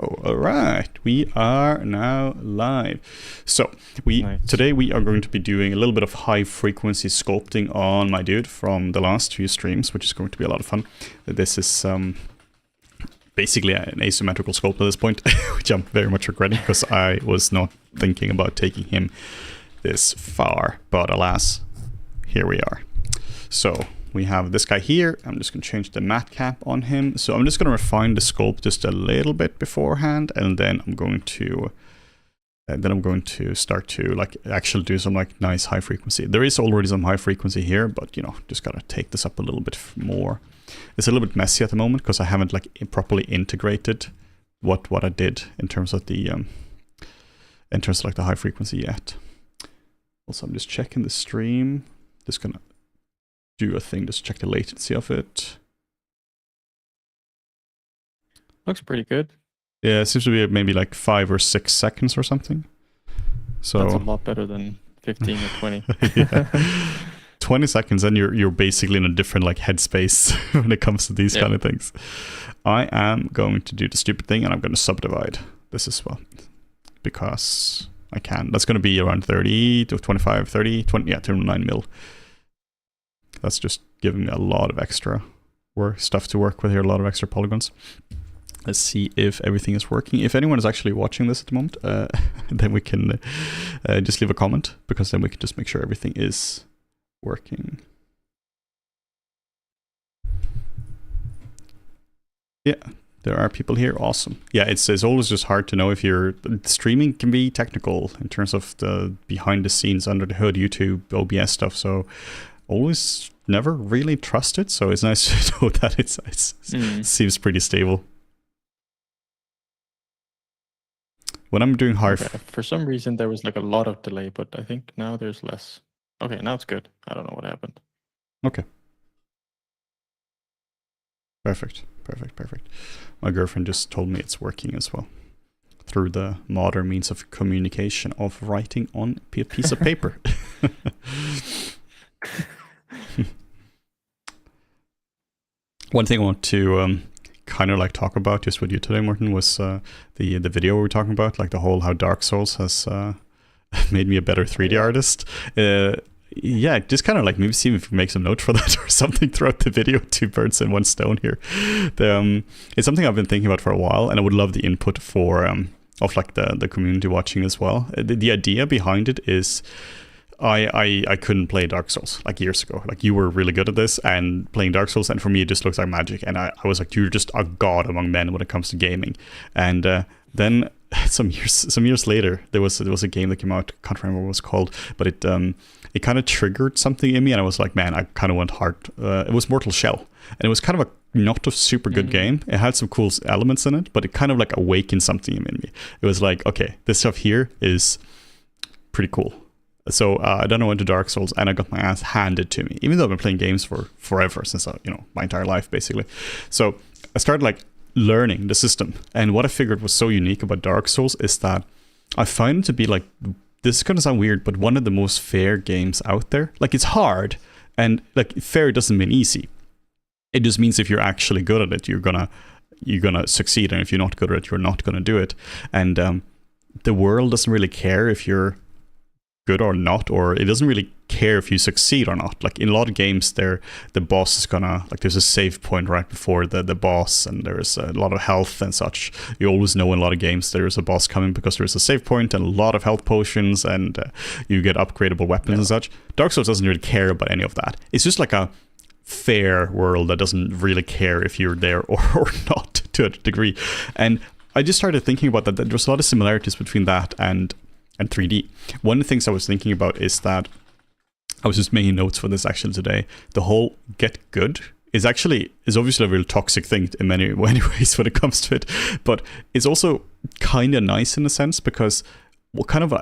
All right, we are now live. So today we are going to be doing a little bit of high frequency sculpting on my dude from the last few streams, which is going to be a lot of fun. This is basically an asymmetrical sculpt at this point, which I'm very much regretting because I was not thinking about taking him this far, but alas, here we are. So we have this guy here. I'm just going to change the matte cap on him. So I'm just going to refine the sculpt just a little bit beforehand, and then I'm going to start to like actually do some like nice high frequency. There is already some high frequency here, but you know, just got to take this up a little bit more. It's a little bit messy at the moment because I haven't like properly integrated what I did in terms of the like the high frequency yet. Also, I'm just checking the stream. Just gonna do a thing, just check the latency of it. Looks pretty good. Yeah, it seems to be maybe like 5 or 6 seconds or something. So that's a lot better than 15 or 20. Yeah. 20 seconds and you're basically in a different like headspace when it comes to these kind of things. I am going to do the stupid thing and I'm going to subdivide this as well because I can. That's going to be around 30 to 25, 30, 20, yeah, 29 mil. That's just giving me a lot of extra stuff to work with here, a lot of extra polygons. Let's see if everything is working. If anyone is actually watching this at the moment, then we can just leave a comment, because then we can just make sure everything is working. Yeah, there are people here. Awesome. Yeah, it's always just hard to know if you're... Streaming can be technical in terms of the behind the scenes, under the hood, YouTube, OBS stuff, so always never really trust it, so it's nice to know that it seems pretty stable. When I'm doing hard... Okay. For some reason there was like a lot of delay, but I think now there's less. Okay, now it's good. I don't know what happened. Okay. Perfect. My girlfriend just told me it's working as well, through the modern means of communication of writing on a piece of paper. One thing I want to kind of like talk about just with you today, Martin, was the video we were talking about, like the whole how Dark Souls has made me a better 3D artist. Yeah, just kind of like maybe see if we can make some notes for that or something throughout the video. 2 birds in 1 stone here. It's something I've been thinking about for a while, and I would love the input for of like the community watching as well. The idea behind it is I couldn't play Dark Souls like years ago. Like, you were really good at this and playing Dark Souls, and for me it just looks like magic, and I was like, you're just a god among men when it comes to gaming. And then some years later there was a game that came out, can't remember what it was called, but it kind of triggered something in me, and I was like, man, I kind of went hard. It was Mortal Shell, and it was kind of not a super good game. It had some cool elements in it, but it kind of like awakened something in me. It was like, okay, this stuff here is pretty cool. So then I went to Dark Souls and I got my ass handed to me, even though I've been playing games for forever, since my entire life basically. So I started like learning the system, and what I figured was so unique about Dark Souls is that I find it to be like, this is gonna sound weird, but one of the most fair games out there. Like, it's hard, and like fair doesn't mean easy. It just means if you're actually good at it, you're gonna succeed, and if you're not good at it, you're not gonna do it. And the world doesn't really care if you're good or not, or it doesn't really care if you succeed or not. Like, in a lot of games, the boss is gonna, like, there's a save point right before the boss, and there's a lot of health and such. You always know in a lot of games there's a boss coming because there's a save point and a lot of health potions, and you get upgradable weapons and such. Dark Souls doesn't really care about any of that. It's just like a fair world that doesn't really care if you're there or not, to a degree. And I just started thinking about that there's a lot of similarities between that and 3D. One of the things I was thinking about is that I was just making notes for this actually today. The whole get good is obviously a real toxic thing in many ways when it comes to it, but it's also kind of nice in a sense, because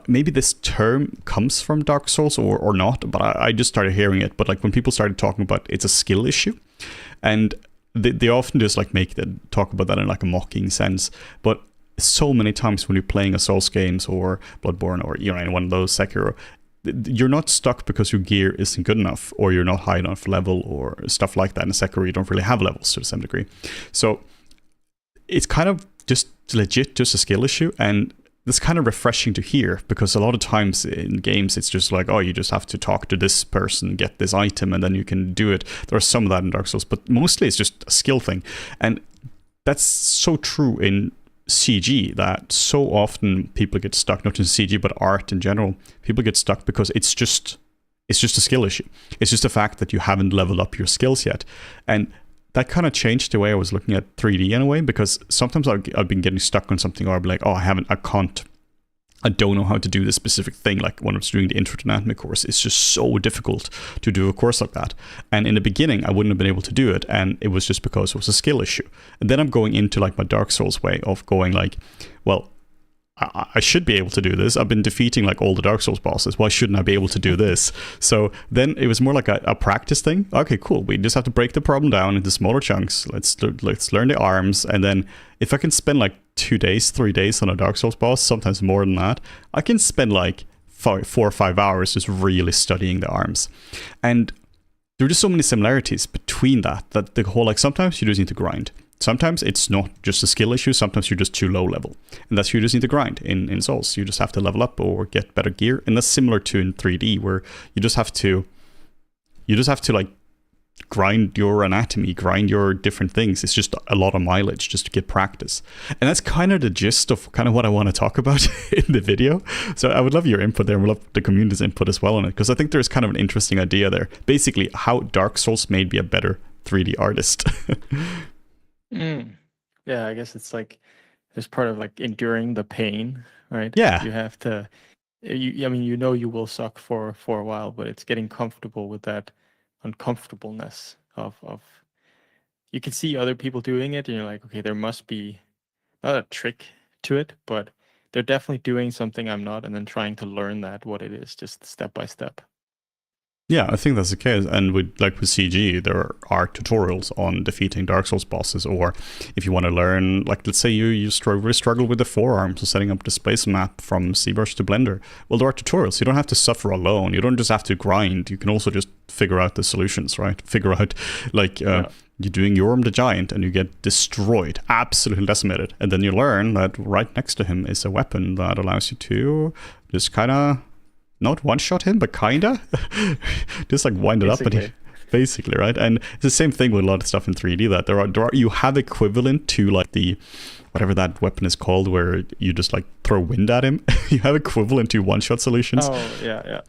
maybe this term comes from Dark Souls or not, but I just started hearing it. But like, when people started talking about it's a skill issue, and they often just like talk about that in like a mocking sense, but so many times when you're playing a Souls games or Bloodborne or in one of those Sekiro, you're not stuck because your gear isn't good enough, or you're not high enough level or stuff like that. In Sekiro, you don't really have levels to the same degree. So it's kind of just legit just a skill issue. And it's kind of refreshing to hear, because a lot of times in games it's just like, oh, you just have to talk to this person, get this item, and then you can do it. There's some of that in Dark Souls, but mostly it's just a skill thing. And that's so true in CG, that so often people get stuck, not just CG but art in general. People get stuck because it's just a skill issue. It's just the fact that you haven't leveled up your skills yet. And that kind of changed the way I was looking at 3D in a way, because sometimes I've been getting stuck on something, or I'll be like, oh, I don't know how to do this specific thing. Like when I was doing the Intro to Anatomy course, it's just so difficult to do a course like that. And in the beginning, I wouldn't have been able to do it, and it was just because it was a skill issue. And then I'm going into like my Dark Souls way of going like, well, I should be able to do this. I've been defeating like all the Dark Souls bosses. Why shouldn't I be able to do this? So then it was more like a practice thing. Okay, cool. We just have to break the problem down into smaller chunks. Let's learn the arms. And then if I can spend like 2 days, 3 days on a Dark Souls boss, sometimes more than that, I can spend like 4 or 5 hours just really studying the arms. And there are just so many similarities between that the whole, like, sometimes you just need to grind. Sometimes it's not just a skill issue, sometimes you're just too low level. And that's, you just need to grind in Souls. You just have to level up or get better gear. And that's similar to in 3D, where you just have to like grind your anatomy, grind your different things. It's just a lot of mileage just to get practice. And that's kind of the gist of kind of what I want to talk about in the video. So I would love your input there, and we'd love the community's input as well on it, because I think there's kind of an interesting idea there. Basically, how Dark Souls made me a better 3D artist. Yeah, I guess it's like there's part of like enduring the pain, right? Yeah. You have to. I mean, you will suck for a while, but it's getting comfortable with that uncomfortableness of. You can see other people doing it, and you're like, okay, there must be not a trick to it, but they're definitely doing something I'm not, and then trying to learn what it is, just step by step. Yeah, I think that's the case. And with CG, there are tutorials on defeating Dark Souls bosses, or if you want to learn, like, let's say you really struggle with the forearms or setting up the space map from ZBrush to Blender. Well, there are tutorials. You don't have to suffer alone. You don't just have to grind. You can also just figure out the solutions, right? Figure out, like, you're doing Yoram the Giant and you get destroyed, absolutely decimated. And then you learn that right next to him is a weapon that allows you to just kind of not one-shot him, but kinda just like wind it up, but basically, right? And it's the same thing with a lot of stuff in 3D, that there are you have equivalent to like the whatever that weapon is called, where you just like throw wind at him. You have equivalent to one-shot solutions. Oh yeah.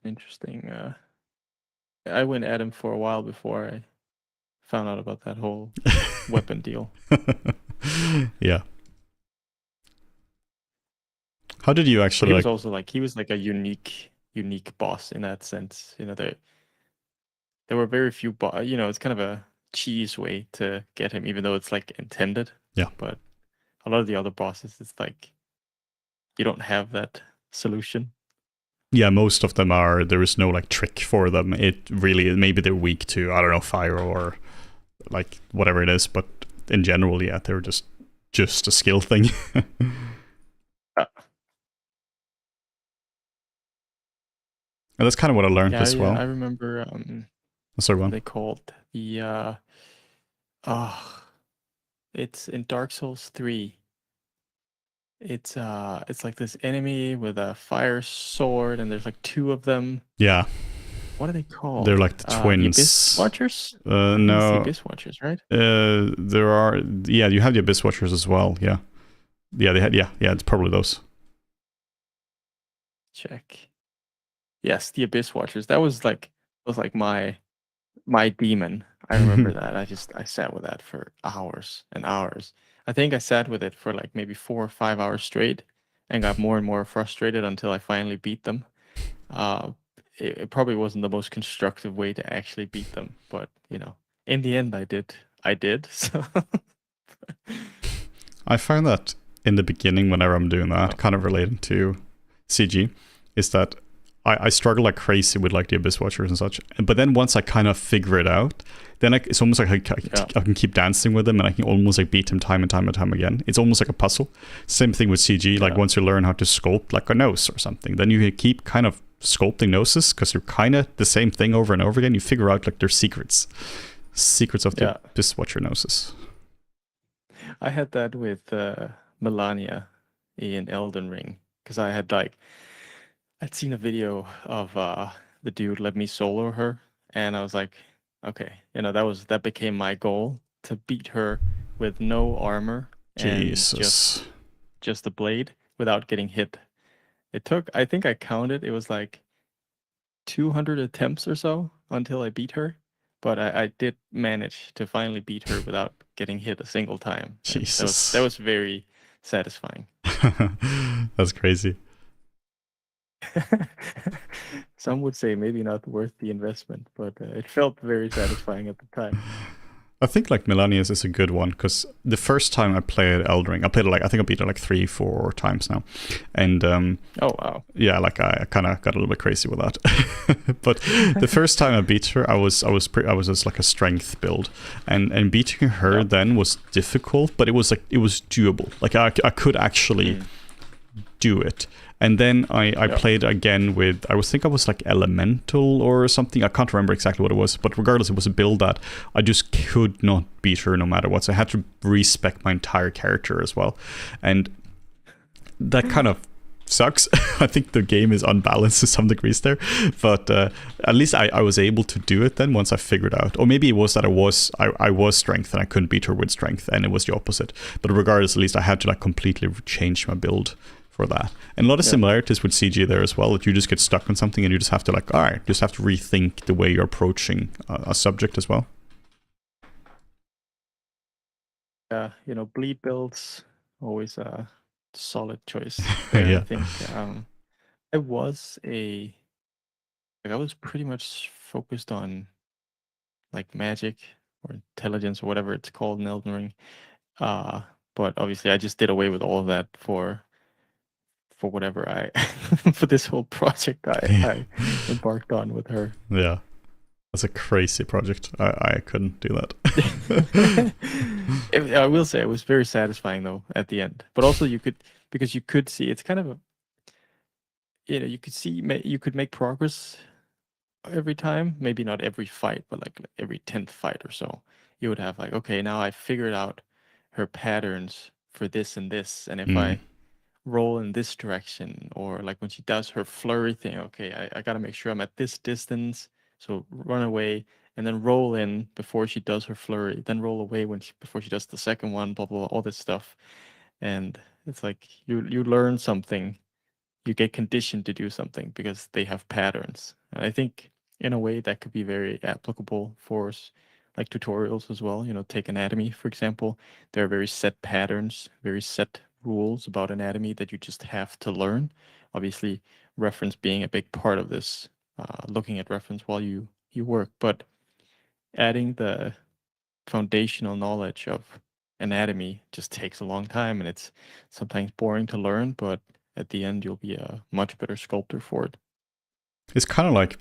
Interesting. I went at him for a while before I found out about that whole weapon deal. Yeah. How did you actually? He was also like, he was like a unique boss in that sense. You know, there were very few. It's kind of a cheese way to get him, even though it's like intended. Yeah. But a lot of the other bosses, it's like you don't have that solution. Yeah, most of them there is no like trick for them. It really, maybe they're weak to, I don't know, fire or like whatever it is, but in general, yeah, they're just a skill thing. And that's kind of what I learned as well. I remember Sorry, one. They called the it's in Dark Souls 3. It's like this enemy with a fire sword, and there's like 2 of them. Yeah. What are they called? They're like the twins. The Abyss Watchers? No. The Abyss Watchers, right? There are. Yeah, you have the Abyss Watchers as well. Yeah. Yeah, they had. Yeah, it's probably those. Check. Yes, the Abyss Watchers. That was like my demon. I remember that. I sat with that for hours and hours. I think I sat with it for like maybe 4 or 5 hours straight, and got more and more frustrated until I finally beat them. It probably wasn't the most constructive way to actually beat them, but in the end, I did. So I found that in the beginning, whenever I'm doing that, kind of related to CG, is that I struggle like crazy with like the Abyss Watchers and such. But then once I kind of figure it out, then it's almost like I can keep dancing with them, and I can almost like beat them time and time and time again. It's almost like a puzzle. Same thing with CG. Like once you learn how to sculpt like a nose or something, then you keep kind of sculpting noses, because they're kind of the same thing over and over again. You figure out like their secrets of the Abyss Watcher noses. I had that with Melania in Elden Ring, because I'd seen a video of the dude let me solo her, and I was like, okay, that became my goal, to beat her with no armor and just the blade without getting hit. It took, I think I counted, it was like 200 attempts or so until I beat her, but I did manage to finally beat her without getting hit a single time. Jesus. That was very satisfying. That's crazy. Some would say maybe not worth the investment, but it felt very satisfying at the time. I think like Melania's is a good one, because the first time I played Elden Ring, I played it like, I think I beat it like 3-4 times now, and oh wow, yeah, like I kind of got a little bit crazy with that. But the first time I beat her, I was just like a strength build, and beating her then was difficult, but it was doable. Like I could actually do it. And then I played again with, I think I was like Elemental or something. I can't remember exactly what it was, but regardless, it was a build that I just could not beat her no matter what. So I had to respec my entire character as well. And that kind of sucks. I think the game is unbalanced to some degrees there. But at least I was able to do it then once I figured out. Or maybe it was that I was strength and I couldn't beat her with strength, and it was the opposite. But regardless, at least I had to like completely change my build for that. And a lot of similarities with CG there as well, that you just get stuck on something and you just have to like, all right, just have to rethink the way you're approaching a subject as well. Yeah, bleed builds, always a solid choice. Yeah. I think I was pretty much focused on like magic or intelligence or whatever it's called in Elden Ring. But obviously I just did away with all of that for whatever for this whole project I embarked on with her. Yeah, that's a crazy project. I couldn't do that. I will say it was very satisfying though at the end, but also you could see it's kind of a, you could make progress every time, maybe not every fight, but like every 10th fight or so, you would have like, okay, now I figured out her patterns for this and this, and if I roll in this direction, or like when she does her flurry thing, okay, I gotta make sure I'm at this distance, so run away and then roll in before she does her flurry, then roll away before she does the second one, blah blah, all this stuff. And it's like you learn something, you get conditioned to do something because they have patterns. And I think in a way that could be very applicable for like tutorials as well. Take anatomy for example, there are very set patterns, very set rules about anatomy that you just have to learn. Obviously, reference being a big part of this, looking at reference while you work, but adding the foundational knowledge of anatomy just takes a long time, and it's sometimes boring to learn, but at the end you'll be a much better sculptor for it. It's kind of like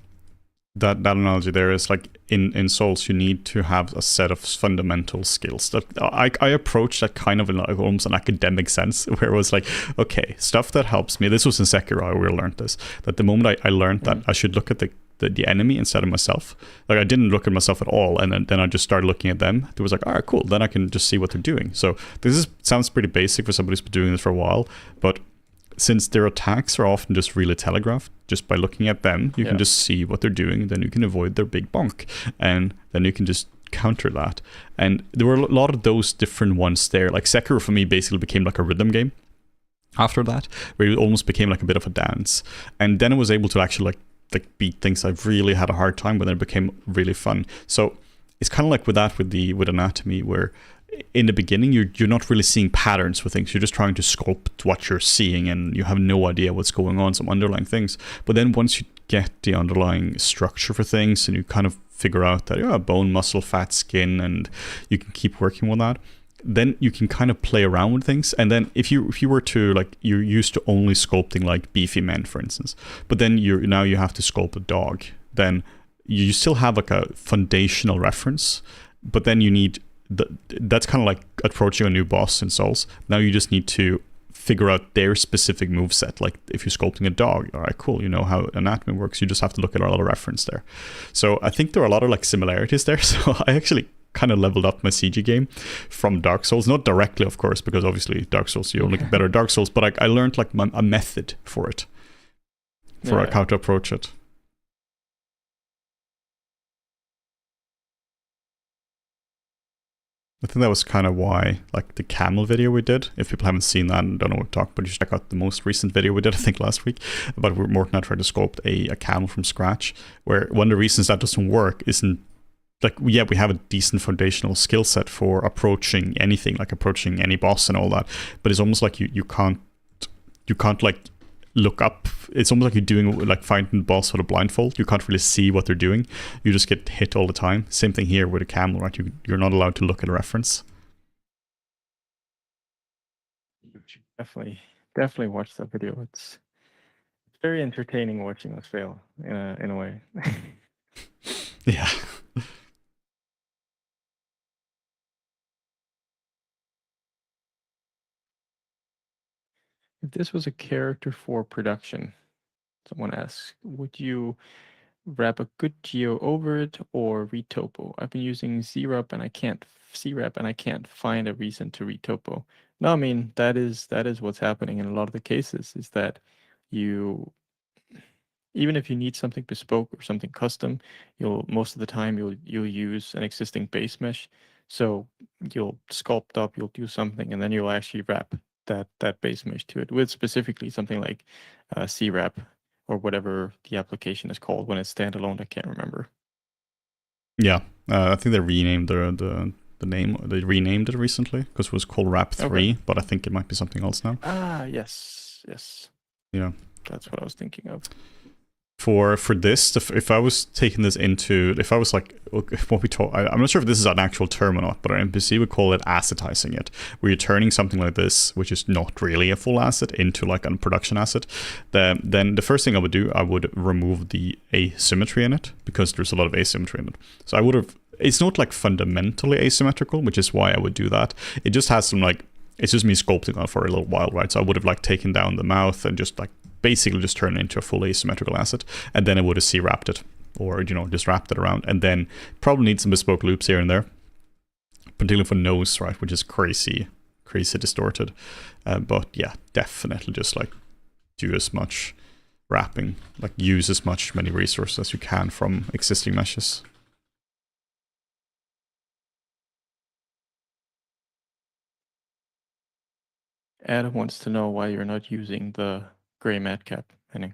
that analogy there is like in Souls, you need to have a set of fundamental skills. That I approach that kind of in like almost an academic sense, where it was like, okay, stuff that helps me. This was in Sekiro we learned this. That the moment I learned that I should look at the enemy instead of myself. Like I didn't look at myself at all, and then I just started looking at them. It was like, all right, cool. Then I can just see what they're doing. So sounds pretty basic for somebody who's been doing this for a while, but since their attacks are often just really telegraphed, just by looking at them, you can just see what they're doing, then you can avoid their big bonk, and then you can just counter that. And there were a lot of those different ones there. Like Sekiro for me basically became like a rhythm game after that, where it almost became like a bit of a dance. And then I was able to actually like beat things I've really had a hard time with, and it became really fun. So it's kind of like with that, with anatomy, where in the beginning you're not really seeing patterns for things. You're just trying to sculpt what you're seeing, and you have no idea what's going on, some underlying things. But then once you get the underlying structure for things, and you kind of figure out that bone, muscle, fat, skin, and you can keep working with that, then you can kind of play around with things. And then if you were to, like, you're used to only sculpting like beefy men, for instance, but then now you have to sculpt a dog, then you still have like a foundational reference, but then you need that's kind of like approaching a new boss in Souls. Now you just need to figure out their specific move set. Like if you're sculpting a dog, all right, cool, you know how anatomy works. You just have to look at a lot of reference there. So I think there are a lot of like similarities there. So I actually kind of leveled up my CG game from Dark Souls, not directly, of course, because obviously Dark Souls, you only get better at Dark Souls, but I learned like a method for it, for like how to approach it. I think that was kind of why, like the camel video we did, if people haven't seen that and don't know what to talk, but you should check out the most recent video we did, I think last week, about where Morten and I tried to sculpt a camel from scratch, where one of the reasons that doesn't work isn't, like, yeah, we have a decent foundational skill set for approaching anything, like approaching any boss and all that, but it's almost like you can't like look up. It's almost like you're doing like finding the boss with a blindfold. You can't really see what they're doing. You just get hit all the time. Same thing here with a camel, right? You're not allowed to look at a reference. Definitely watch that video. It's very entertaining watching us fail in a way. Yeah. If this was a character for production, someone asks, would you wrap a good geo over it or retopo? I've been using ZRAP and I can't find a reason to retopo. No, I mean that is what's happening in a lot of the cases, is that you, even if you need something bespoke or something custom, most of the time you'll use an existing base mesh. So you'll sculpt up, you'll do something, and then you'll actually wrap that base mesh to it with specifically something like CWrap or whatever the application is called when it's standalone. I can't remember. Yeah, I think they renamed the name. They renamed it recently because it was called Wrap 3, okay. But I think it might be something else now. Yes. Yeah, that's what I was thinking of. For this, if I was taking this into, if I was like, what we talk, I'm not sure if this is an actual term or not, but our MPC would call it assetizing it, where you're turning something like this, which is not really a full asset, into like a production asset. Then the first thing I would do, I would remove the asymmetry in it, because there's a lot of asymmetry in it. So I would have, it's not like fundamentally asymmetrical, which is why I would do that. It just has some like, it's just me sculpting on it for a little while, right? So I would have like taken down the mouth and just like basically just turn it into a full asymmetrical asset, and then I would have C-wrapped it, or just wrapped it around, and then probably need some bespoke loops here and there, particularly for nose, right, which is crazy distorted. But yeah, definitely just like do as much wrapping, like use as many resources as you can from existing meshes. Adam wants to know why you're not using the gray matte cap, Henning.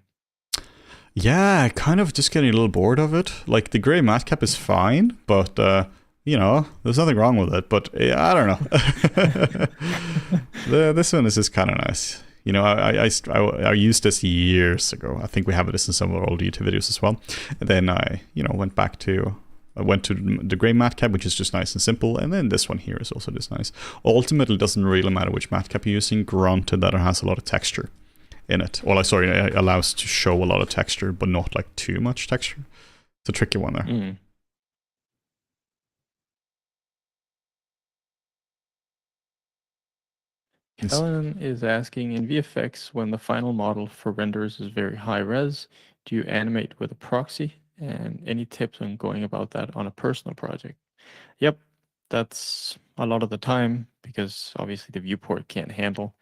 Yeah, kind of just getting a little bored of it. Like the gray matte cap is fine, but there's nothing wrong with it. But I don't know. This one is just kind of nice. I used this years ago. I think we have this in some of our old YouTube videos as well. And then I went to the gray matte cap, which is just nice and simple, and then this one here is also just nice. Ultimately, it doesn't really matter which matte cap you're using, granted that it has a lot of texture in it. Well, it allows to show a lot of texture, but not like too much texture. It's a tricky one there. Mm. Helen is asking, in VFX, when the final model for renders is very high res, do you animate with a proxy? And any tips on going about that on a personal project? Yep, that's a lot of the time, because obviously the viewport can't handle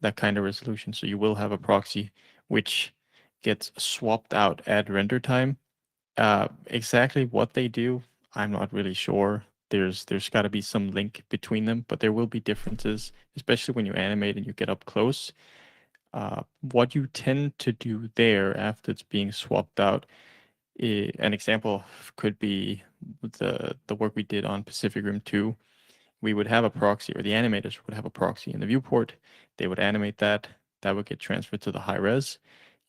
that kind of resolution. So you will have a proxy which gets swapped out at render time. Exactly what they do, I'm not really sure. There's got to be some link between them, but there will be differences, especially when you animate and you get up close. What you tend to do there after it's being swapped out, an example could be the work we did on Pacific Rim 2. We would have a proxy, or the animators would have a proxy in the viewport. They would animate that. That would get transferred to the high res.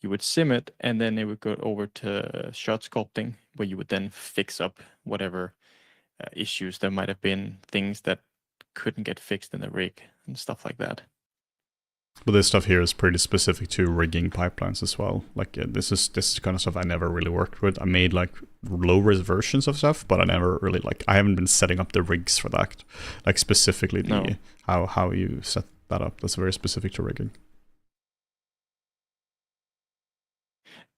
You would sim it, and then it would go over to shot sculpting, where you would then fix up whatever issues there might have been, things that couldn't get fixed in the rig and stuff like that. But this stuff here is pretty specific to rigging pipelines as well. Like this is kind of stuff I never really worked with. I made like low-res versions of stuff, but I never really I haven't been setting up the rigs for that. Like specifically how you set that up. That's very specific to rigging.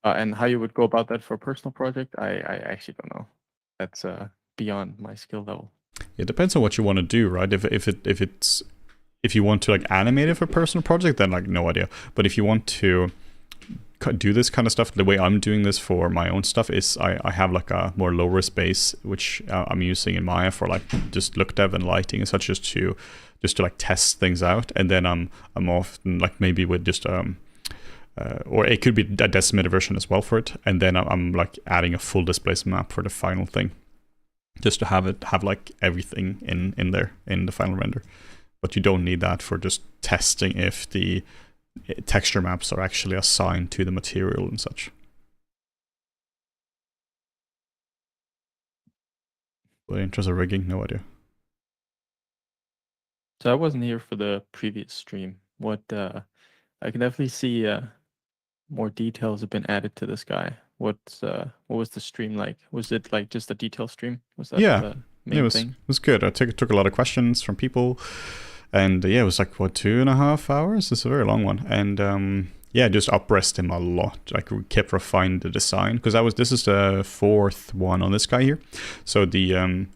And how you would go about that for a personal project, I actually don't know. That's beyond my skill level. It depends on what you want to do, right? If you want to like animate it for a personal project, then like no idea. But if you want to do this kind of stuff, the way I'm doing this for my own stuff is I have like a more low risk base, which I'm using in Maya for like just look dev and lighting and such, just to like test things out. And then I'm often like maybe with just or it could be a decimated version as well for it. And then I'm like adding a full displacement map for the final thing, just to have like everything in there in the final render. But you don't need that for just testing if the texture maps are actually assigned to the material and such. But in terms of rigging, no idea. So I wasn't here for the previous stream. What I can definitely see more details have been added to this guy. What was the stream like? Was it like just a detail stream? Was that the main thing? It was good. I took a lot of questions from people, and yeah, it was like what, 2.5 hours? It's a very long one, and yeah, just uprest him a lot. Like we kept refining the design because this is the 4th one on this guy here. So the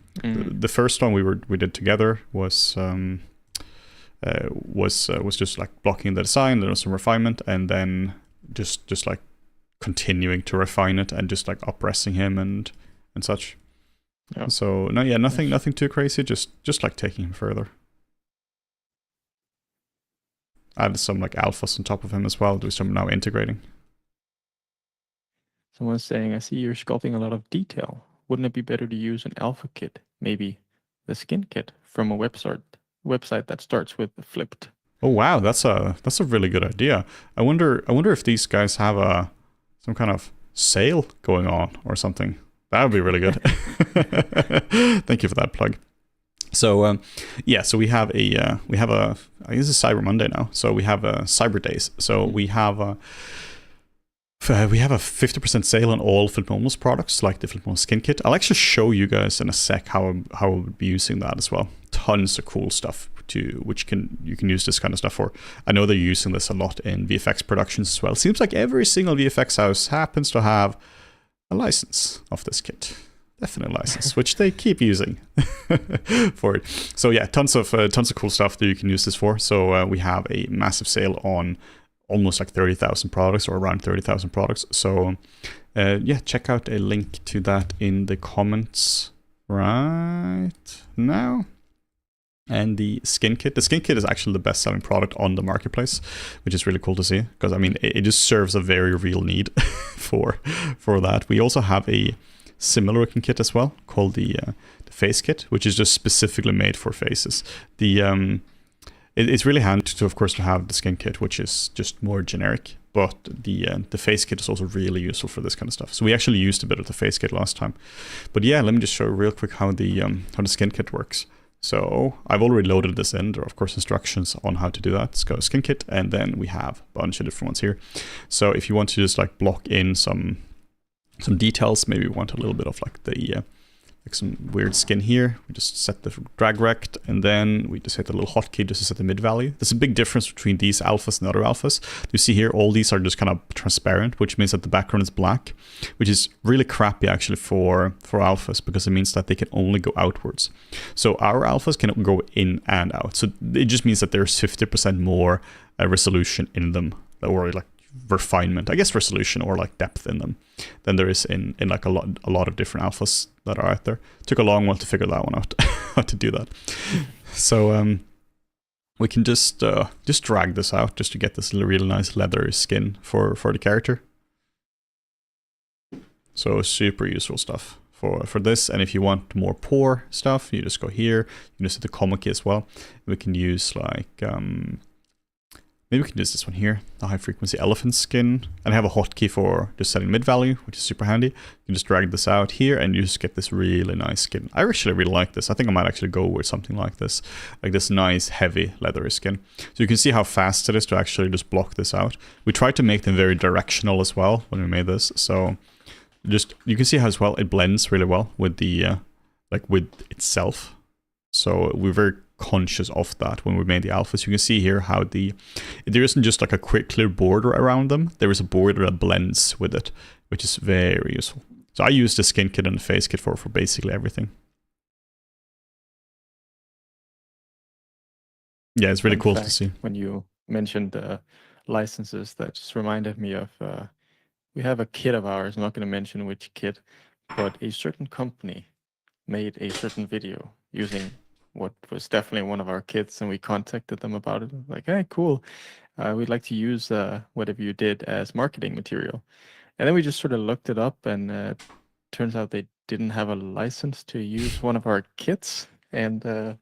first one we did together was just like blocking the design. There was some refinement, and then just like continuing to refine it and just like upressing him and such. Yeah. So no, yeah, nothing too crazy. Just like taking him further. Added some like alphas on top of him as well, do some now integrating. Someone's saying, I see you're sculpting a lot of detail. Wouldn't it be better to use an alpha kit? Maybe the skin kit from a website that starts with flipped. Oh wow, that's a really good idea. I wonder if these guys have some kind of sale going on or something. That would be really good. Thank you for that plug. So yeah, so we have a I guess it's Cyber Monday now. So we have Cyber Days. So we have a 50% sale on all Flipmomus products, like the Flipmomus skin kit. I'll actually show you guys in a sec how I would be using that as well. Tons of cool stuff which you can use this kind of stuff for. I know they're using this a lot in VFX productions as well. It seems like every single VFX house happens to have a license of this kit. Definite license, which they keep using for it. So yeah, tons of cool stuff that you can use this for. So we have a massive sale on almost like 30,000 products, or around 30,000 products. So yeah, check out a link to that in the comments right now. And the skin kit is actually the best selling product on the marketplace, which is really cool to see, because I mean it just serves a very real need for that. We also have a similar looking kit as well called the face kit, which is just specifically made for faces. It's really handy to, of course, to have the skin kit, which is just more generic, but the face kit is also really useful for this kind of stuff. So we actually used a bit of the face kit last time. But yeah, let me just show real quick how the skin kit works. So I've already loaded this in. There are, of course, instructions on how to do that. Let's go skin kit, and then we have a bunch of different ones here. So if you want to just like block in some details, maybe we want a little bit of like the like some weird skin here. We just set the drag rect, and then we just hit the little hotkey just to set the mid value. There's a big difference between these alphas and other alphas. You see here, all these are just kind of transparent, which means that the background is black, which is really crappy actually for alphas, because it means that they can only go outwards. So our alphas can go in and out. So it just means that there's 50% more resolution in them, or like refinement, I guess resolution or like depth in them, than there is in like a lot of different alphas that are out there. Took a long while to figure that one out, how to do that. So we can just drag this out just to get this really nice leather skin for the character. So super useful stuff for this. And if you want more pore stuff, you just go here. You can just hit the comma key as well. We can use like maybe we can use this one here, the high frequency elephant skin, and have a hotkey for just setting mid value, which is super handy. You can just drag this out here and you just get this really nice skin. I actually really like this. I think I might actually go with something like this nice heavy leathery skin. So you can see how fast it is to actually just block this out. We tried to make them very directional as well when we made this. So just, you can see how as well it blends really well with the, like with itself. So we're very conscious of that when we made the alphas. You can see here how there isn't just like a quick clear border around them. There is a border that blends with it, which is very useful. So I use the skin kit and the face kit for basically everything. Yeah, it's really cool to see. When you mentioned licenses, that just reminded me of we have a kit of ours, I'm not going to mention which kit, but a certain company made a certain video using what was definitely one of our kits, and we contacted them about it. Like, hey, cool, we'd like to use whatever you did as marketing material. And then we just sort of looked it up, and turns out they didn't have a license to use one of our kits, and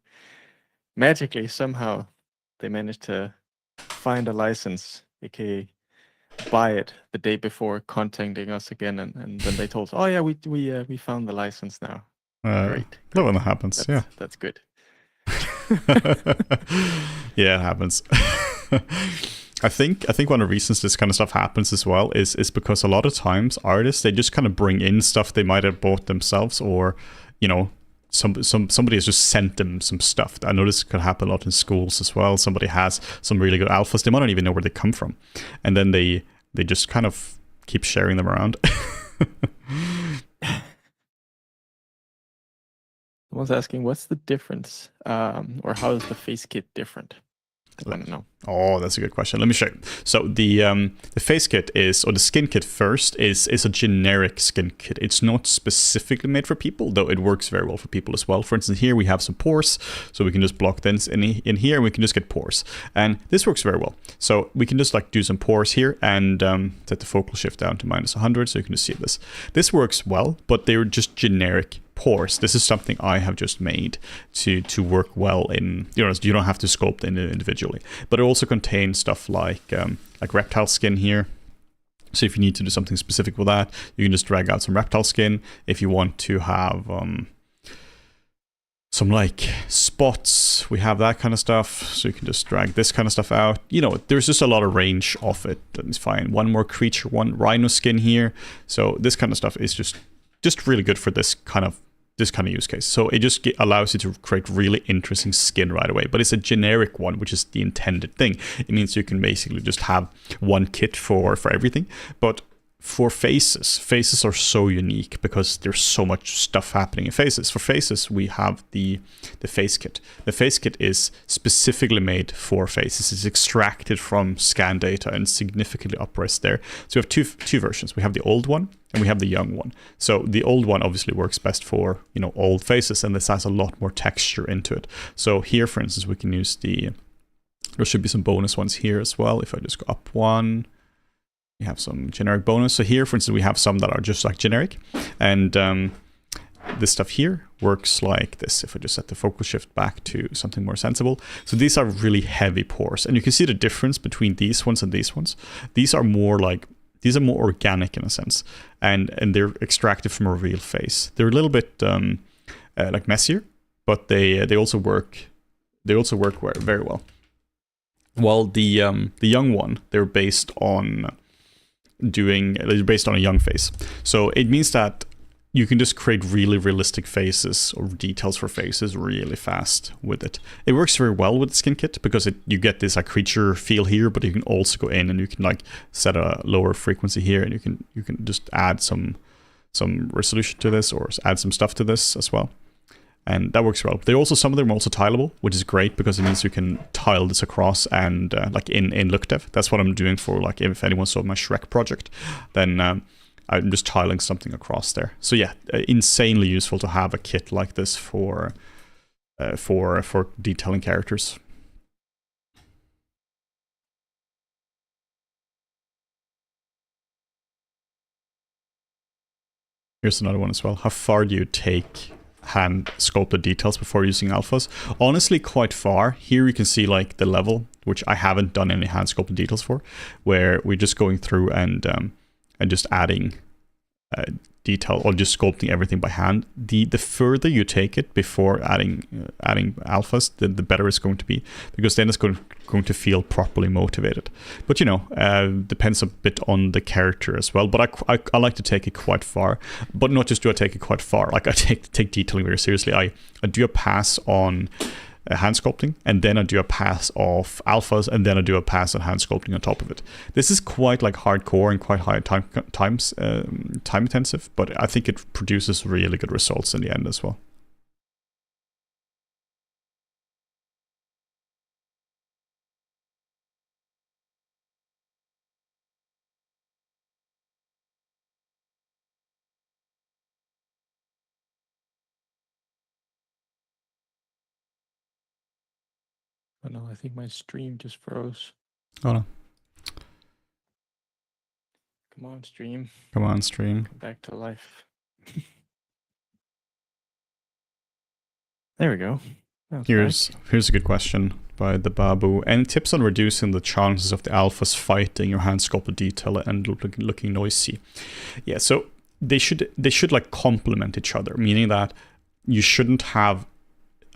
magically somehow they managed to find a license, aka buy it the day before, contacting us again, and then they told us, oh yeah, we found the license now. Great. Love when that happens. That's good. Yeah, it happens. I think one of the reasons this kind of stuff happens as well is because a lot of times artists, they just kind of bring in stuff they might have bought themselves, or somebody has just sent them some stuff. I know this could happen a lot in schools as well. Somebody has some really good alphas. They might not even know where they come from, and then they just kind of keep sharing them around. Someone's asking, what's the difference, or how is the face kit different? I want to know. Oh, that's a good question. Let me show you. So the face kit or the skin kit first is a generic skin kit. It's not specifically made for people, though it works very well for people as well. For instance, here we have some pores, so we can just block this in here, and we can just get pores. And this works very well. So we can just like do some pores here and set the focal shift down to -100, so you can just see this. This works well, but they're just generic pores. This is something I have just made to work well in, you don't have to sculpt in individually, but it also contains stuff like reptile skin here. So if you need to do something specific with that, you can just drag out some reptile skin. If you want to have some like spots, we have that kind of stuff, so you can just drag this kind of stuff out. There's just a lot of range of it. Let's find one more creature, one rhino skin here. So this kind of stuff is just really good for this kind of use case. So it just allows you to create really interesting skin right away, but it's a generic one, which is the intended thing. It means you can basically just have one kit for everything. But for faces are so unique because there's so much stuff happening in faces. For faces, we have the face kit. The face kit is specifically made for faces. It's extracted from scan data and significantly upres there. So we have two versions. We have the old one and we have the young one. So the old one obviously works best for old faces, and this has a lot more texture into it. So here, for instance, we can use there should be some bonus ones here as well. If I just go up one, we have some generic bonus. So here, for instance, we have some that are just like generic, and this stuff here works like this. If I just set the focal shift back to something more sensible. So these are really heavy pores, and you can see the difference between these ones and these ones. These are more organic in a sense, and they're extracted from a real face. They're a little bit like messier, but they also work very well. While the young one, they're based on a young face. So it means that you can just create really realistic faces or details for faces really fast with it. It works very well with the skin kit because you get this creature feel here, but you can also go in and you can set a lower frequency here, and you can just add some resolution to this or add some stuff to this as well. And that works well. Some of them are also tileable, which is great because it means you can tile this across, and like in LookDev. That's what I'm doing for if anyone saw my Shrek project, then I'm just tiling something across there. So yeah, insanely useful to have a kit like this for detailing characters. Here's another one as well. How far do you take hand sculpted details before using alphas? Honestly, quite far. Here you can see the level, which I haven't done any hand sculpted details for, where we're just going through and just adding detail or just sculpting everything by hand. The further you take it before adding alphas, the better it's going to be, because then it's going to feel properly motivated. But depends a bit on the character as well. But I like to take it quite far, but not just do I take it quite far. I take detailing very seriously. I do a pass on hand sculpting, and then I do a pass of alphas, and then I do a pass on hand sculpting on top of it. This is quite like hardcore and quite high time intensive, but I think it produces really good results in the end as well. Oh no, I think my stream just froze. Oh no. Come on, stream. Come on, stream. Come back to life. There we go. Here's a good question by the Babu. Any tips on reducing the chances of the alphas fighting your hand sculpted detail and looking noisy? Yeah, so they should like complement each other, meaning that you shouldn't have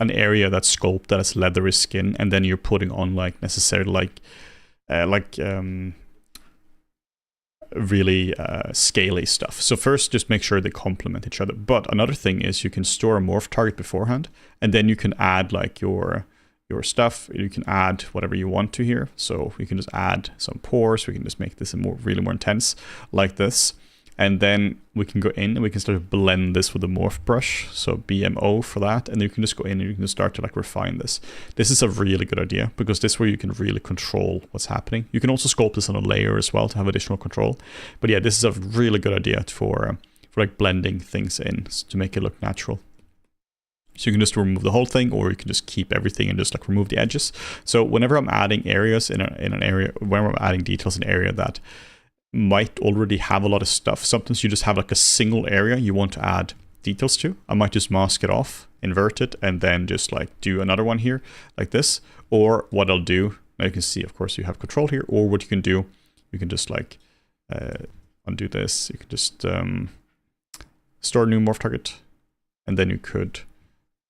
an area that's sculpted that has leathery skin, and then you're putting on like necessarily really scaly stuff. So first, just make sure they complement each other. But another thing is you can store a morph target beforehand, and then you can add like your stuff. You can add whatever you want to here. So we can just add some pores. We can just make this really more intense like this. And then we can go in and we can start to blend this with a morph brush. So BMO for that. And you can just go in and you can start to like refine this. This is a really good idea because this way you can really control what's happening. You can also sculpt this on a layer as well to have additional control. But yeah, this is a really good idea for like blending things in to make it look natural. So you can just remove the whole thing, or you can just keep everything and just like remove the edges. So whenever I'm adding areas in an area, whenever I'm adding details in an area that might already have a lot of stuff. Sometimes you just have like a single area you want to add details to. I might just mask it off, invert it, and then just like do another one here like this. Or what I'll do, now you can see, of course, you have control here. Or what you can do, you can just like undo this. You can just store a new morph target, and then you could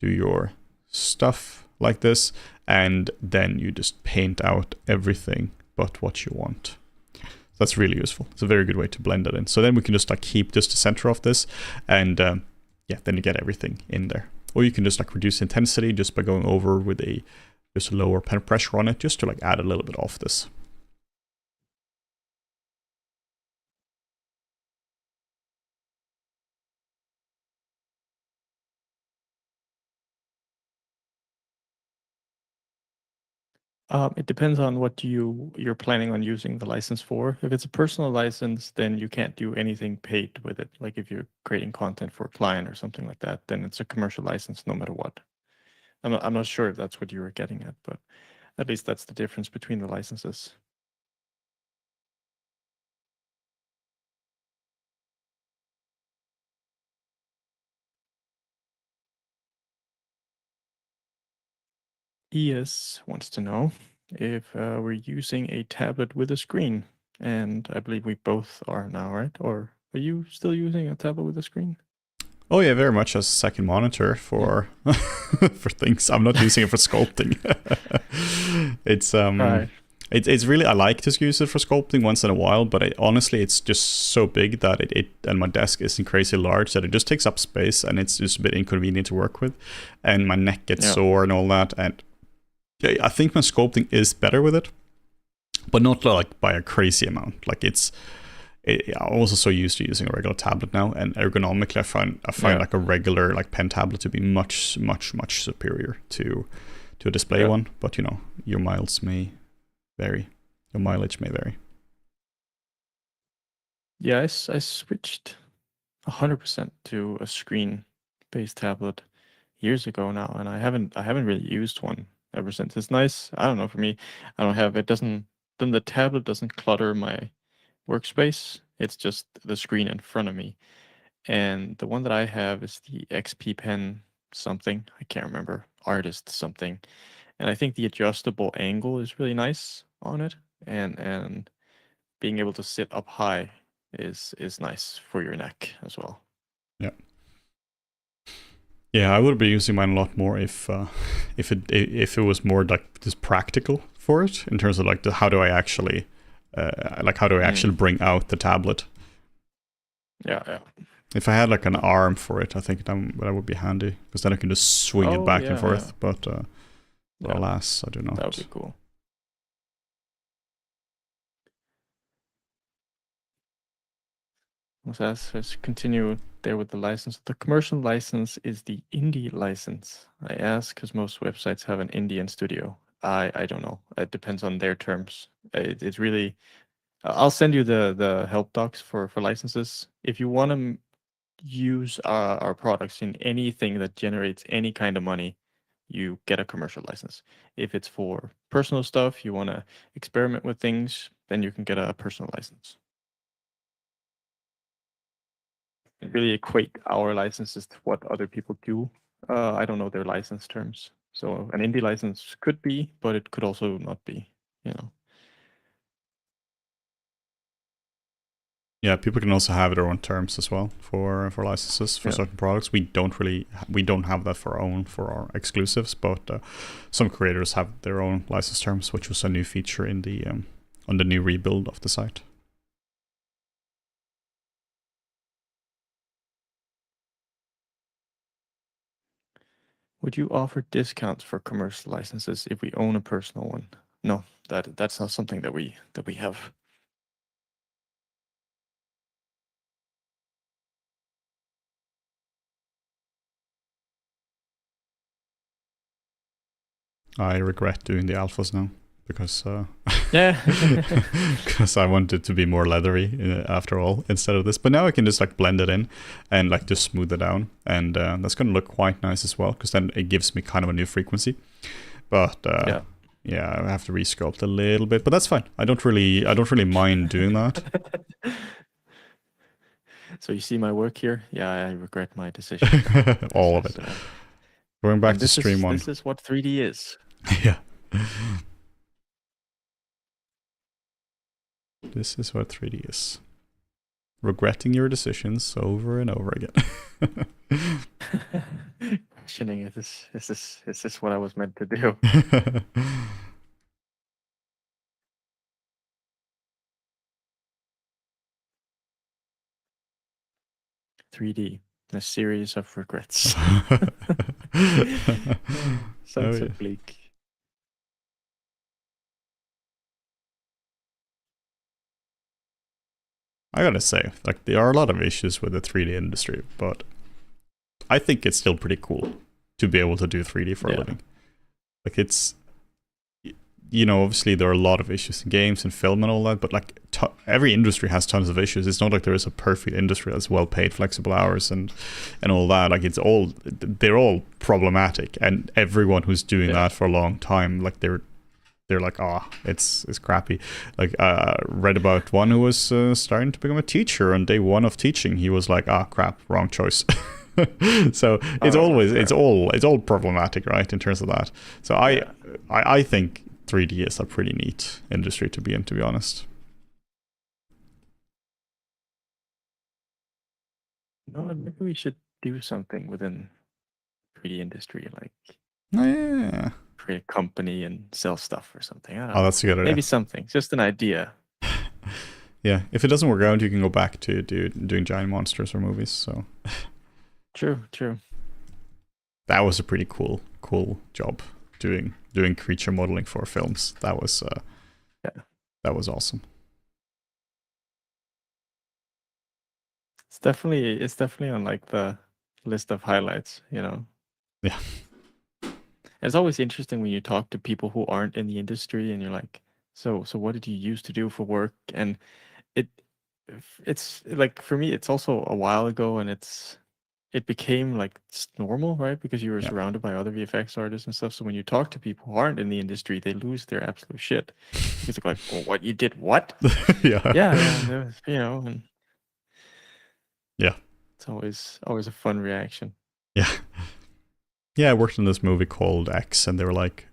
do your stuff like this, and then you just paint out everything but what you want. That's really useful. It's a very good way to blend it in. So then we can just like keep just the center of this, and yeah, then you get everything in there. Or you can just like reduce intensity just by going over with just a lower pressure on it, just to like add a little bit of this. It depends on what you're planning on using the license for. If it's a personal license, then you can't do anything paid with it. Like if you're creating content for a client or something like that, then it's a commercial license no matter what. I'm not sure if that's what you were getting at, but at least that's the difference between the licenses. ES wants to know if we're using a tablet with a screen, and I believe we both are now, right? Or are you still using a tablet with a screen? Oh yeah, very much as a second monitor for for things. I'm not using it for sculpting. It's Right. It's really, I like to use it for sculpting once in a while, but honestly, it's just so big that it and my desk isn't crazy large that it just takes up space, and it's just a bit inconvenient to work with, and my neck gets sore and all that. And yeah, I think my sculpting is better with it, but not like by a crazy amount. Like I'm also so used to using a regular tablet now, and ergonomically, I find like a regular like pen tablet to be much superior to a display one. But you know, your miles may vary. Your mileage may vary. Yeah, I switched 100% to a screen-based tablet years ago now, and I haven't really used one ever since. It's nice. I don't know, for me, I don't have, then the tablet doesn't clutter my workspace. It's just the screen in front of me. And the one that I have is the XP Pen something. I can't remember. Artist something. And I think the adjustable angle is really nice on it. And being able to sit up high is nice for your neck as well. Yeah. Yeah, I would be using mine a lot more if it was more like just practical for it, in terms of like how do I actually bring out the tablet. Yeah. If I had like an arm for it, I think that would be handy, because then I can just swing it back and forth. But But alas, I do not. That would be cool. Let's continue there with the license. The commercial license is the indie license. I ask because most websites have an Indian studio. I don't know. It depends on their terms. It's really. I'll send you the help docs for licenses. If you want to use our products in anything that generates any kind of money, you get a commercial license. If it's for personal stuff, you want to experiment with things, then you can get a personal license. Really equate our licenses to what other people do. I don't know their license terms. So an indie license could be, but it could also not be, you know. Yeah, people can also have their own terms as well for licenses for certain products. We don't have that for our exclusives, but some creators have their own license terms, which was a new feature in the on the new rebuild of the site. Would you offer discounts for commercial licenses if we own a personal one? No, that's not something that we have. I regret doing the alphas now because Yeah, because I wanted to be more leathery after all instead of this. But now I can just like blend it in and like just smooth it down, and that's going to look quite nice as well because then it gives me kind of a new frequency. But yeah, I have to resculpt a little bit, but that's fine. I don't really mind doing that. So you see my work here? Yeah, I regret my decision. All of it. Going back to stream one. This is what 3D is. Yeah. This is what 3D is. Regretting your decisions over and over again. Questioning, is this what I was meant to do? 3D, a series of regrets. Sounds so bleak. I gotta say, like, there are a lot of issues with the 3D industry, but I think it's still pretty cool to be able to do 3D for a living. Like, it's, you know, obviously there are a lot of issues in games and film and all that, but like every industry has tons of issues. It's not like there is a perfect industry that's well paid, flexible hours and all that. Like they're all problematic, and everyone who's doing that for a long time, like they're like, it's crappy. Like read about one who was starting to become a teacher on day one of teaching. He was like, crap, wrong choice. So it's all problematic, right, in terms of that. So I think 3D is a pretty neat industry to be in, to be honest. No, maybe we should do something within 3D industry, like create a company and sell stuff or something. I don't know. That's a good idea. Maybe something, just an idea. Yeah, if it doesn't work out, you can go back to doing giant monsters or movies. So True. That was a pretty cool job doing creature modeling for films. That was that was awesome. It's definitely on like the list of highlights, you know. Yeah. It's always interesting when you talk to people who aren't in the industry and you're like, so what did you used to do for work? And it's like, for me, it's also a while ago, and it became like normal, right? Because you were surrounded by other VFX artists and stuff. So when you talk to people who aren't in the industry, they lose their absolute shit. It's like, well, what, you did what? Yeah, you know, and it's always a fun reaction. Yeah, I worked on this movie called X, and they were like,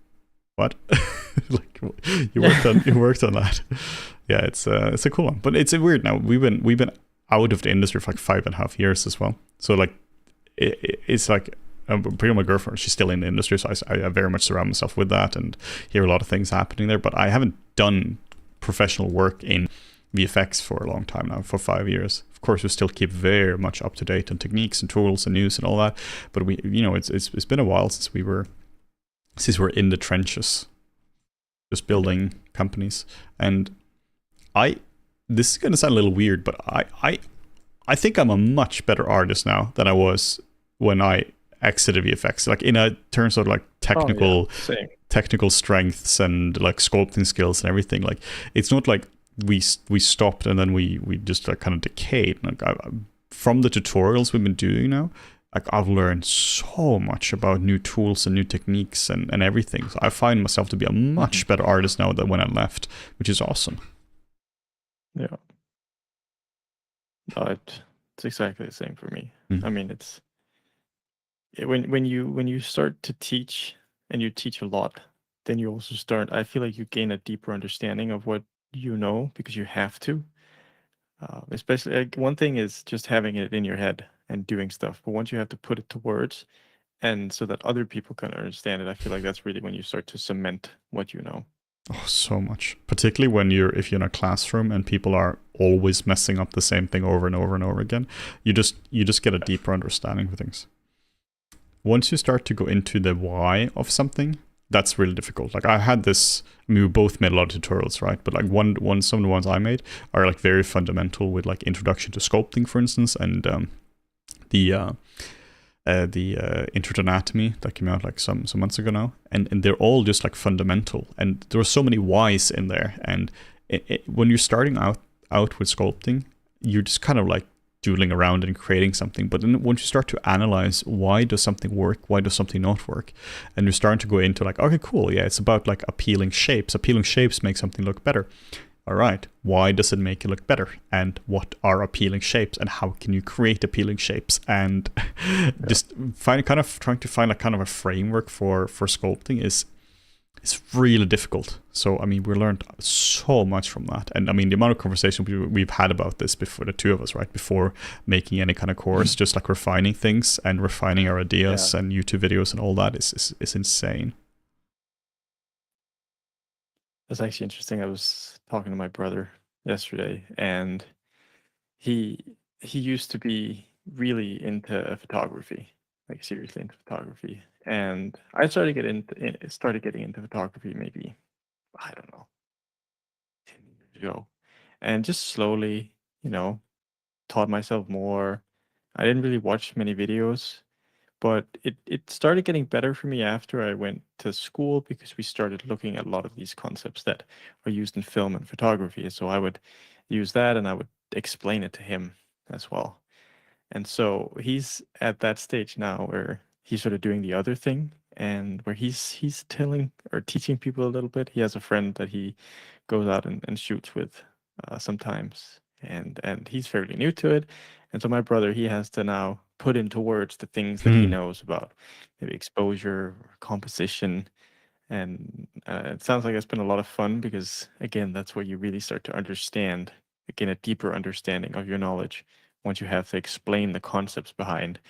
"What? Like, you worked on that?" Yeah, it's a cool one, but it's weird now. We've been out of the industry for like 5.5 years as well. So like, it's like, pretty much my girlfriend, she's still in the industry, so I very much surround myself with that and hear a lot of things happening there. But I haven't done professional work in VFX for a long time now, for 5 years. Of course, we still keep very much up to date on techniques and tools and news and all that. But we, you know, it's been a while since we were since we're in the trenches, just building companies. And I, this is gonna sound a little weird, but I think I'm a much better artist now than I was when I exited VFX. Like in a terms of like Oh yeah, technical same. technical strengths and like sculpting skills and everything. Like it's not like we stopped and then we just like kind of decayed. Like from the tutorials we've been doing now, like I've learned so much about new tools and new techniques and everything. So I find myself to be a much better artist now than when I left, which is awesome. Yeah. No, it's exactly the same for me. Mm. I mean, when you start to teach and you teach a lot, then you also start. I feel like you gain a deeper understanding of what you know because you have to. Especially like, one thing is just having it in your head and doing stuff, but once you have to put it to words, and so that other people can understand it, I feel like that's really when you start to cement what you know. Oh, so much. Particularly when if you're in a classroom and people are always messing up the same thing over and over and over again, you just get a deeper understanding of things. Once you start to go into the why of something, that's really difficult. Like I had this, I mean, we both made a lot of tutorials, right? But like some of the ones I made are like very fundamental with like introduction to sculpting, for instance, and the Intro to Anatomy that came out like some months ago now, and they're all just like fundamental, and there are so many whys in there. And when you're starting out with sculpting, you're just kind of like doodling around and creating something. But then once you start to analyze why does something work, why does something not work, and you're starting to go into like, okay, cool, yeah, it's about like appealing shapes. Appealing shapes make something look better. All right, why does it make it look better? And what are appealing shapes? And how can you create appealing shapes? And just trying to find a kind of a framework for sculpting is really difficult. So I mean, we learned so much from that. And I mean, the amount of conversation we've had about this before, the two of us, right, before making any kind of course, just like refining things and refining our ideas and YouTube videos and all that is insane. That's actually interesting. I was talking to my brother yesterday, and he used to be really into photography, like seriously into photography. And I started getting into photography maybe, I don't know, 10 years ago. And just slowly, you know, taught myself more. I didn't really watch many videos, but it started getting better for me after I went to school because we started looking at a lot of these concepts that are used in film and photography. So I would use that and I would explain it to him as well. And so he's at that stage now where he's sort of doing the other thing, and where he's telling or teaching people a little bit. He has a friend that he goes out and shoots with sometimes, and he's fairly new to it. And so my brother, he has to now put into words the things that he knows about maybe exposure or composition. And it sounds like it's been a lot of fun because, again, that's where you really start to understand, again, a deeper understanding of your knowledge once you have to explain the concepts behind,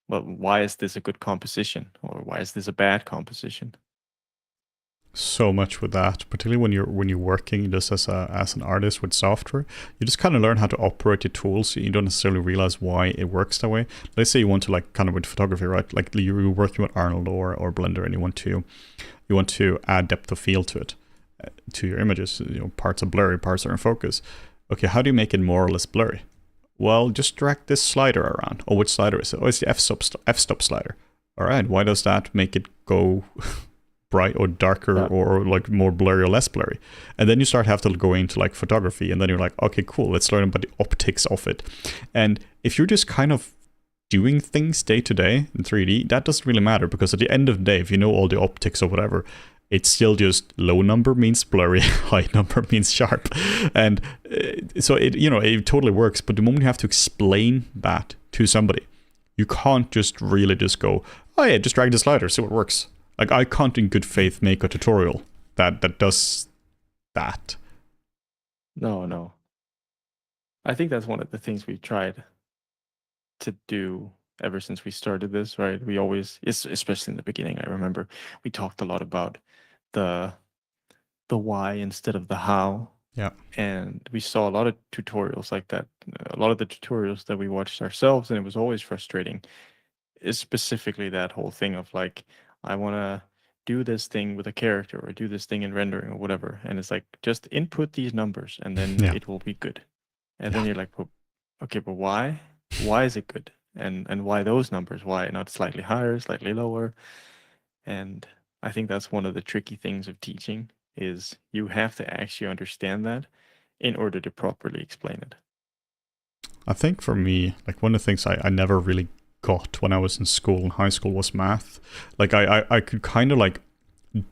well, why is this a good composition or why is this a bad composition? So much with that, particularly when you're working just as an artist with software, you just kind of learn how to operate the tools. You don't necessarily realize why it works that way. Let's say you want to like kind of with photography, right? Like you're working with Arnold or Blender, and you want to add depth of field to it, to your images. You know, parts are blurry, parts are in focus. Okay, how do you make it more or less blurry? Well, just drag this slider around. Oh, which slider is it? Oh, it's the f-stop slider. All right, why does that make it go bright or darker or like more blurry or less blurry? And then you start have to go into like photography, and then you're like, okay, cool, let's learn about the optics of it. And if you're just kind of doing things day to day in 3D, that doesn't really matter, because at the end of the day, if you know all the optics or whatever, it's still just low number means blurry, high number means sharp. And so it totally works. But the moment you have to explain that to somebody, you can't just really just go, oh yeah, just drag the slider, see what works. Like I can't in good faith make a tutorial that does that. No. I think that's one of the things we've tried to do ever since we started this, right? We always, especially in the beginning, I remember we talked a lot about the why instead of the how. Yeah. And we saw a lot of tutorials like that. A lot of the tutorials that we watched ourselves, and it was always frustrating, is specifically that whole thing of like, I want to do this thing with a character or do this thing in rendering or whatever, and it's like just input these numbers and then Yeah. it will be good. And Yeah. then you're like, well, okay, but why? Why is it good? And why those numbers? Why not slightly higher, slightly lower? And I think that's one of the tricky things of teaching is you have to actually understand that in order to properly explain it. I think for me, like one of the things I never really got when I was in school, in high school, was math. Like I could kind of like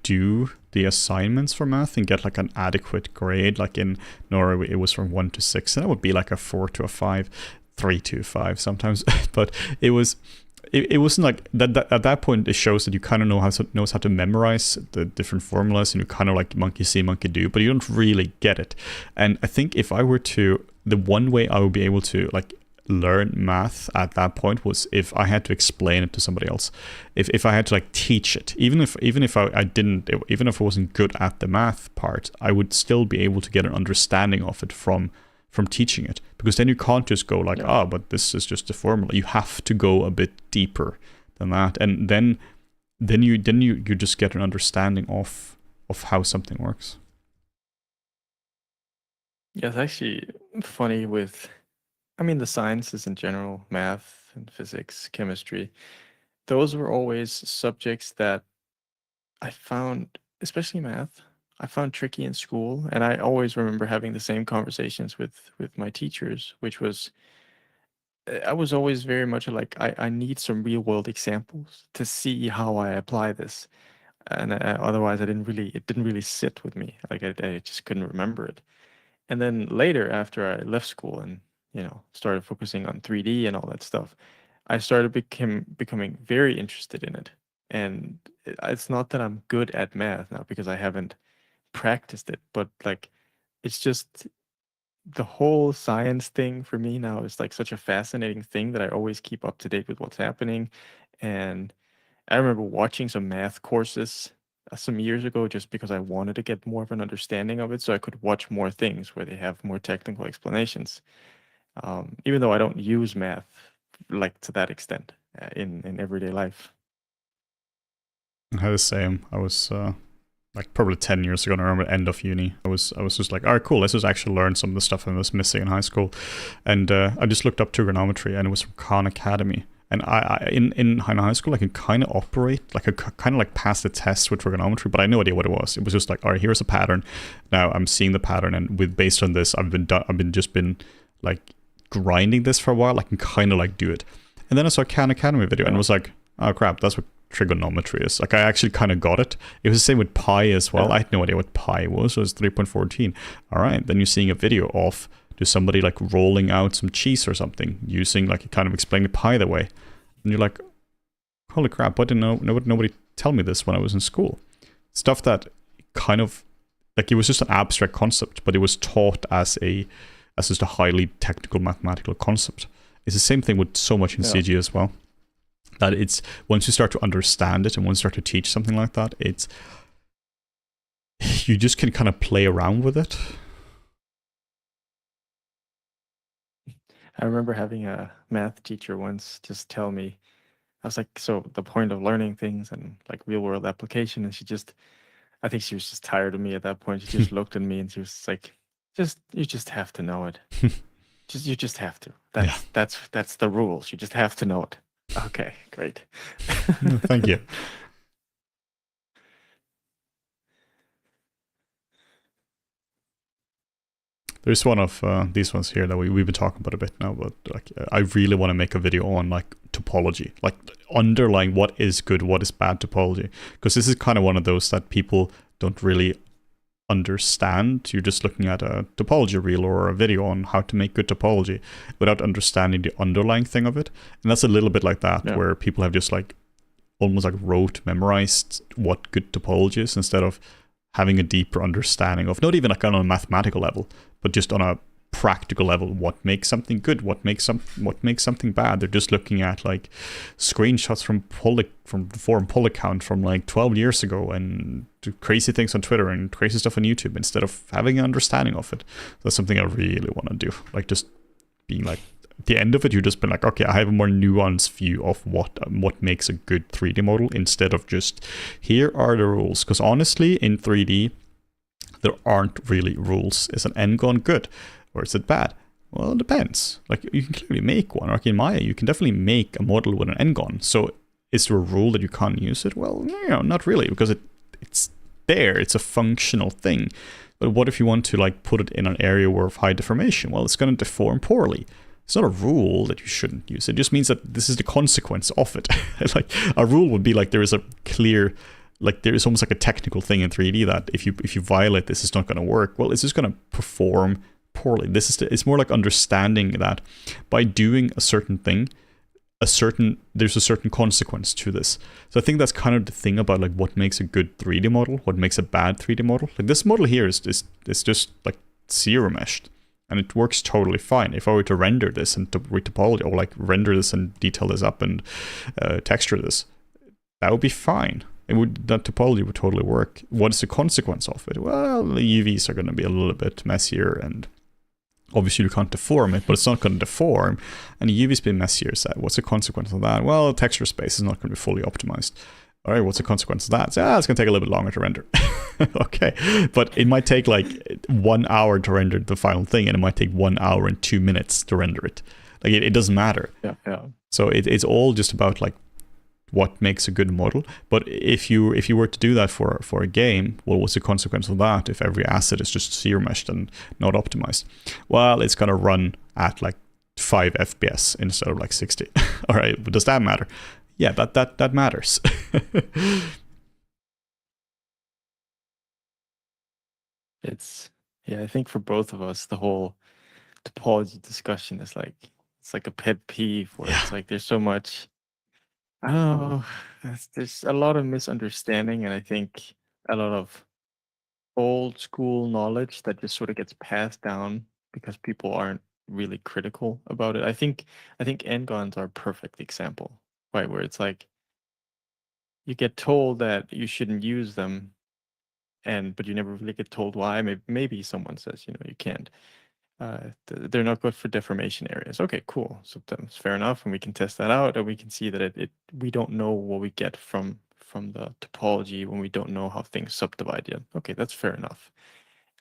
do the assignments for math and get like an adequate grade. Like in Norway, it was from 1 to 6, and that would be like a 4 to a 5, 3 to 5 sometimes. But it wasn't like that. At that point, it shows that you kind of knows how to memorize the different formulas, and you kind of like monkey see, monkey do, but you don't really get it. And I think if I were to, the one way I would be able to like learn math at that point was if I had to explain it to somebody else. If I had to like teach it, even if I didn't, even if I wasn't good at the math part, I would still be able to get an understanding of it from teaching it, because then you can't just go like, oh, but this is just a formula. You have to go a bit deeper than that, and then you just get an understanding of how something works. Yeah, it's actually funny with, I mean, the sciences in general, math and physics, chemistry, those were always subjects that I found, especially math, I found tricky in school. And I always remember having the same conversations with my teachers, which was, I was always very much like, I need some real world examples to see how I apply this. And otherwise, it didn't really sit with me. Like I just couldn't remember it. And then later, after I left school and started focusing on 3D and all that stuff, I started becoming very interested in it. And it's not that I'm good at math now because I haven't practiced it, but like it's just the whole science thing for me now is like such a fascinating thing that I always keep up to date with what's happening. And I remember watching some math courses some years ago just because I wanted to get more of an understanding of it so I could watch more things where they have more technical explanations. Even though I don't use math like to that extent in everyday life. I had the same. I was like probably 10 years ago, and I remember end of uni, I was just like, all right, cool, let's just actually learn some of the stuff I was missing in high school. And I just looked up trigonometry, and it was from Khan Academy. And in high school, I could kind of operate, like I kind of like pass the test with trigonometry, but I had no idea what it was. It was just like, all right, here's a pattern. Now I'm seeing the pattern, and based on this, I've been like grinding this for a while. I can kind of like do it. And then I saw a Khan Academy video, and was like, oh crap, that's what trigonometry is. Like I actually kind of got it. It was the same with pi as well. I had no idea what pi was. It was 3.14. All right, then you're seeing a video of just somebody like rolling out some cheese or something using like kind of explaining pi the way, and you're like, holy crap! Why didn't nobody tell me this when I was in school? Stuff that kind of like it was just an abstract concept, but it was taught as just a highly technical mathematical concept. It's the same thing with so much in CG as well. That it's once you start to understand it and once you start to teach something like that, it's you just can kind of play around with it. I remember having a math teacher once just tell me, I was like, so the point of learning things and like real world application, and I think she was just tired of me at that point. She just looked at me and she was like, you just have to know it. You just have to. That's the rules. You just have to know it. Okay, great. Thank you. There's one of these ones here that we've been talking about a bit now, but like I really want to make a video on like topology, like underlying what is good, what is bad topology, because this is kind of one of those that people don't really understand. You're just looking at a topology reel or a video on how to make good topology without understanding the underlying thing of it. And that's a little bit like that, where people have just like almost like memorized what good topology is instead of having a deeper understanding of, not even like on a mathematical level, but just on a practical level, what makes something good, what makes something bad. They're just looking at like screenshots from the forum pull account from like 12 years ago and do crazy things on Twitter and crazy stuff on YouTube instead of having an understanding of it. That's something I really want to do, like just being like at the end of it, you're just been like, okay, I have a more nuanced view of what makes a good 3D model instead of just here are the rules. Because honestly, in 3D, there aren't really rules. Is an n-gon good or is it bad? Well, it depends. Like you can clearly make one. Like in Maya, you can definitely make a model with an n-gon. So is there a rule that you can't use it? Well, not really, because it's there. It's a functional thing. But what if you want to like put it in an area where of high deformation? Well, it's going to deform poorly. It's not a rule that you shouldn't use. It just means that this is the consequence of it. Like a rule would be like there is a clear, like there is almost like a technical thing in 3D that if you violate this, it's not going to work. Well, it's just going to perform poorly. It's more like understanding that by doing a certain thing, there's a certain consequence to this. So I think that's kind of the thing about like what makes a good 3D model, what makes a bad 3D model. Like this model here is just like zero meshed, and it works totally fine. If I were to render this and with topology, or like render this and detail this up and texture this, that would be fine. That topology would totally work. What is the consequence of it? Well, the UVs are going to be a little bit messier, and obviously you can't deform it, but it's not going to deform, and the UV's been messier. So what's the consequence of that? Well, texture space is not going to be fully optimized. All right, what's the consequence of that? So, it's going to take a little bit longer to render. Okay, but it might take like 1 hour to render the final thing, and it might take 1 hour and 2 minutes to render it. Like it doesn't matter. Yeah. So it's all just about like what makes a good model. But if you were to do that for a game, well, what's the consequence of that if every asset is just zero meshed and not optimized? Well, it's going to run at like 5 FPS instead of like 60. All right, but does that matter? Yeah, that matters. I think for both of us, the whole topology discussion is like, it's like a pet peeve where it's like there's so much, I don't know, there's a lot of misunderstanding, and I think a lot of old school knowledge that just sort of gets passed down because people aren't really critical about it. I think n-gons are a perfect example, right? Where it's like you get told that you shouldn't use them, but you never really get told why. Maybe someone says, you can't. They're not good for deformation areas. Okay, cool. So that's fair enough, and we can test that out, and we can see that we don't know what we get from the topology when we don't know how things subdivide yet. Okay, that's fair enough.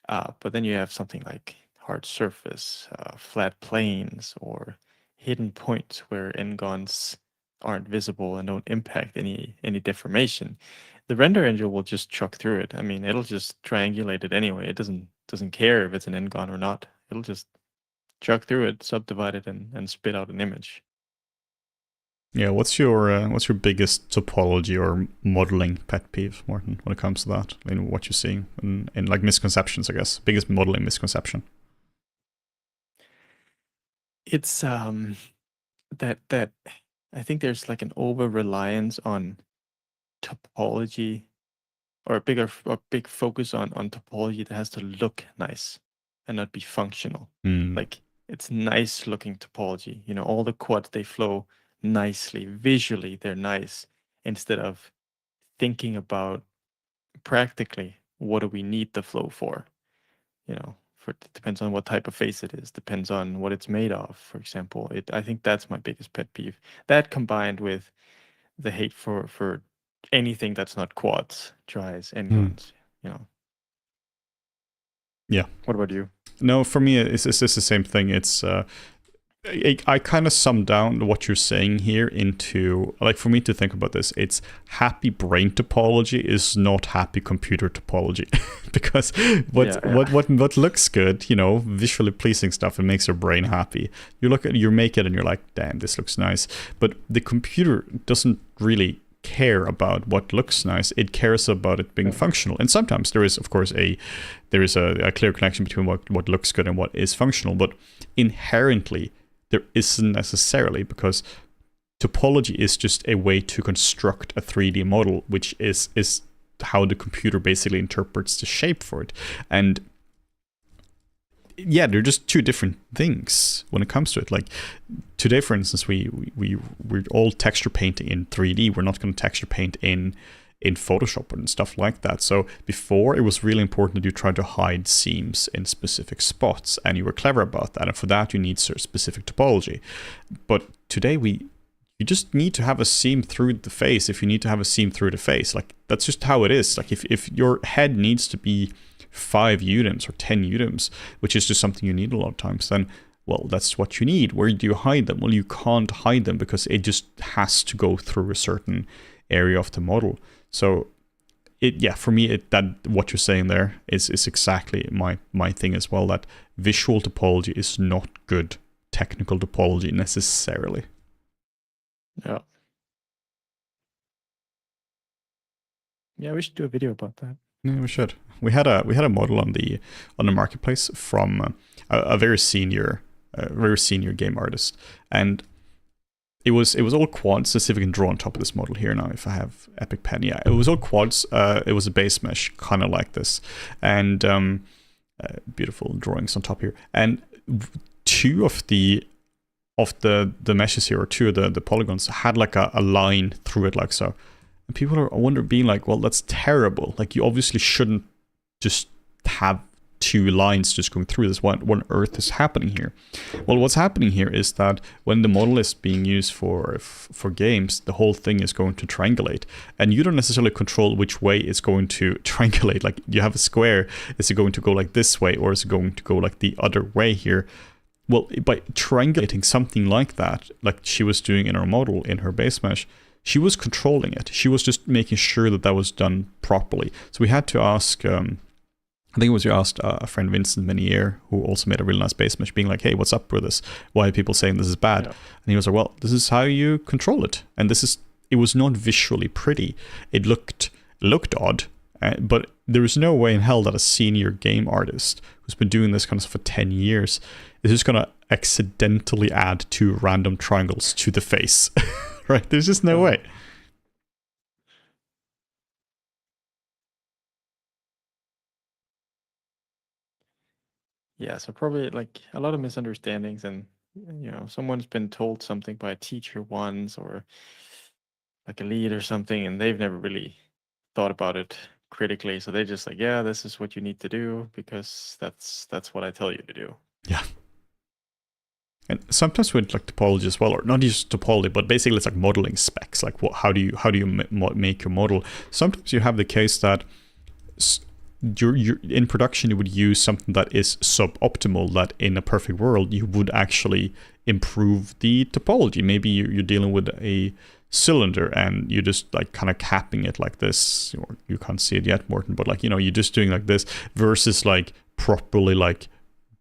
But then you have something like hard surface, flat planes, or hidden points where n-gons aren't visible and don't impact any deformation. The render engine will just chuck through it. I mean, it'll just triangulate it anyway. It doesn't care if it's an n-gon or not. It'll just chuck through it, subdivide it, and spit out an image. Yeah, what's your biggest topology or modeling pet peeve, Martin, when it comes to that? I mean, what you're seeing in like misconceptions, I guess. Biggest modeling misconception. It's that I think there's like an over reliance on topology, or a big focus on topology that has to look nice and not be functional. Like it's nice looking topology. All the quads, they flow nicely. Visually, they're nice, instead of thinking about practically what do we need the flow for. It depends on what type of face it is, depends on what it's made of, for example. I think that's my biggest pet peeve. That combined with the hate for anything that's not quads, tris, n-gons, Yeah. What about you? No, for me, it's just the same thing. It's I kind of sum down what you're saying here into, like, for me to think about this, it's happy brain topology is not happy computer topology. Because what looks good, visually pleasing stuff, it makes your brain happy. You make it and you're like, damn, this looks nice. But the computer doesn't really care about what looks nice. It cares about it being functional. And sometimes there is, of course, a clear connection between what looks good and what is functional. But inherently, there isn't necessarily, because topology is just a way to construct a 3D model, which is how the computer basically interprets the shape for it. And yeah, they're just two different things when it comes to it. Like today, for instance, we're all texture painting in 3D. We're not going to texture paint in in Photoshop and stuff like that. So before, it was really important that you tried to hide seams in specific spots, and you were clever about that. And for that, you need specific topology. But today, you just need to have a seam through the face if you need to have a seam through the face. Like, that's just how it is. Like, if your head needs to be 5 UDIMs or 10 UDIMs, which is just something you need a lot of times, then, well, that's what you need. Where do you hide them? Well, you can't hide them because it just has to go through a certain area of the model. So, for me, that what you're saying there is exactly my thing as well, that visual topology is not good technical topology necessarily. Yeah. Yeah, we should do a video about that. Yeah, we should. We had a model on the marketplace from a very senior game artist, and it was all quads. Let's see if we can draw on top of this model here now. If I have Epic Pen, yeah, it was all quads. It was a base mesh, kind of like this, and beautiful drawings on top here. And two of the meshes here, or two of the polygons, had like a line through it, like so. And people are being like, well, that's terrible. Like, you obviously shouldn't just have 2 lines just going through this. What on earth is happening here? Well, what's happening here is that when the model is being used for games, the whole thing is going to triangulate, and you don't necessarily control which way it's going to triangulate. Like, you have a square, is it going to go like this way, or is it going to go like the other way here? Well, by triangulating something like that, like she was doing in her model, in her base mesh, she was controlling it. She was just making sure that was done properly. So we had to ask, I think it was you asked a friend, Vincent Menier, who also made a really nice base mesh, being like, hey, what's up with this? Why are people saying this is bad? Yeah. And he was like, well, this is how you control it. And it was not visually pretty. It looked odd, but there is no way in hell that a senior game artist who's been doing this kind of stuff for 10 years is just going to accidentally add 2 random triangles to the face. Right? There's just no way. Yeah, so probably like a lot of misunderstandings, and someone's been told something by a teacher once, or like a lead or something, and they've never really thought about it critically. So they're just like, yeah, this is what you need to do because that's what I tell you to do. Yeah. And sometimes with like topology as well, or not just topology, but basically it's like modeling specs. Like, how do you make your model? Sometimes you have the case that you're in production, you would use something that is suboptimal, that in a perfect world you would actually improve the topology. Maybe you're dealing with a cylinder and you're just like kind of capping it like this, or you can't see it yet, Morten, but like, you're just doing like this versus like properly like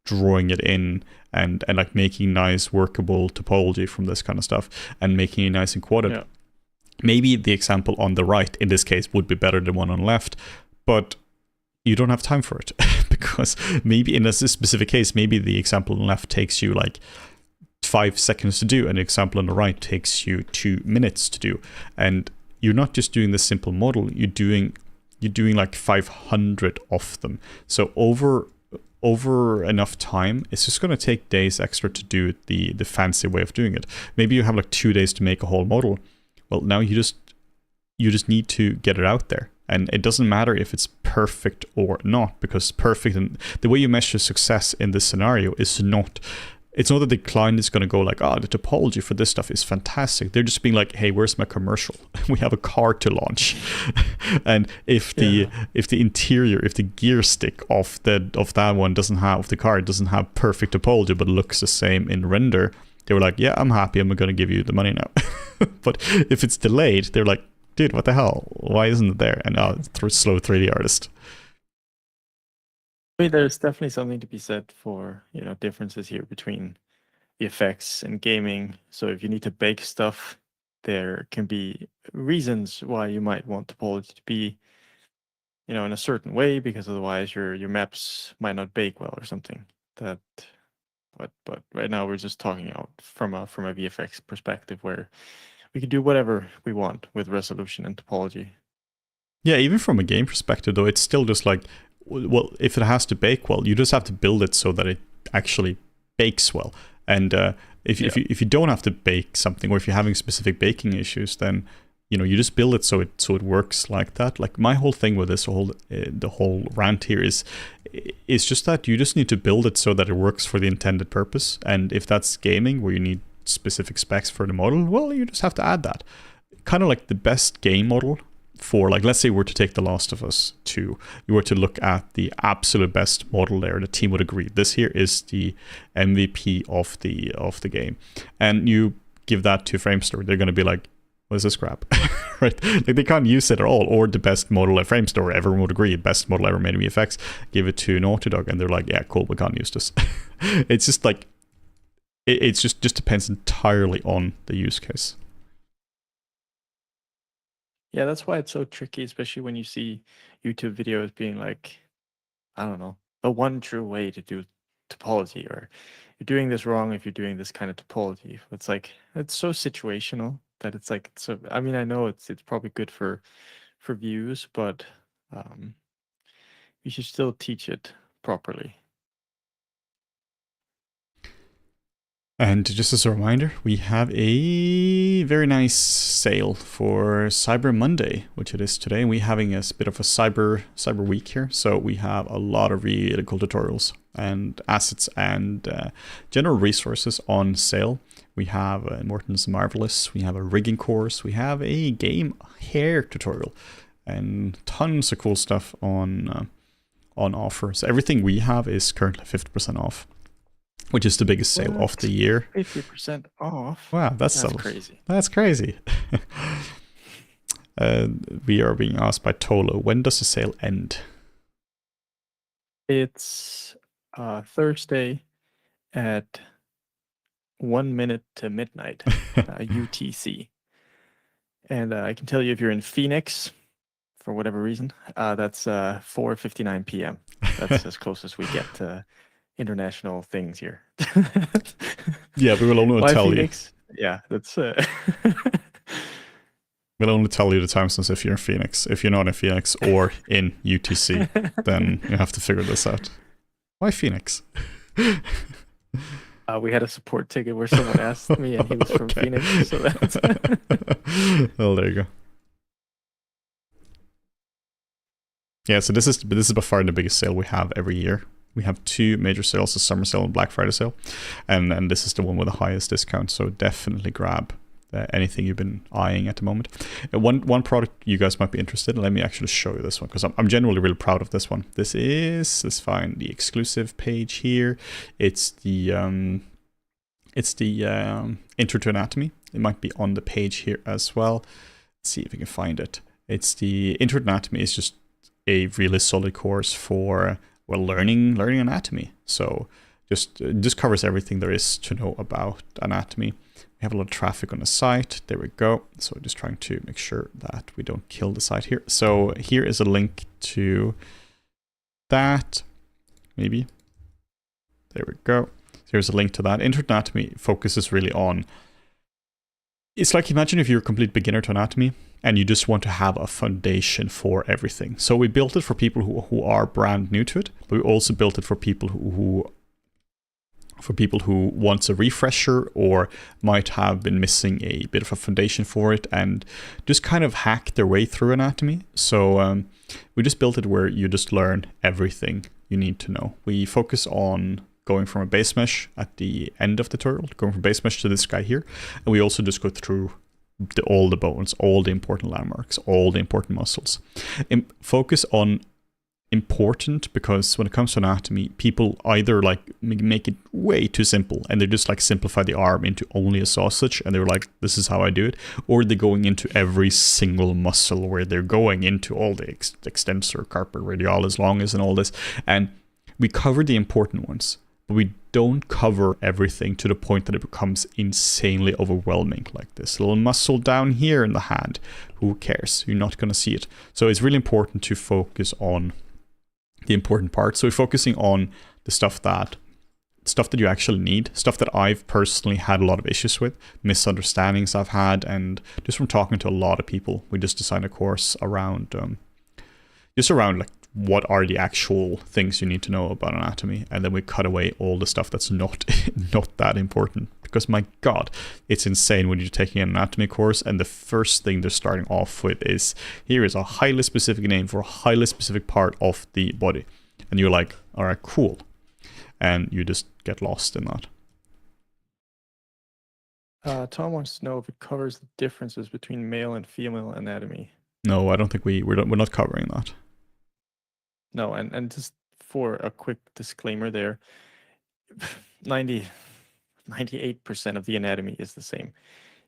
drawing it in and like making nice workable topology from this kind of stuff and making it nice and quadded. Yeah. Maybe the example on the right in this case would be better than one on the left, but you don't have time for it because maybe in this specific case, maybe the example on the left takes you like 5 seconds to do, and the example on the right takes you 2 minutes to do. And you're not just doing this simple model, you're doing like 500 of them. So over enough time, it's just going to take days extra to do it the fancy way of doing it. Maybe you have like 2 days to make a whole model. Well, now you just need to get it out there. And it doesn't matter if it's perfect or not, because perfect, and the way you measure success in this scenario is not, it's not that the client is going to go like, the topology for this stuff is fantastic. They're just being like, hey, where's my commercial? We have a car to launch. And if the interior, if the gear stick of that one doesn't have, the car doesn't have perfect topology, but looks the same in render, they were like, yeah, I'm happy, I'm going to give you the money now. But if it's delayed, they're like, dude, what the hell? Why isn't it there? And slow 3D artist. I mean, there's definitely something to be said for, differences here between the effects and gaming. So if you need to bake stuff, there can be reasons why you might want topology to be, in a certain way, because otherwise your maps might not bake well or something. But right now we're just talking out from a VFX perspective where we can do whatever we want with resolution and topology. Yeah, even from a game perspective, though, it's still just like, well, if it has to bake well, you just have to build it so that it actually bakes well. And if you don't have to bake something, or if you're having specific baking issues, then you just build it so it works like that. Like my whole thing with this whole the whole rant here is just that you just need to build it so that it works for the intended purpose. And if that's gaming where you need specific specs for the model, well, you just have to add that. Kind of like the best game model for, like, let's say we were to take The Last of Us 2, you were to look at the absolute best model there, the team would agree this here is the MVP of the game, and you give that to Framestore, they're going to be like, what is this crap? Right? Like, they can't use it at all. Or the best model at Framestore, everyone would agree, best model ever made in VFX, give it to Naughty Dog, and they're like, yeah, cool, we can't use this. It's just like, it's just depends entirely on the use case. Yeah, that's why it's so tricky, especially when you see YouTube videos being like, I don't know, the one true way to do topology, or you're doing this wrong if you're doing this kind of topology. It's like, it's so situational that it's like, so I mean, I know it's probably good for views, but you should still teach it properly. And just as a reminder, we have a very nice sale for Cyber Monday, which it is today. And we're having a bit of a cyber week here. So we have a lot of really cool tutorials and assets and general resources on sale. We have Morten's Marvelous. We have a rigging course. We have a game hair tutorial and tons of cool stuff on offer. So everything we have is currently 50% off, which is the biggest sale of the year. 50% off? Wow, that's crazy. That's crazy. We are being asked by Tolo, when does the sale end? It's Thursday at 1 minute to midnight, UTC. And I can tell you, if you're in Phoenix, for whatever reason, that's 4:59 p.m. That's as close as we get to international things here. Yeah, we will only tell Phoenix? You. Yeah, that's. We'll only tell you the time zones if you're in Phoenix. If you're not in Phoenix or in UTC, then you have to figure this out. Why Phoenix? We had a support ticket where someone asked me, and he was from Phoenix. So that's. Well, there you go. Yeah, so this is by far the biggest sale we have every year. We have two major sales, the summer sale and Black Friday sale, and this is the one with the highest discount. So definitely grab anything you've been eyeing at the moment. One product you guys might be interested in. Let me actually show you this one, because I'm generally really proud of this one. Let's find the exclusive page here. It's the Intro to Anatomy. It might be on the page here as well. Let's see if we can find it. It's the Intro to Anatomy. Is just a really solid course for, well, learning anatomy. So just covers everything there is to know about anatomy. We have a lot of traffic on the site. There we go. So just trying to make sure that we don't kill the site here. So here is a link to that. Maybe. There we go. Here's a link to that. Intro to Anatomy focuses really on, it's like, imagine if you're a complete beginner to anatomy and you just want to have a foundation for everything. So we built it for people who are brand new to it, but we also built it for people who wants a refresher or might have been missing a bit of a foundation for it and just kind of hack their way through anatomy. So we just built it where you just learn everything you need to know. We focus on going from a base mesh at the end of the tutorial, going from base mesh to this guy here. And we also just go through all the bones, all the important landmarks, all the important muscles. And focus on important, because when it comes to anatomy, people either like make it way too simple and they just like simplify the arm into only a sausage and they're like, this is how I do it, or they're going into every single muscle where they're going into all the extensor, carpal, radialis, longus, and all this. And we cover the important ones, but we don't cover everything to the point that it becomes insanely overwhelming. Like this little muscle down here in the hand, who cares? You're not going to see it. So it's really important to focus on the important parts. So we're focusing on the stuff that you actually need, stuff that I've personally had a lot of issues with, misunderstandings I've had, and just from talking to a lot of people, we just designed a course around like what are the actual things you need to know about anatomy, and then we cut away all the stuff that's not that important, because my god, it's insane when you're taking an anatomy course and the first thing they're starting off with is, here is a highly specific name for a highly specific part of the body. And you're like, all right, cool. And you just get lost in that. Tom wants to know if it covers the differences between male and female anatomy. No, I don't think we're not covering that. No, and just for a quick disclaimer there, 98% of the anatomy is the same.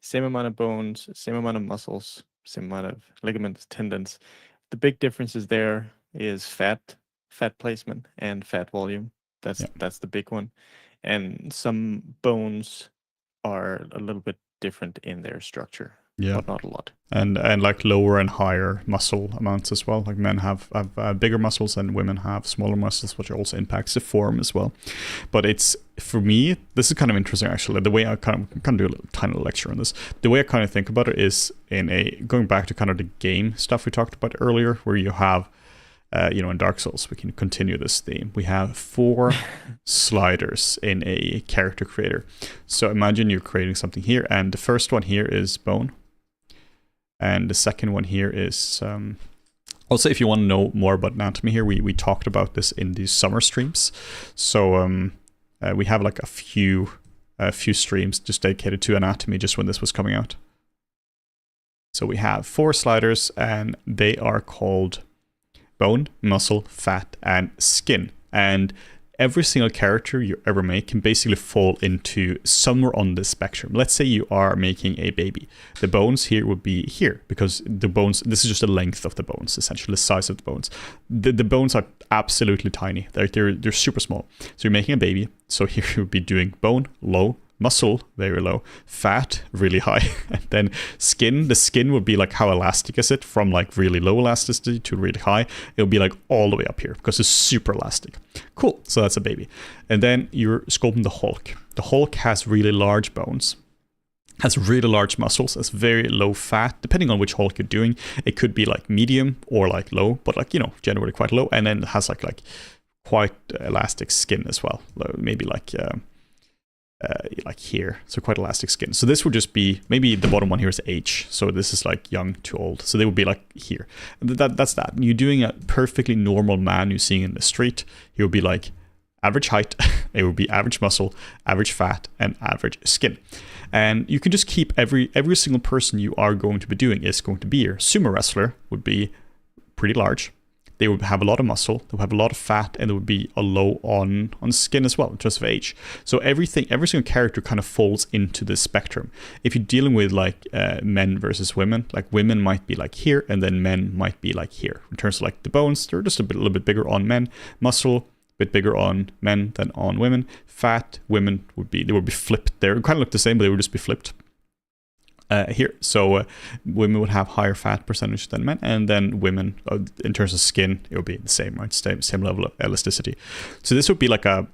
Same amount of bones, same amount of muscles, same amount of ligaments, tendons. The big differences there is fat placement and fat volume. That's the big one. And some bones are a little bit different in their structure, but not a lot. And like lower and higher muscle amounts as well. Like men have bigger muscles and women have smaller muscles, which also impacts the form as well. But it's, for me, this is kind of interesting actually. The way I kind of do a little tiny lecture on this. The way I kind of think about it is going back to kind of the game stuff we talked about earlier, where you have in Dark Souls, we can continue this theme. We have 4 sliders in a character creator. So imagine you're creating something here, and the first one here is bone. And the second one here is, also if you want to know more about anatomy here, we talked about this in the summer streams. So we have like a few streams just dedicated to anatomy just when this was coming out. So we have 4 sliders, and they are called bone, muscle, fat, and skin. And every single character you ever make can basically fall into somewhere on this spectrum. Let's say you are making a baby. The bones here would be here, because the bones, this is just the length of the bones, essentially the size of the bones. The bones are absolutely tiny. They're super small. So you're making a baby. So here you would be doing bone, low, muscle, very low, fat, really high, and then skin. The skin would be like, how elastic is it, from like really low elasticity to really high. It'll be like all the way up here because it's super elastic. Cool, so that's a baby. And then you're sculpting the Hulk. The Hulk has really large bones, has really large muscles, has very low fat, depending on which Hulk you're doing. It could be like medium or like low, but like, generally quite low. And then it has like quite elastic skin as well, maybe like here, so quite elastic skin. So this would just be, maybe the bottom one here is H, so this is like young to old, so they would be like here. And that's that. You're doing a perfectly normal man you're seeing in the street. He would be like average height, it would be average muscle, average fat, and average skin. And you can just keep every single person you are going to be doing is going to be here. Sumo wrestler would be pretty large. They would have a lot of muscle, they would have a lot of fat, and there would be a low on skin as well, in terms of age. So every single character kind of falls into this spectrum. If you're dealing with like men versus women, like women might be like here, and then men might be like here. In terms of like the bones, they're just a little bit bigger on men. Muscle, a bit bigger on men than on women. Fat, women would be flipped. They kind of look the same, but they would just be flipped. Here, so women would have higher fat percentage than men, and then women, in terms of skin, it would be the same, right? Same level of elasticity. So this would be like an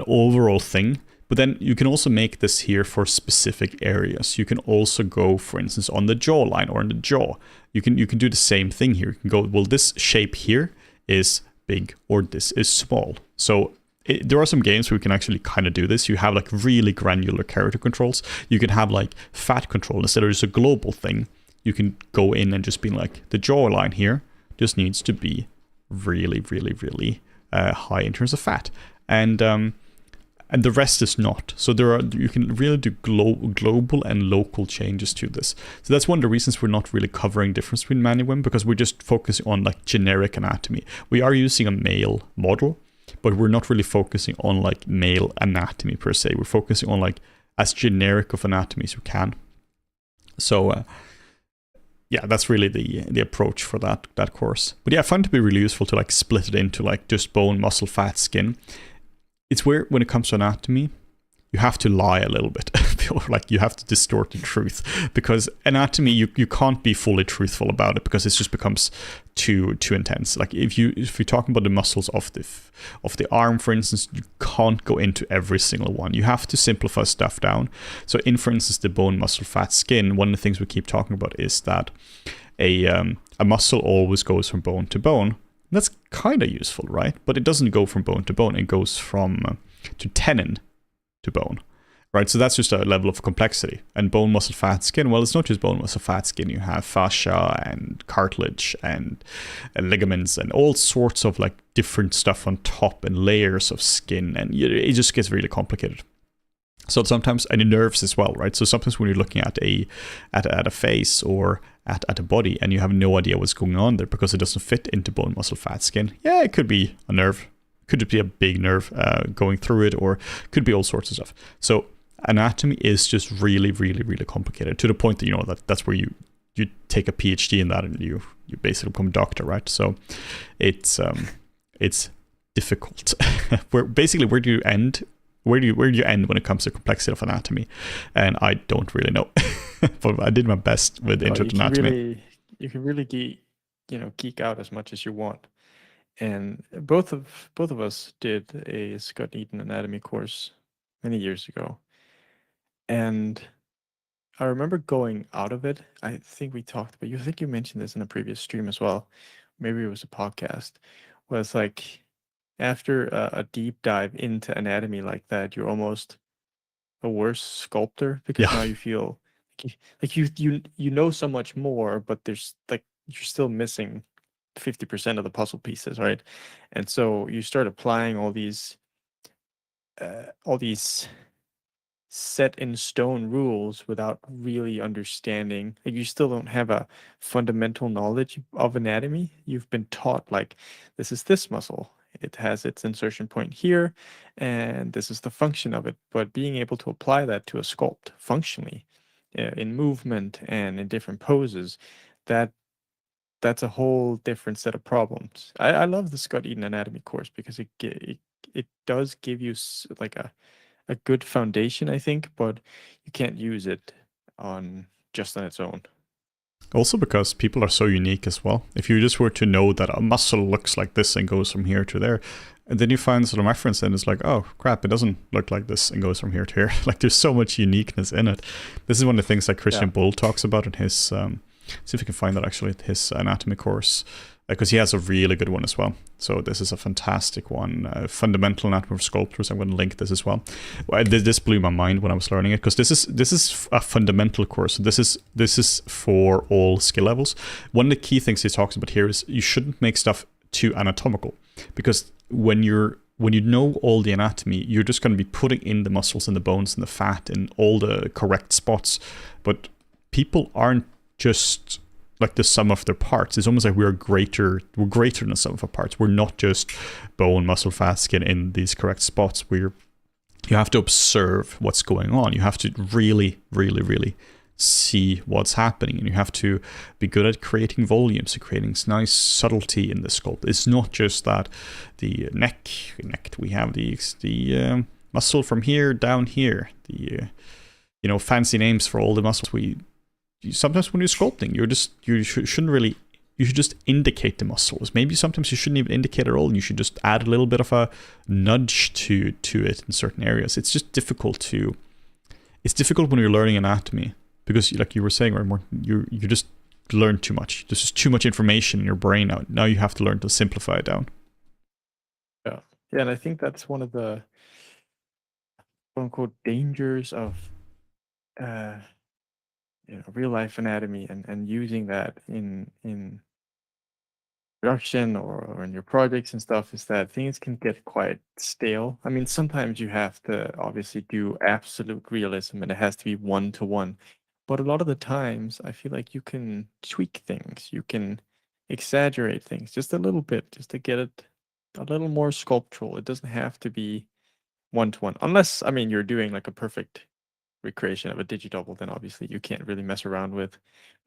overall thing. But then you can also make this here for specific areas. You can also go, for instance, on the jawline or in the jaw. You can do the same thing here. You can go, well, this shape here is big or this is small. So there are some games where you can actually kind of do this. You have like really granular character controls. You can have like fat control instead of just a global thing. You can go in and just be like, the jawline here just needs to be really, really, really high in terms of fat, and the rest is not. So you can really do global and local changes to this. So that's one of the reasons we're not really covering difference between men and women, because we're just focusing on like generic anatomy. We are using a male model, but we're not really focusing on like male anatomy per se. We're focusing on like as generic of anatomy as we can. So yeah, that's really the approach for that course. But yeah, I find it to be really useful to like split it into like just bone, muscle, fat, skin. It's where when it comes to anatomy, you have to lie a little bit. Like you have to distort the truth, because anatomy, you can't be fully truthful about it, because it just becomes too intense. Like if you're talking about the muscles of the arm, for instance, you can't go into every single one. You have to simplify stuff down. So in, for instance, the bone, muscle, fat, skin, one of the things we keep talking about is that a muscle always goes from bone to bone. That's kind of useful, right? But it doesn't go from bone to bone. It goes from to tendon to bone. right? So that's just a level of complexity. And bone, muscle, fat, skin, well, it's not just bone, muscle, fat, skin. You have fascia and cartilage and ligaments and all sorts of like different stuff on top and layers of skin. And it just gets really complicated. So sometimes, and the nerves as well, right? So sometimes when you're looking at a face or at a body and you have no idea what's going on there because it doesn't fit into bone, muscle, fat, skin. Yeah, it could be a nerve. Could it be a big nerve going through it, or could be all sorts of stuff. So anatomy is just really, really, really complicated to the point that, you know, that's where you take a PhD in that and you basically become a doctor, right? So it's difficult. Where do you end? Where do you end when it comes to complexity of anatomy? And I don't really know, but I did my best with intro to anatomy. You can really geek out as much as you want. And both of us did a Scott Eaton anatomy course many years ago. And I remember going out of it. I think we talked about you. I think you mentioned this in a previous stream as well. Maybe it was a podcast. Was like after a deep dive into anatomy like that, you're almost a worse sculptor because now you feel like you know so much more, but there's like you're still missing 50% of the puzzle pieces, right? And so you start applying all these set in stone rules without really understanding. Like you still don't have a fundamental knowledge of anatomy. You've been taught like this is this muscle. It has its insertion point here, and this is the function of it. But being able to apply that to a sculpt functionally in movement and in different poses, that's a whole different set of problems. I love the Scott Eaton anatomy course because it does give you like a good foundation, I think, but you can't use it just on its own. Also because people are so unique as well. If you just were to know that a muscle looks like this and goes from here to there, and then you find some reference and it's like, oh crap, it doesn't look like this and goes from here to here. Like there's so much uniqueness in it. This is one of the things that Christian Bull talks about in his, see if we can find that actually, his anatomy course, because he has a really good one as well. So this is a fantastic one, Fundamental Anatomy for Sculptors. I'm going to link this as well. This blew my mind when I was learning it because this is a fundamental course. This is for all skill levels. One of the key things he talks about here is you shouldn't make stuff too anatomical, because when you know all the anatomy, you're just going to be putting in the muscles and the bones and the fat in all the correct spots. But people aren't just like the sum of their parts. It's almost like we're greater than the sum of our parts. We're not just bone, muscle, fat, skin in these correct spots. You have to observe what's going on. You have to really, really, really see what's happening, and you have to be good at creating volumes, creating nice subtlety in the sculpt. It's not just that the neck we have the muscle from here down here, the fancy names for all the muscles. Sometimes when you're sculpting, you should just indicate the muscles. Maybe sometimes you shouldn't even indicate at all, and you should just add a little bit of a nudge to it in certain areas. It's just difficult when you're learning anatomy, because like you were saying, right, Morten, you just learn too much. There's just too much information in your brain now. Now you have to learn to simplify it down. Yeah, and I think that's one of the quote unquote dangers of real life anatomy and using that in production or in your projects and stuff, is that things can get quite stale. I mean, sometimes you have to obviously do absolute realism and it has to be one-to-one. But a lot of the times I feel like you can tweak things, you can exaggerate things just a little bit, just to get it a little more sculptural. It doesn't have to be one-to-one, unless, I mean, you're doing like a perfect recreation of a digidouble, then obviously you can't really mess around with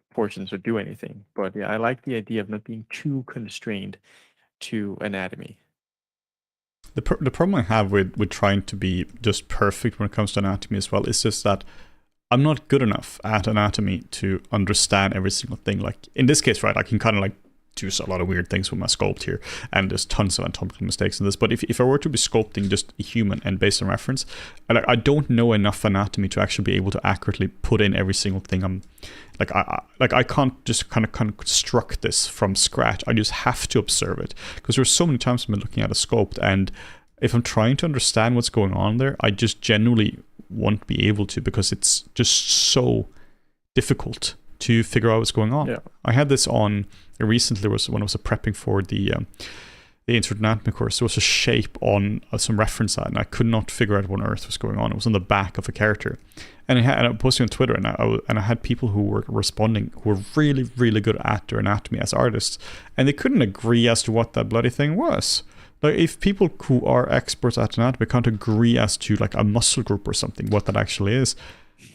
portions or do anything. But yeah, I like the idea of not being too constrained to anatomy. The problem I have with trying to be just perfect when it comes to anatomy as well is just that I'm not good enough at anatomy to understand every single thing. Like in this case, right, I can kind of like do a lot of weird things with my sculpt here, and there's tons of anatomical mistakes in this. But if I were to be sculpting just a human and based on reference, I don't know enough anatomy to actually be able to accurately put in every single thing. I can't just kind of construct this from scratch. I just have to observe it, because there's so many times I've been looking at a sculpt and if I'm trying to understand what's going on there, I just genuinely won't be able to, because it's just so difficult to figure out what's going on. Yeah. I had this on recently, was when I was prepping for the Intro Anatomy course. There was a shape on some reference ad, and I could not figure out what on earth was going on. It was on the back of a character, and I posted on Twitter, and I had people who were responding who were really, really good at their anatomy as artists, and they couldn't agree as to what that bloody thing was. Like, if people who are experts at anatomy can't agree as to like a muscle group or something, what that actually is,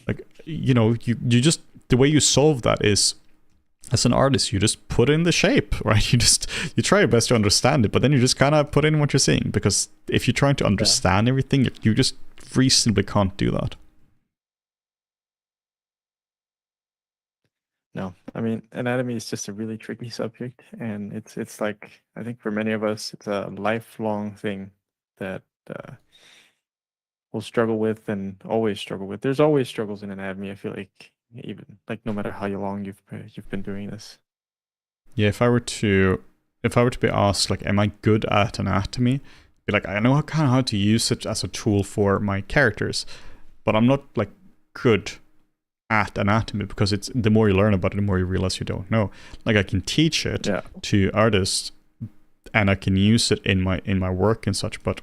like, you know, you just, the way you solve that is, as an artist, you just put in the shape, right? You try your best to understand it, but then you just kind of put in what you're seeing, because if you're trying to understand everything, you just reasonably can't do that. No, I mean, anatomy is just a really tricky subject, and it's like, I think for many of us, it's a lifelong thing that we'll struggle with and always struggle with. There's always struggles in anatomy. I feel like, even like, no matter how long you've been doing this. Yeah, if I were to be asked, like, am I good at anatomy? Be like, I know kind of how to use it as a tool for my characters, but I'm not like good at anatomy, because it's, the more you learn about it, the more you realize you don't know. Like, I can teach it to artists, and I can use it in my work and such, but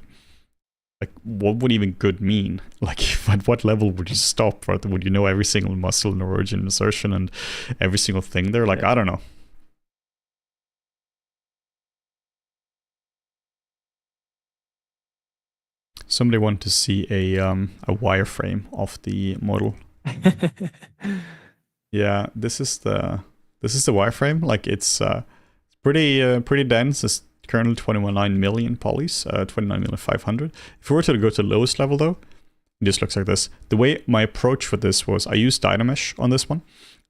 like, what would even good mean? Like, at what level would you stop? Right? Would you know every single muscle and origin, insertion, and every single thing there? Like, I don't know. Somebody wanted to see a wireframe of the model. Yeah, this is the wireframe. Like, it's pretty dense. It's currently 21.9 million polys, 29,500,000. If we were to go to the lowest level though, it just looks like this. The way my approach for this was, I used Dynamesh on this one,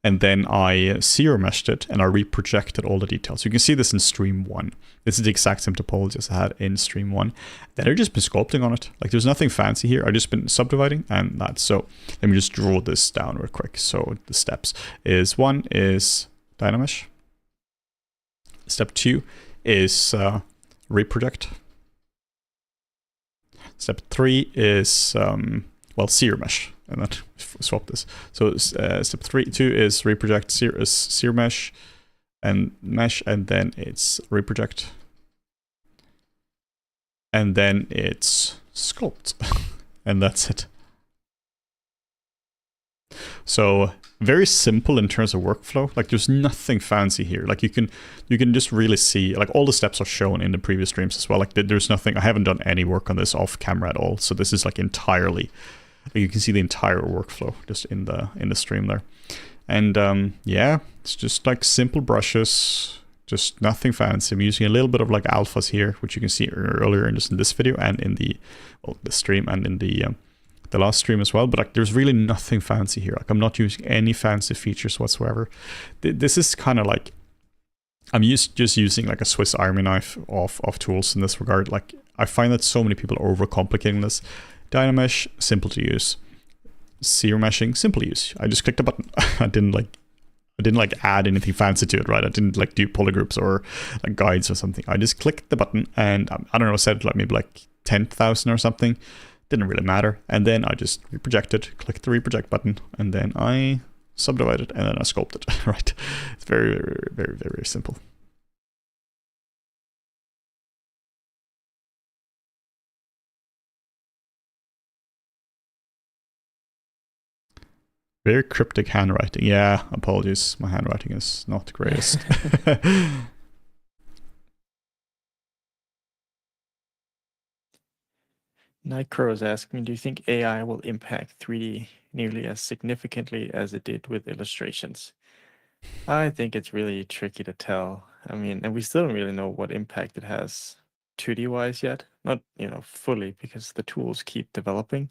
and then I zero meshed it, and I reprojected all the details. You can see this in stream 1. This is the exact same topology as I had in stream 1. Then I've just been sculpting on it. Like, there's nothing fancy here. I've just been subdividing, and that's so. Let me just draw this down real quick. So the steps is, 1 is Dynamesh. Step 2 is reproject. Step 3 is zero mesh, and then swap this. So step 2 is reproject, zero mesh, and then it's reproject, and then it's sculpt, and that's it. So very simple in terms of workflow. Like, there's nothing fancy here. Like, you can just really see, like, all the steps are shown in the previous streams as well. Like, there's nothing, I haven't done any work on this off camera at all. So this is like entirely, you can see the entire workflow just in the stream there. And yeah, it's just like simple brushes, just nothing fancy. I'm using a little bit of like alphas here, which you can see earlier in this video, and in the stream, and in the last stream as well. But like, there's really nothing fancy here. Like, I'm not using any fancy features whatsoever. This is kind of like, I'm just using like a Swiss Army knife of tools in this regard. Like, I find that so many people are overcomplicating this. Dynamesh, simple to use. Zero meshing, simple to use. I just clicked a button. I didn't add anything fancy to it, right? I didn't like do polygroups or like guides or something. I just clicked the button, and I don't know, said like maybe like 10,000 or something. Didn't really matter. And then I just reprojected, clicked the reproject button, and then I subdivided, and then I sculpted, right? It's very, very, very, very, very simple. Very cryptic handwriting. Yeah, apologies. My handwriting is not the greatest. Nightcrow is asking, do you think AI will impact 3D nearly as significantly as it did with illustrations? I think it's really tricky to tell. I mean, and we still don't really know what impact it has 2D wise yet. Not, fully, because the tools keep developing.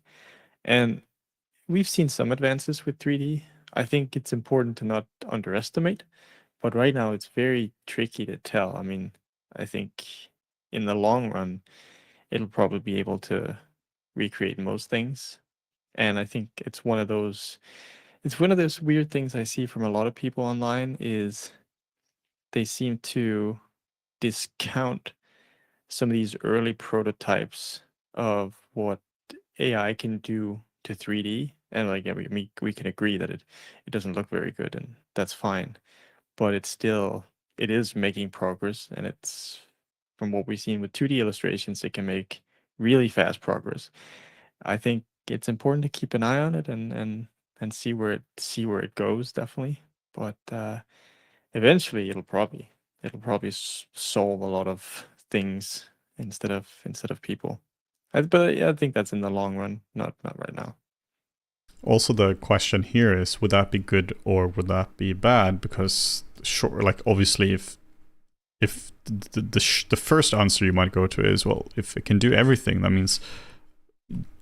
And we've seen some advances with 3D. I think it's important to not underestimate, but right now it's very tricky to tell. I mean, I think in the long run, it'll probably be able to recreate most things. And I think it's one of those weird things I see from a lot of people online, is they seem to discount some of these early prototypes of what AI can do to 3D, and like yeah, we can agree that it doesn't look very good, and that's fine. But it is making progress, and it's from what we've seen with 2D illustrations, it can make really fast progress. I think it's important to keep an eye on it and see where it goes, definitely. But eventually it'll probably solve a lot of things instead of people. But yeah, I think that's in the long run, not right now. Also, the question here is, would that be good or would that be bad? Because sure, like obviously, if the first answer you might go to is, well, if it can do everything, that means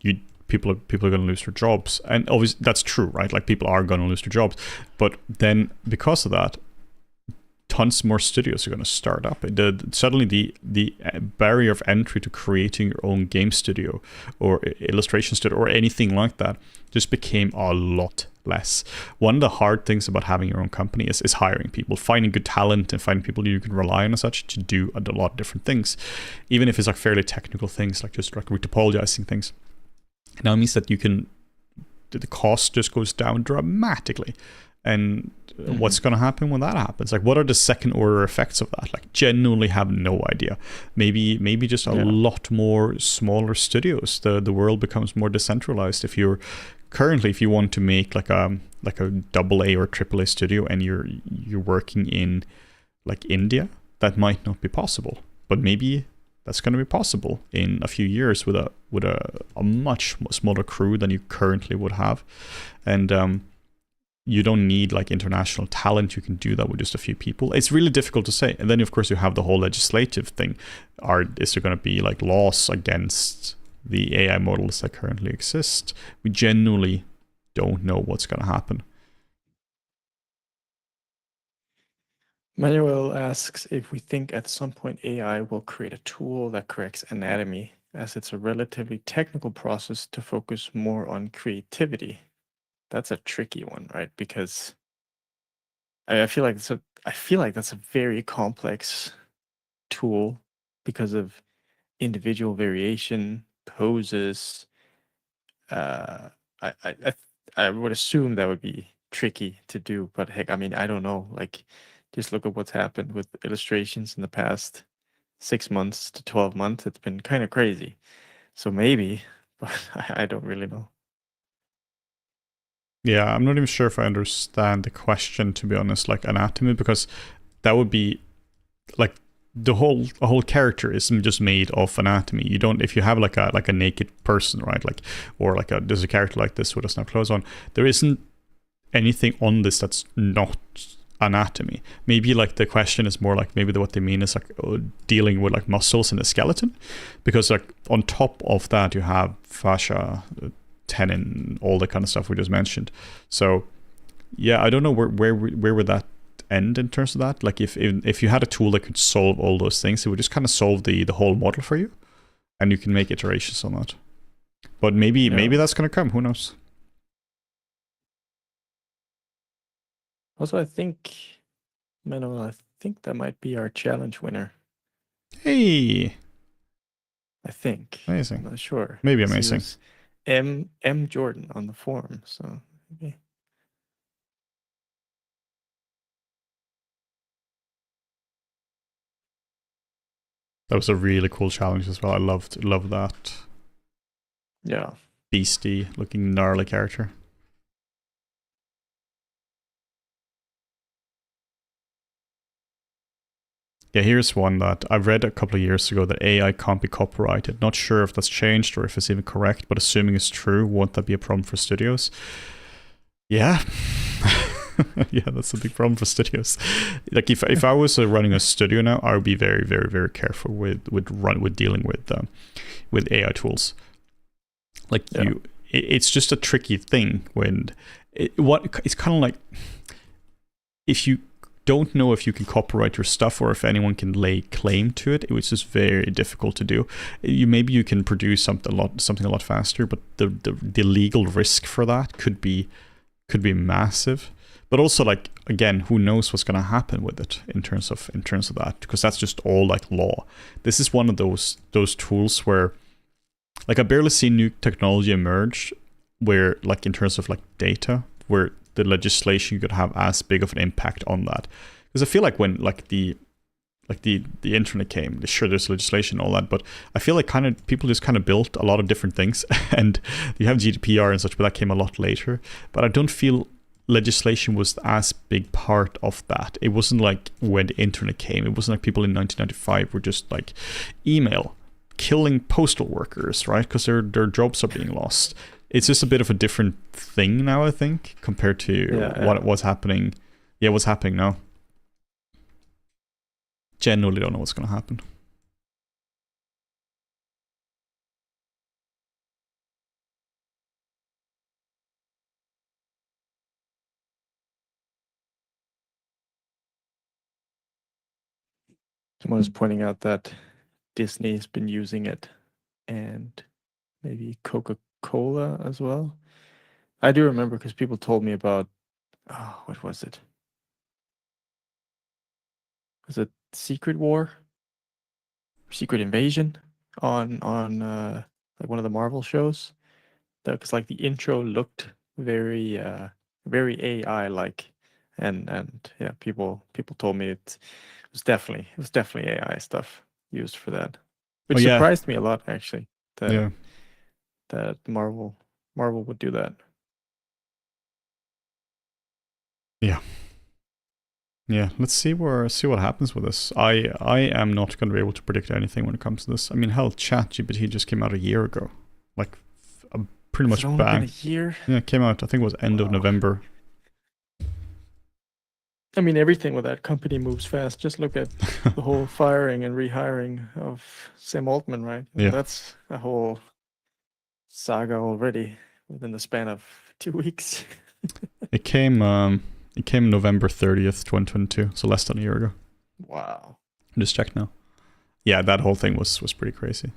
you people are going to lose their jobs, and obviously that's true, right? Like people are going to lose their jobs, but then because of that, tons more studios are going to start up. Suddenly the barrier of entry to creating your own game studio or illustration studio or anything like that just became a lot less. One of the hard things about having your own company is hiring people, finding good talent and finding people you can rely on and such to do a lot of different things, even if it's like fairly technical things, like just like retopologizing things. Now it means that the cost just goes down dramatically. And what's going to happen when that happens? Like, what are the second order effects of that? Like, genuinely have no idea. Maybe just a lot more smaller studios. The world becomes more decentralized. If you want to make like a double A or triple A studio and you're working in like India, that might not be possible. But maybe that's going to be possible in a few years with a much smaller crew than you currently would have. And you don't need like international talent. You can do that with just a few people. It's really difficult to say. And then of course you have the whole legislative thing. Is there going to be like laws against the AI models that currently exist? We genuinely don't know what's going to happen. Manuel asks if we think at some point AI will create a tool that corrects anatomy, as it's a relatively technical process to focus more on creativity. That's a tricky one, right? Because I feel like that's a very complex tool because of individual variation, poses. Uh, I would assume that would be tricky to do, but heck, I mean, I don't know. Like, just look at what's happened with illustrations in the past 6 months to 12 months. It's been kind of crazy. So maybe, but I don't really know. Yeah, I'm not even sure if I understand the question, to be honest, like anatomy, because that would be like a whole character isn't just made of anatomy. You don't, if you have like a naked person, right? Like, or like there's a character like this who doesn't have clothes on, there isn't anything on this that's not anatomy. Maybe like the question is more like maybe what they mean is like dealing with like muscles in the skeleton, because like on top of that you have fascia, tenon, all the kind of stuff we just mentioned. So yeah, I don't know where would that end in terms of that. Like if you had a tool that could solve all those things, it would just kind of solve the whole model for you, and you can make iterations on that. But maybe that's gonna come. Who knows? Also, I think, Manuel, I think that might be our challenge winner. Hey, I think. amazing. I'm not sure. Maybe amazing. M Jordan on the forum. So okay. That was a really cool challenge as well. I loved that. Yeah. Beastie looking gnarly character. Yeah, here's one that I read a couple of years ago, that AI can't be copyrighted. Not sure if that's changed or if it's even correct, but assuming it's true, won't that be a problem for studios? Yeah. Yeah, that's a big problem for studios. Like if I was running a studio now, I would be very, very, very careful with dealing with AI tools. Like it's just a tricky thing when it's kind of like if you don't know if you can copyright your stuff or if anyone can lay claim to it, was just very difficult to do. Maybe you can produce something a lot faster, but the legal risk for that could be massive. But also, like, again, who knows what's going to happen with it in terms of that, because that's just all like law. This is one of those tools where like I barely see new technology emerge where, like in terms of like data, where the legislation could have as big of an impact on that. Because I feel like when the internet came, sure there's legislation and all that, but I feel like kind of people just kind of built a lot of different things, and you have GDPR and such, but that came a lot later. But I don't feel legislation was as big part of that. It wasn't like when the internet came. It wasn't like people in 1995 were just like email killing postal workers, right? Because their jobs are being lost. It's just a bit of a different thing now, I think, compared to what was happening. Yeah, what's happening now. Genuinely don't know what's going to happen. Someone was pointing out that Disney's been using it, and maybe Coca-Cola as well. I do remember because people told me about, what was it? Was it Secret War? Secret Invasion on like one of the Marvel shows? Because like the intro looked very very AI like, and yeah, people told me it was definitely AI stuff used for that, which surprised me a lot actually. That Marvel would do that. Yeah, let's see what happens with this. I am not going to be able to predict anything when it comes to this. I mean, hell, ChatGPT just came out a year ago, like pretty much only been a year. Yeah, it came out. I think it was end of November. I mean, everything with that company moves fast. Just look at the whole firing and rehiring of Sam Altman, right? Yeah, that's a whole saga already within the span of 2 weeks. It came November 30th, 2022, so less than a year ago. Wow. Just checked now. Yeah, that whole thing was pretty crazy.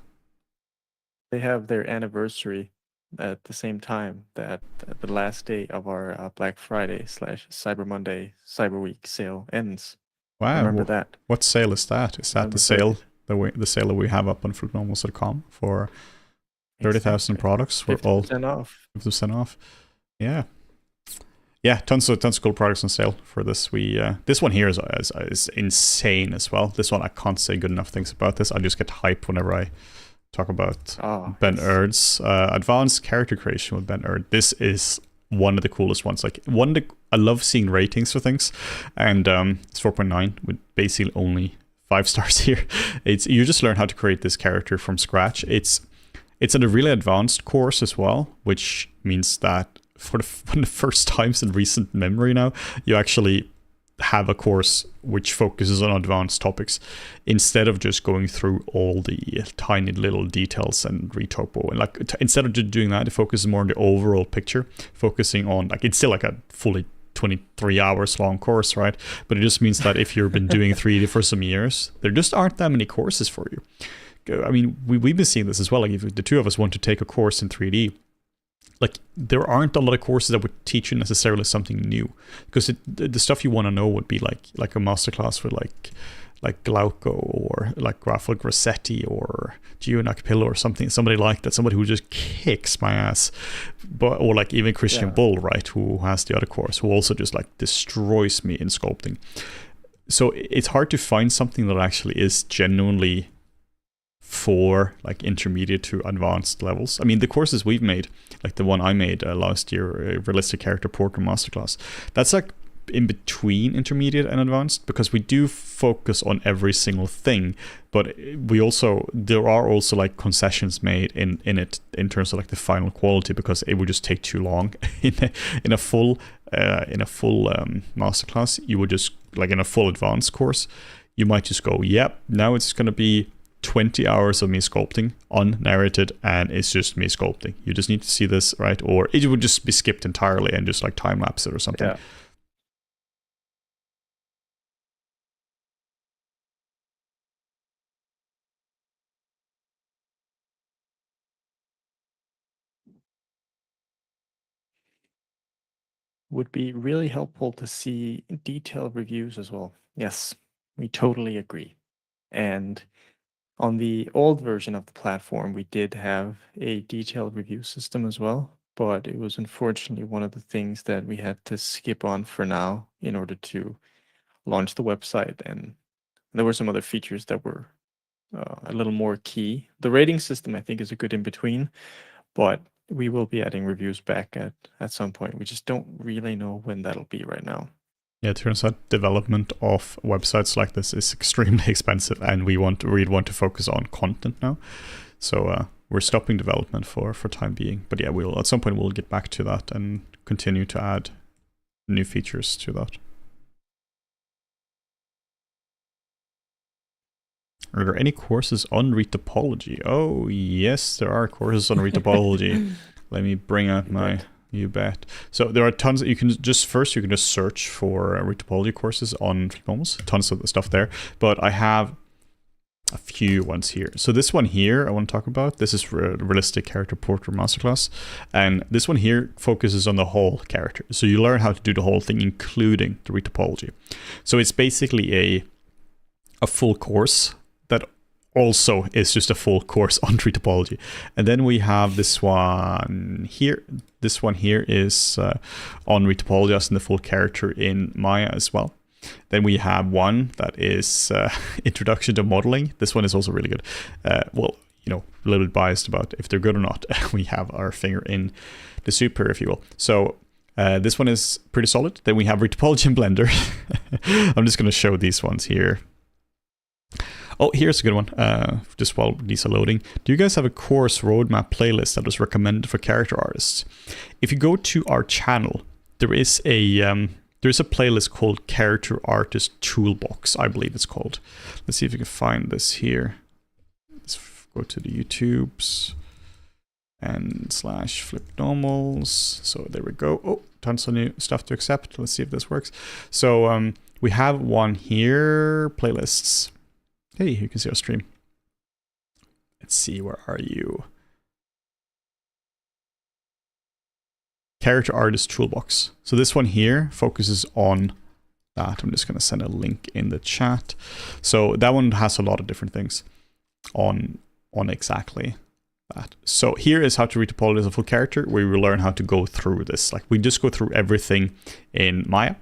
They have their anniversary at the same time that the last day of our Black Friday / Cyber Monday Cyber Week sale ends. Wow. Remember that. What sale is that? Is that the sale the sale that we have up on fruitnormals.com for 30,000 products? We're 50% off. 50% off. Yeah. Yeah, tons of cool products on sale for this. This one here is insane as well. This one I can't say good enough things about this. I just get hyped whenever I talk about Ben Erd's advanced character creation with Ben Erd. This is one of the coolest ones. Like I love seeing ratings for things, and it's 4.9 with basically only 5 stars here. You just learn how to create this character from scratch. It's in a really advanced course as well, which means that for one of the first times in recent memory now, you actually have a course which focuses on advanced topics instead of just going through all the tiny little details and retopo. And like instead of just doing that, it focuses more on the overall picture, focusing on like it's still like a fully 23 hours long course, right? But it just means that if you've been doing 3D for some years, there just aren't that many courses for you. I mean, we've been seeing this as well. Like if the two of us want to take a course in 3D, like there aren't a lot of courses that would teach you necessarily something new, because the stuff you want to know would be like a masterclass for like Glauco or like Rafael Grassetti or Gio Nakapillo or somebody like that, somebody who just kicks my ass, or like even Christian Bull, right, who has the other course, who also just like destroys me in sculpting. So it's hard to find something that actually is genuinely for like intermediate to advanced levels. I mean, the courses we've made, like the one I made last year, Realistic Character Portrait Masterclass, that's like in between intermediate and advanced, because we do focus on every single thing, but there are also like concessions made in it in terms of like the final quality, because it would just take too long. in a full masterclass, you would just, like in a full advanced course, you might just go, yep, now it's going to be 20 hours of me sculpting unnarrated, and it's just me sculpting. You just need to see this, right? Or it would just be skipped entirely and just like time lapse it or something. Yeah. Would be really helpful to see detailed reviews as well. Yes, we totally agree. And On the old version of the platform, we did have a detailed review system as well, but it was unfortunately one of the things that we had to skip on for now in order to launch the website. And there were some other features that were a little more key. The rating system, I think, is a good in between, but we will be adding reviews back at some point. We just don't really know when that'll be right now. Yeah, it turns out development of websites like this is extremely expensive, and we want to focus on content now. So we're stopping development for time being. But yeah, we'll at some point we'll get back to that and continue to add new features to that. Are there any courses on retopology? Oh yes, there are courses on retopology. Let me bring out my. You bet. So there are tons. You can just search for retopology courses on Flickmomos. Tons of the stuff there. But I have a few ones here. So this one here I want to talk about. This is Realistic Character Portrait Masterclass, and this one here focuses on the whole character. So you learn how to do the whole thing, including the retopology. So it's basically a full course that also is just a full course on retopology. And then we have this one here. This one here is on retopology as in the full character in Maya as well. Then we have one that is Introduction to Modeling. This one is also really good. Well, you know, a little bit biased about if they're good or not. We have our finger in the soup here, if you will. So this one is pretty solid. Then we have retopology in Blender. I'm just going to show these ones here. Oh, here's a good one, just while these are loading. Do you guys have a course roadmap playlist that was recommended for character artists? If you go to our channel, there is a playlist called Character Artist Toolbox, I believe it's called. Let's see if you can find this here. Let's go to the YouTubes and /Flickmomos. So there we go. Oh, tons of new stuff to accept. Let's see if this works. So we have one here, playlists. Hey, you can see our stream. Let's see, where are you? Character Artist Toolbox. So this one here focuses on that. I'm just going to send a link in the chat. So that one has a lot of different things on exactly that. So here is how to retopology as a full character, where we will learn how to go through this. Like we just go through everything in Maya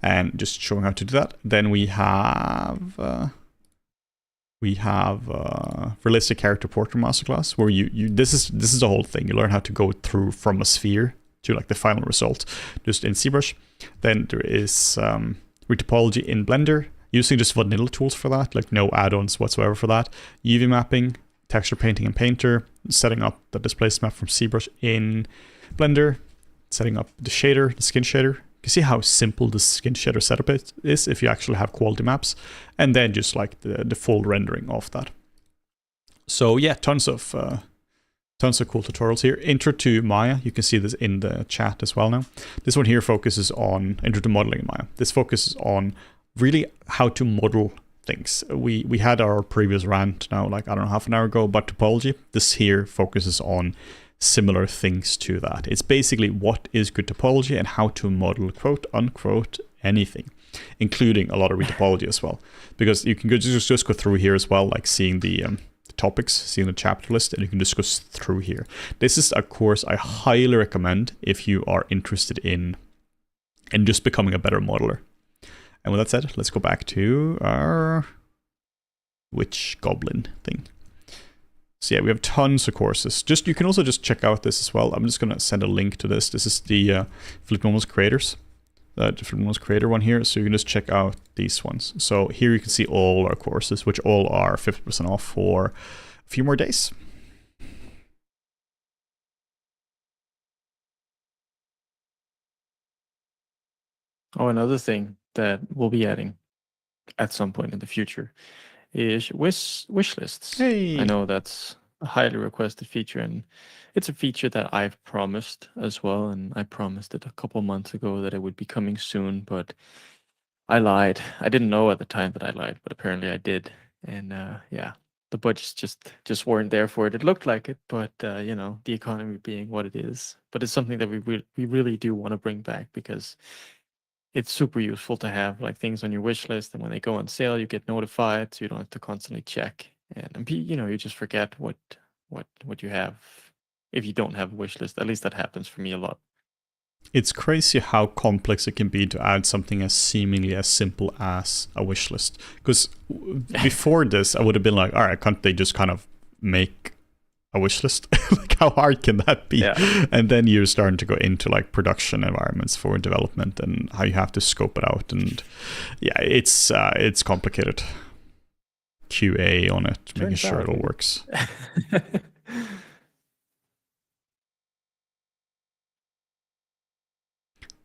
and just showing how to do that. Then we have Realistic Character Portrait Masterclass, where this is the whole thing. You learn how to go through from a sphere to like the final result just in ZBrush. Then there is retopology in Blender, using just vanilla tools for that, like no add-ons whatsoever for that. UV mapping, texture painting in Painter, setting up the displacement map from ZBrush in Blender, setting up the shader, the skin shader. You can see how simple the skin shader setup is if you actually have quality maps, and then just like the full rendering of that. So yeah, tons of cool tutorials here. Intro to Maya, you can see this in the chat as well now. This one here focuses on Intro to Modeling in Maya. This focuses on really how to model things. We had our previous rant now, like I don't know, half an hour ago about topology. This here focuses on similar things to that. It's basically what is good topology and how to model quote unquote anything, including a lot of retopology as well, because you can just go through here as well, like seeing the topics, seeing the chapter list, and you can just go through here. This is a course I highly recommend if you are interested in just becoming a better modeler. And with that said, let's go back to our witch goblin thing. So yeah, we have tons of courses. You can also just check out this as well. I'm just going to send a link to this. This is the Flickmomos creators, the Flickmomos creator one here. So you can just check out these ones. So here you can see all our courses, which all are 50% off for a few more days. Oh, another thing that we'll be adding at some point in the future is wish lists. Hey. I know that's a highly requested feature, and it's a feature that I've promised as well, and I promised it a couple months ago that it would be coming soon, but I lied. I didn't know at the time that I lied, but apparently I did. And yeah, the budgets just weren't there for it. It looked like it, but you know, the economy being what it is. But it's something that we really do want to bring back, because it's super useful to have like things on your wish list, and when they go on sale, you get notified, so you don't have to constantly check. and you know, you just forget what you have if you don't have a wish list. At least that happens for me a lot. It's crazy how complex it can be to add something as seemingly as simple as a wish list. Because before this, I would have been like, all right, can't they just kind of make a wish list? Like, how hard can that be? Yeah. And then you're starting to go into like production environments for development and how you have to scope it out. And yeah, it's complicated. QA on it, making Turns sure out it all it works.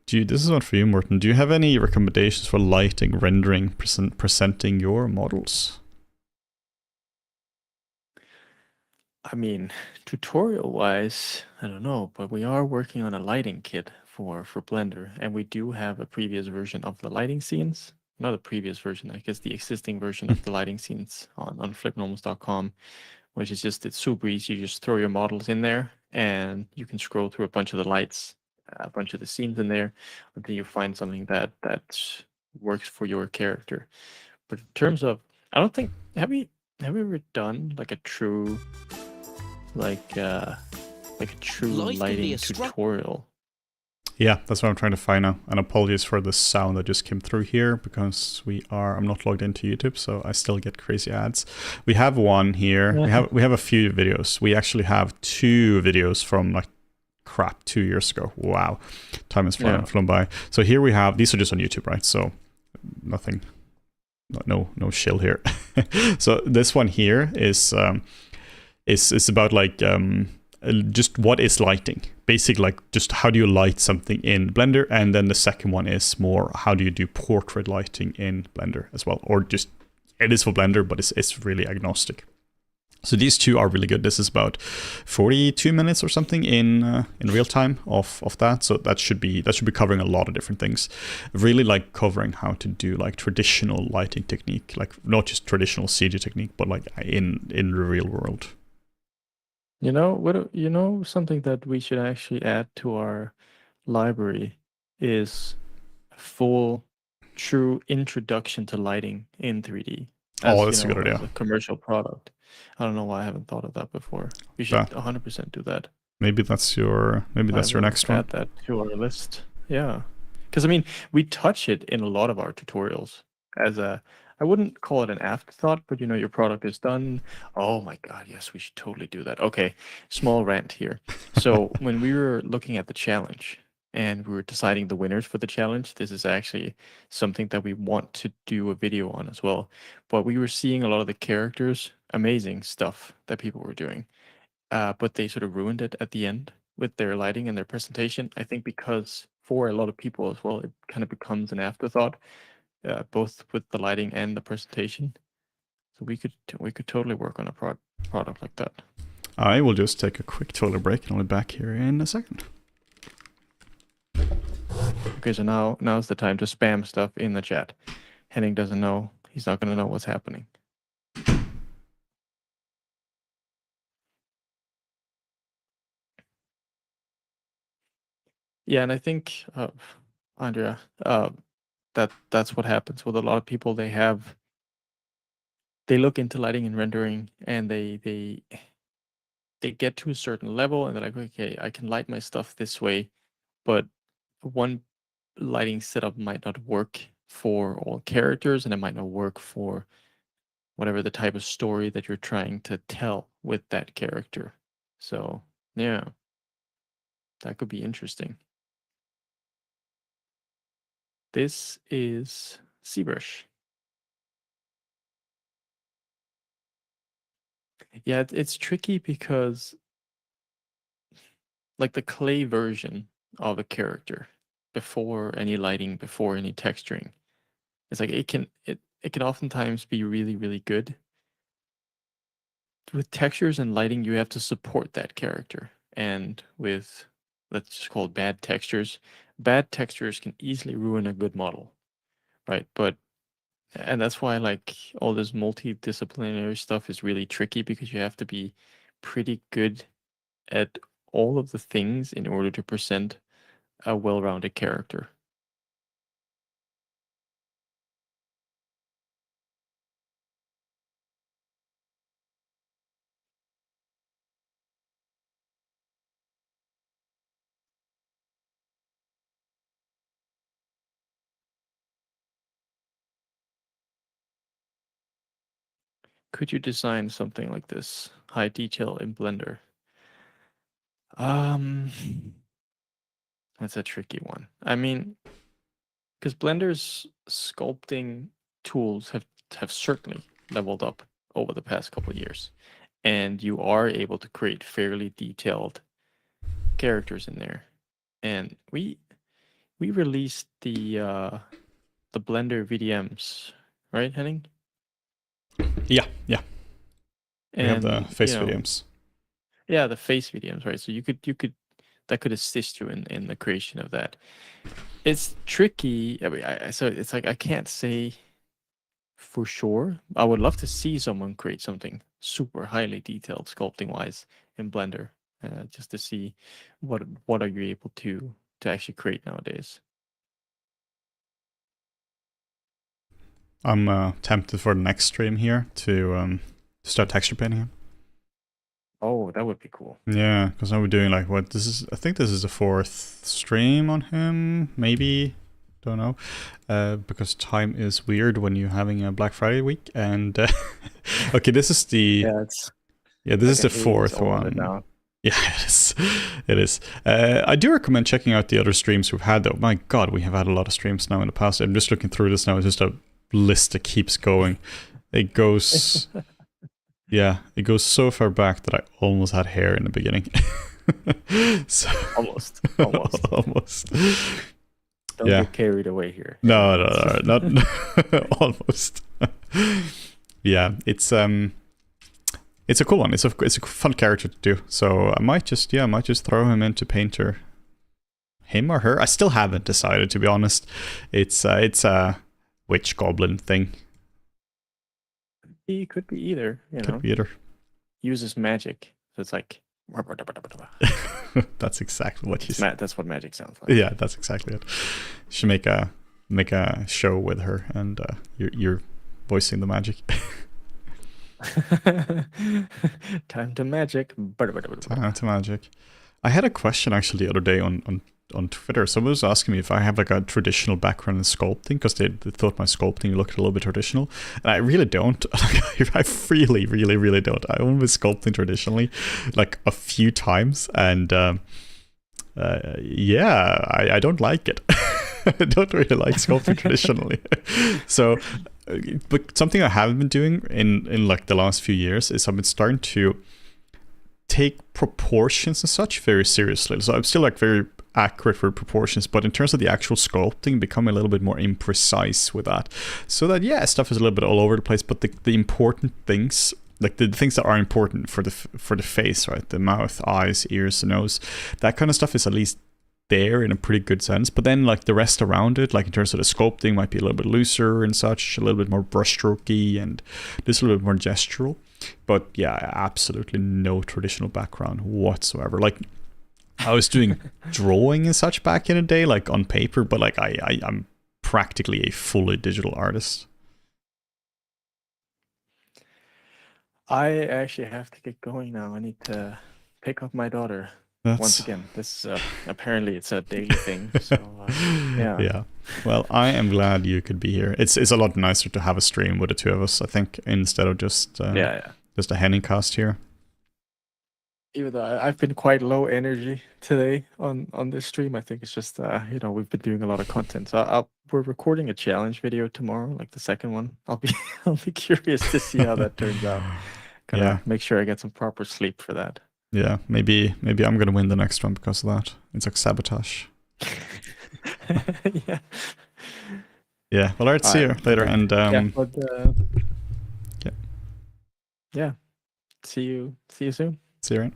is. This is one for you, Morten. Do you have any recommendations for lighting, rendering, presenting your models? I mean, tutorial wise, I don't know, but we are working on a lighting kit for Blender, and we do have a previous version of the lighting scenes. Not a previous version, I guess the existing version of the lighting scenes on flipnormals.com, which is just, it's super easy. You just throw your models in there and you can scroll through a bunch of the lights, a bunch of the scenes in there until you find something that works for your character. But in terms of, I don't think, have you ever done like a true like uh like a true lighting tutorial? Yeah, that's what I'm trying to find now. And apologies for the sound that just came through here because I'm not logged into YouTube, so I still get crazy ads. We have one here. We have a few videos. We actually have 2 videos from like 2 years ago. Wow, time has flown by. So here we have, these are just on YouTube, right? So nothing, no shill here. So this one here is about like just what is lighting, basic, like just how do you light something in Blender, and then the second one is more how do you do portrait lighting in Blender as well, or just it is for Blender, but it's really agnostic. So these 2 are really good. This is about 42 minutes or something in real time of that. So that should be covering a lot of different things. Really like covering how to do like traditional lighting technique, like not just traditional CG technique, but like in the real world. You know what? You know, something that we should actually add to our library is a full, true introduction to lighting in 3D. Oh, As you that's a good know, idea. as a commercial product. I don't know why I haven't thought of that before. We should 100% do that. Maybe that's your next one. Add that to our list. Yeah, because I mean, we touch it in a lot of our tutorials as a. I wouldn't call it an afterthought, but you know, your product is done. Oh my God, yes, we should totally do that. Okay, small rant here. So when we were looking at the challenge and we were deciding the winners for the challenge, this is actually something that we want to do a video on as well. But we were seeing a lot of the characters, amazing stuff that people were doing, but they sort of ruined it at the end with their lighting and their presentation. I think because for a lot of people as well, it kind of becomes an afterthought, both with the lighting and the presentation. So we could totally work on a product like that. I will just take a quick toilet break and I'll be back here in a second. Okay, so now's the time to spam stuff in the chat. Henning doesn't know; he's not going to know what's happening. Yeah, and I think, Andrea, that's what happens with a lot of people. They look into lighting and rendering, and they get to a certain level, and they're like, okay, I can light my stuff this way, but one lighting setup might not work for all characters, and it might not work for whatever the type of story that you're trying to tell with that character. So yeah, that could be interesting. This is ZBrush. Yeah, it's tricky because like the clay version of a character before any lighting, before any texturing, it's like it can oftentimes be really, really good. With textures and lighting, you have to support that character. And with, let's just call it bad textures can easily ruin a good model, right? And that's why like all this multidisciplinary stuff is really tricky, because you have to be pretty good at all of the things in order to present a well-rounded character. could you design something like this? High detail in Blender. Um, that's a tricky one. I mean, because Blender's sculpting tools have certainly leveled up over the past couple of years, and you are able to create fairly detailed characters in there. And we released the Blender VDMs, right, Henning? Yeah. We have the And face videos. yeah, the face VDMs, right? So you could that could assist you in the creation of that. It's tricky. I mean, so it's like I can't say for sure. I would love to see someone create something super highly detailed sculpting wise in Blender, just to see what are you able to actually create nowadays. I'm tempted for the next stream here to start texture painting him. Oh, that would be cool. Yeah, because now we're doing like what this is. I think this is the 4th stream on him. Maybe, don't know. Because time is weird when you're having a Black Friday week. And okay, this is the this is the 4th one. Yeah, it is. It is. I do recommend checking out the other streams we've had, though. My God, we have had a lot of streams now in the past. I'm just looking through this now. It's just a list that keeps going. It goes. Yeah, it goes so far back that I almost had hair in the beginning. So, almost. Almost. Don't get carried away here. No, not almost. Yeah, it's a cool one. It's a fun character to do. So I might just throw him into Painter. Him or her? I still haven't decided, to be honest. It's a witch goblin thing. He could be either. Could be either. Uses magic, so it's like. That's exactly what you said. That's what magic sounds like. Yeah, that's exactly it. You should make a show with her, and you're voicing the magic. Time to magic. Time to magic. I had a question actually the other day on Twitter. Someone was asking me if I have like a traditional background in sculpting, because they thought my sculpting looked a little bit traditional, and I really don't. I really don't. I only been sculpting traditionally like a few times, and I don't like it. I don't really like sculpting traditionally. So, but something I haven't been doing in like the last few years is I've been starting to take proportions and such very seriously. So I'm still like very accurate for proportions, but in terms of the actual sculpting, become a little bit more imprecise with that. So that stuff is a little bit all over the place, but the important things, like the things that are important for the face, right? The mouth, eyes, ears, the nose, that kind of stuff is at least there in a pretty good sense. But then like the rest around it, like in terms of the sculpting, might be a little bit looser and such, a little bit more brushstrokey and just a little bit more gestural. But yeah, absolutely no traditional background whatsoever. Like I was doing drawing and such back in the day, like on paper, but like I'm practically a fully digital artist. I actually have to get going now. I need to pick up my daughter. Once again, this apparently it's a daily thing. So yeah. Yeah. Well, I am glad you could be here. It's a lot nicer to have a stream with the two of us, I think, instead of just just a Henning cast here. Even though I've been quite low energy today on this stream, I think it's just we've been doing a lot of content. So we're recording a challenge video tomorrow, like the second one. I'll be curious to see how that turns out. Gonna make sure I get some proper sleep for that. Yeah, maybe I'm gonna win the next one because of that. It's like sabotage. Yeah. Yeah. Well, alright, see you later. And yeah. See you soon. See you, right?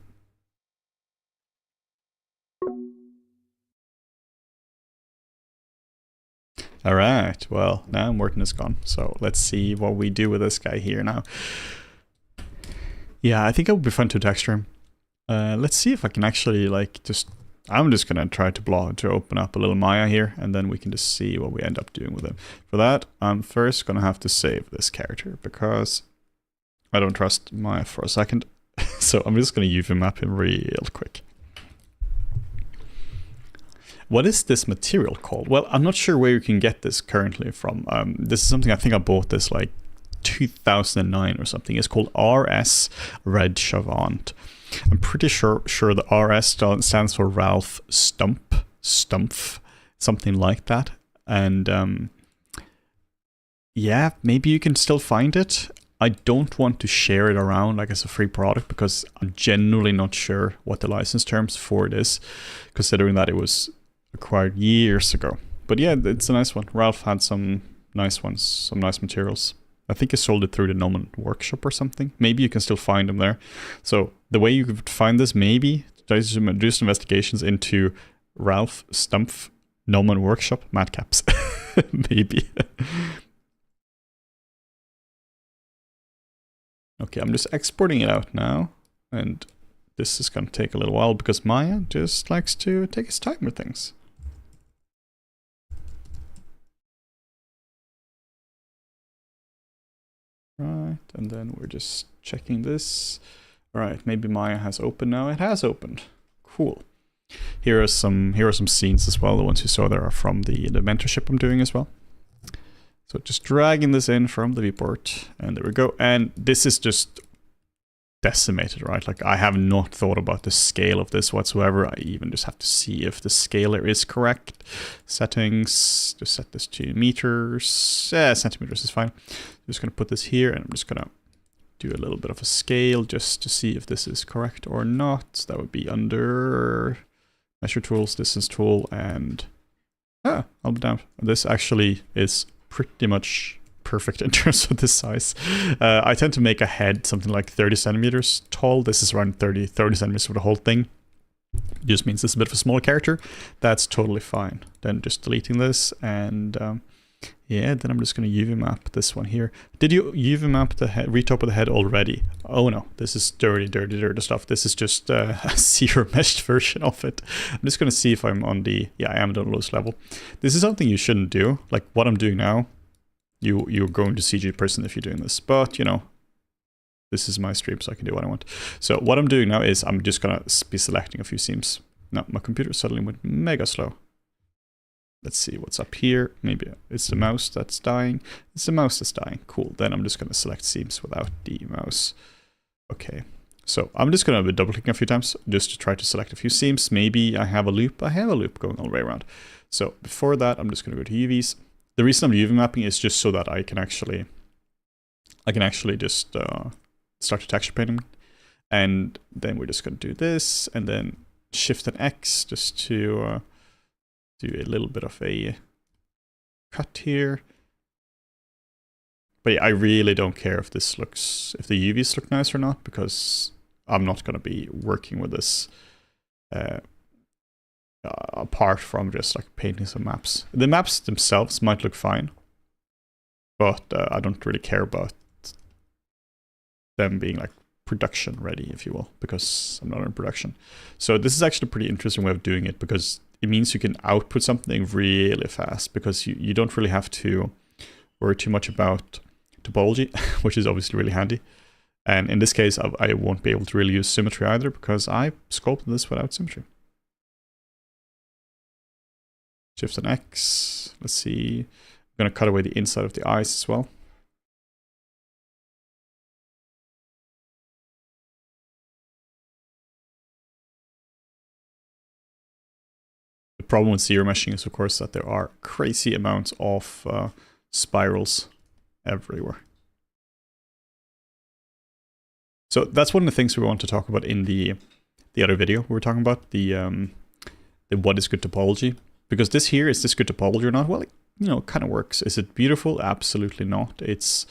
All right, well, now Morten is gone, so let's see what we do with this guy here now. Yeah, I think it would be fun to texture him. Let's see if I can actually, like, I'm just gonna try to open up a little Maya here, and then we can just see what we end up doing with him. For that, I'm first gonna have to save this character, because I don't trust Maya for a second. So I'm just gonna UV map him real quick. What is this material called? Well, I'm not sure where you can get this currently from. This is something I think I bought this like 2009 or something. It's called RS Red Chavant. I'm pretty sure the RS stands for Ralph Stumpf, something like that. And yeah, maybe you can still find it. I don't want to share it around like as a free product because I'm genuinely not sure what the license terms for it is, considering that it was acquired years ago. But yeah, it's a nice one. Ralph had some nice ones, some nice materials. I think he sold it through the Noman Workshop or something. Maybe you can still find them there. So the way you could find this, maybe do some investigations into Ralph Stumpf Noman Workshop madcaps. Maybe. Okay, I'm just exporting it out now. And this is going to take a little while because Maya just likes to take his time with things. Right, and then we're just checking this. All right, maybe Maya has opened now. It has opened. Cool. Here are some scenes as well. The ones you saw there are from the mentorship I'm doing as well. So just dragging this in from the viewport, and there we go. And this is just decimated, right? Like I have not thought about the scale of this whatsoever. I even just have to see if the scaler is correct. Settings, just set this to meters. Yeah, centimeters is fine. I'm just gonna put this here, and I'm just gonna do a little bit of a scale just to see if this is correct or not. That would be under measure tools, distance tool, and I'll be down. This actually is pretty much perfect in terms of this size. I tend to make a head something like 30 centimeters tall. This is around 30 centimeters for the whole thing. Just means it's a bit of a small character. That's totally fine. Then just deleting this, and yeah, then I'm just going to UV map this one here. Did you UV map the head, retop of the head already? Oh no, this is dirty stuff. This is just a zero meshed version of it. I'm just going to see if I'm on the, yeah, I am on the lowest level. This is something you shouldn't do. Like what I'm doing now, you're going to CG person if you're doing this, but you know, this is my stream, so I can do what I want. So what I'm doing now is I'm just going to be selecting a few seams. No, my computer suddenly went mega slow. Let's see what's up here. Maybe it's the mouse that's dying. It's the mouse that's dying. Cool. Then I'm just going to select seams without the mouse. Okay. So I'm just going to be double clicking a few times just to try to select a few seams. Maybe I have a loop. I have a loop going all the way around. So before that, I'm just going to go to UVs. The reason I'm UV mapping is just so that I can actually just start to texture painting. And then we're just going to do this and then Shift and X just to do a little bit of a cut here. But yeah, I really don't care if this looks, if the UVs look nice or not, because I'm not going to be working with this apart from just like painting some maps. The maps themselves might look fine, but I don't really care about them being like production ready, if you will, because I'm not in production. So this is actually a pretty interesting way of doing it, because it means you can output something really fast, because you don't really have to worry too much about topology, which is obviously really handy. And in this case, I won't be able to really use symmetry either, because I sculpted this without symmetry. Shift and X. Let's see. I'm going to cut away the inside of the eyes as well. The problem with zero meshing is, of course, that there are crazy amounts of spirals everywhere. So that's one of the things we want to talk about in the other video we were talking about, the what is good topology. Because this here, is this good topology or not? Well, it, you know, kind of works. Is it beautiful? Absolutely not. It's,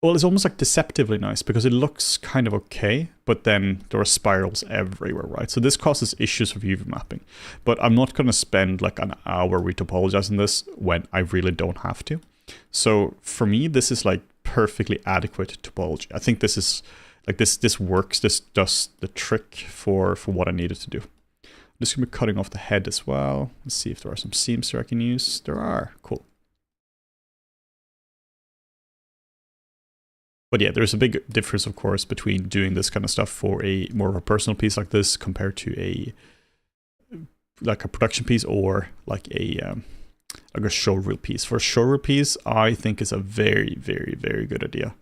well, it's almost like deceptively nice, because it looks kind of okay, but then there are spirals everywhere, right? So this causes issues with UV mapping. But I'm not going to spend like an hour retopologizing this when I really don't have to. So for me, this is like perfectly adequate topology. I think this is like this works. This does the trick for what I needed to do. I'm just going to be cutting off the head as well. Let's see if there are some seams here I can use. There are. Cool. But yeah, there's a big difference, of course, between doing this kind of stuff for a more of a personal piece like this compared to a production piece, or like a showreel piece. For a showreel piece, I think it's a very, very, very good idea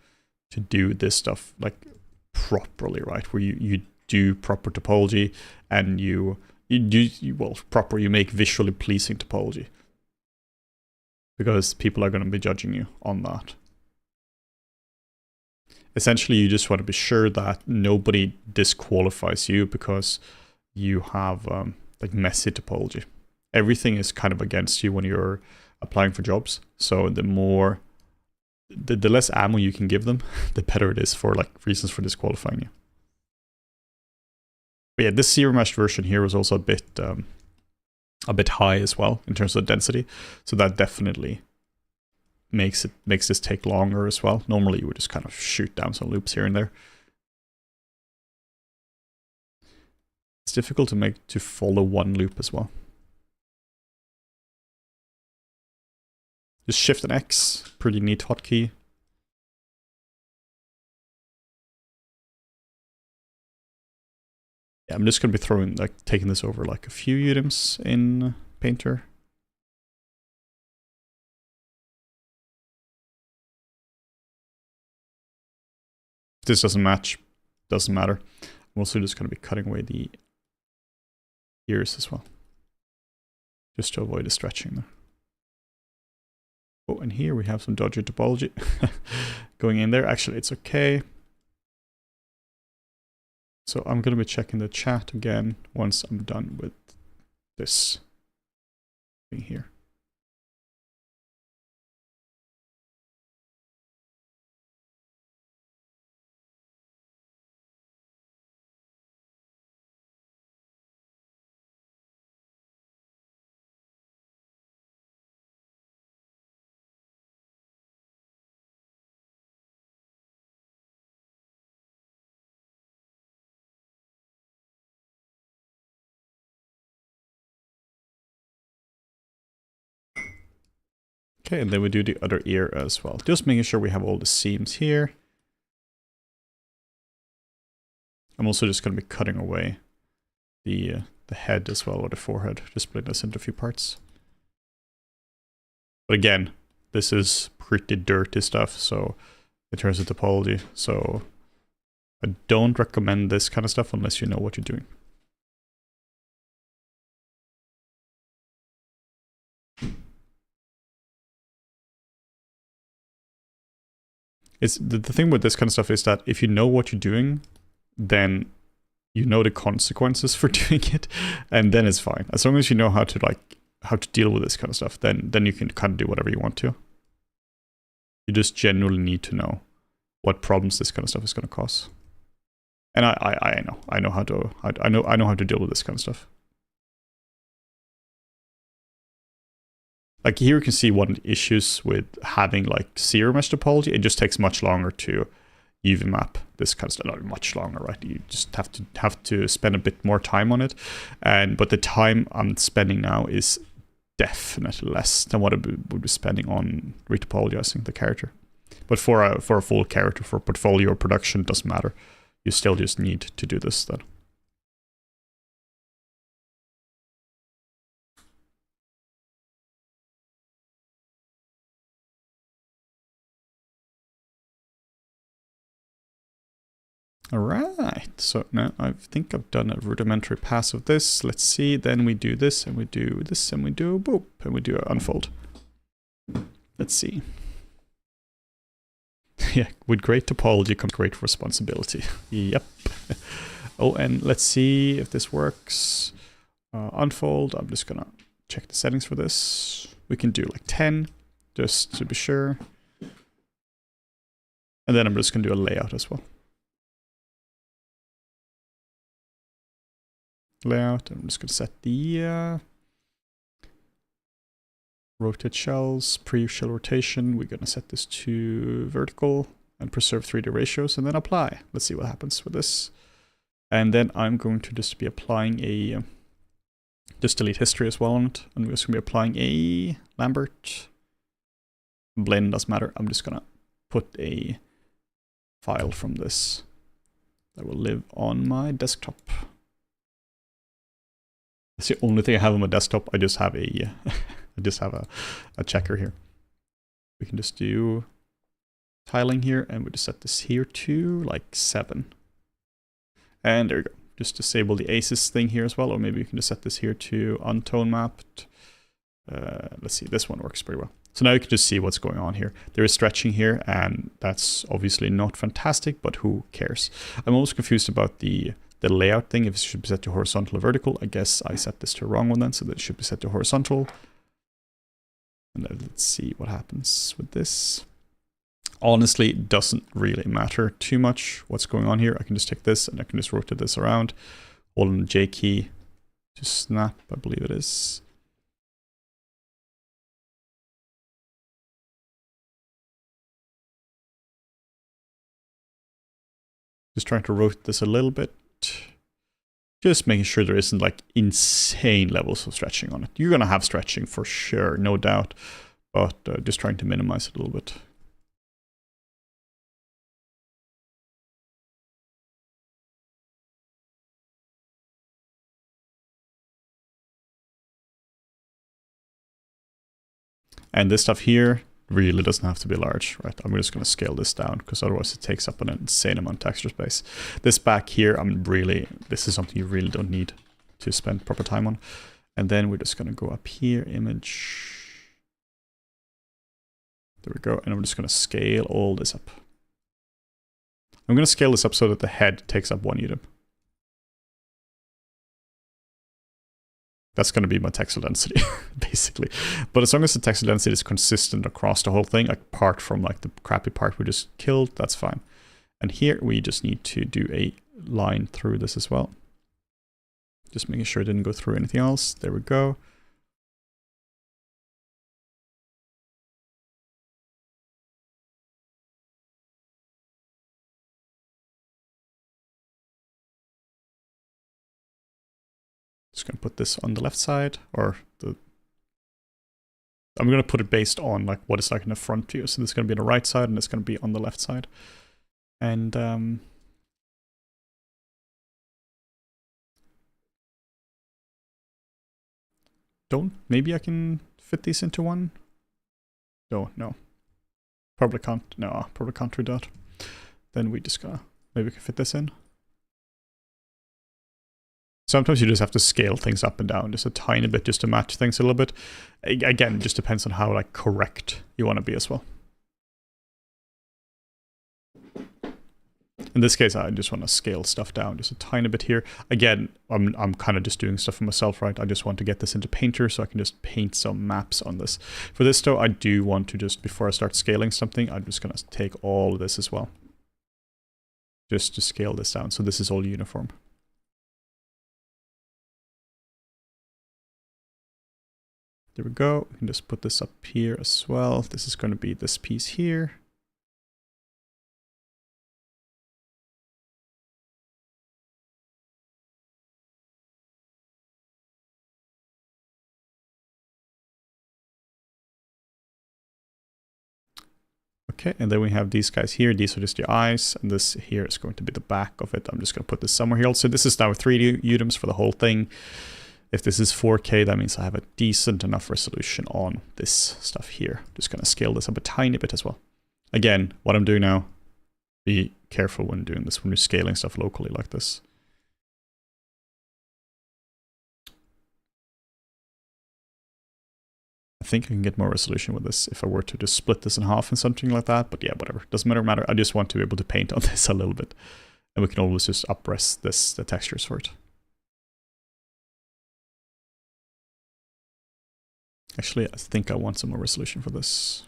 do this stuff like properly, right? Where you do proper topology and you make visually pleasing topology, because people are going to be judging you on that. Essentially, you just want to be sure that nobody disqualifies you because you have like messy topology. Everything is kind of against you when you're applying for jobs. So the less ammo you can give them, the better it is for like reasons for disqualifying you. But yeah, this zero mesh version here was also a bit high as well in terms of density. So that definitely makes this take longer as well. Normally you would just kind of shoot down some loops here and there. It's difficult to follow one loop as well. Just Shift and X, pretty neat hotkey. Yeah, I'm just gonna be taking this over like a few items in Painter. If this doesn't match, doesn't matter. I'm also just gonna be cutting away the ears as well, just to avoid the stretching there. Oh, and here we have some dodgy topology going in there. Actually, it's okay. So I'm going to be checking the chat again once I'm done with this thing here. Okay, and then we do the other ear as well. Just making sure we have all the seams here. I'm also just going to be cutting away the head as well, or the forehead. Just split this into a few parts. But again, this is pretty dirty stuff, so in terms of topology. So I don't recommend this kind of stuff unless you know what you're doing. It's the thing with this kind of stuff is that if you know what you're doing, then you know the consequences for doing it, and then it's fine. As long as you know how to deal with this kind of stuff, then you can kind of do whatever you want to. You just generally need to know what problems this kind of stuff is going to cause. And I know how to deal with this kind of stuff. Like here you can see one of the issues with having like zero mesh topology. It just takes much longer to UV map this kind of stuff. Not much longer, right? You just have to spend a bit more time on it. But the time I'm spending now is definitely less than what I would be spending on retopologizing the character. But for a full character, for portfolio or production, doesn't matter. You still just need to do this then. All right, so now I think I've done a rudimentary pass of this. Let's see, then we do this, and we do this, and we do boop, and we do an unfold. Let's see. Yeah, with great topology comes great responsibility. Yep. Oh, and let's see if this works. Unfold, I'm just gonna check the settings for this. We can do like 10, just to be sure. And then I'm just gonna do a layout as well. Layout. I'm just going to set the rotate shells, pre-shell rotation. We're going to set this to vertical and preserve 3D ratios and then apply. Let's see what happens with this. And then I'm going to just be applying a, just delete history as well on it. I'm just going to be applying a Lambert. Blend doesn't matter. I'm just going to put a file from this that will live on my desktop. That's the only thing I have on my desktop. I just have a, a checker here. We can just do tiling here, and we just set this here to like 7. And there we go. Just disable the aces thing here as well, or maybe you can just set this here to untone mapped. Let's see, this one works pretty well. So now you can just see what's going on here. There is stretching here, and that's obviously not fantastic, but who cares? I'm almost confused about the layout thing, if it should be set to horizontal or vertical. I guess I set this to a wrong one then, so that it should be set to horizontal. And then let's see what happens with this. Honestly, it doesn't really matter too much what's going on here. I can just take this and I can just rotate this around. Hold on the J key to snap, I believe it is. Just trying to rotate this a little bit. Just making sure there isn't like insane levels of stretching on it. You're going to have stretching for sure, no doubt. But just trying to minimize it a little bit. And this stuff here really doesn't have to be large, right? I'm just going to scale this down because otherwise it takes up an insane amount of texture space. This back here, this is something you really don't need to spend proper time on. And then we're just going to go up here, image. There we go. And I'm just going to scale all this up. I'm going to scale this up so that the head takes up 1 UDIM. That's going to be my texel density, basically. But as long as the texel density is consistent across the whole thing, apart from like the crappy part we just killed, that's fine. And here we just need to do a line through this as well. Just making sure it didn't go through anything else. There we go. Just going to put this on the left side, or I'm going to put it based on like what it's like in the front view. So this is going to be on the right side and it's going to be on the left side. And maybe I can fit these into one? No. Probably can't. No, probably can't do that. Then we just gotta, maybe we can fit this in. Sometimes you just have to scale things up and down just a tiny bit just to match things a little bit. Again, it just depends on how like correct you want to be as well. In this case, I just want to scale stuff down just a tiny bit here. Again, I'm kind of just doing stuff for myself, right? I just want to get this into Painter so I can just paint some maps on this. For this though, I do want to just, before I start scaling something, I'm just going to take all of this as well. Just to scale this down. So this is all uniform. There we go. We can just put this up here as well. This is going to be this piece here. Okay, and then we have these guys here. These are just the eyes, and this here is going to be the back of it. I'm just going to put this somewhere here. Also, this is now 3D UDIMs for the whole thing. If this is 4K, that means I have a decent enough resolution on this stuff here. Just going to scale this up a tiny bit as well. Again, what I'm doing now, be careful when doing this, when you're scaling stuff locally like this. I think I can get more resolution with this if I were to just split this in half and something like that. But yeah, whatever. Doesn't matter. I just want to be able to paint on this a little bit. And we can always just upres the textures for it. Actually, I think I want some more resolution for this.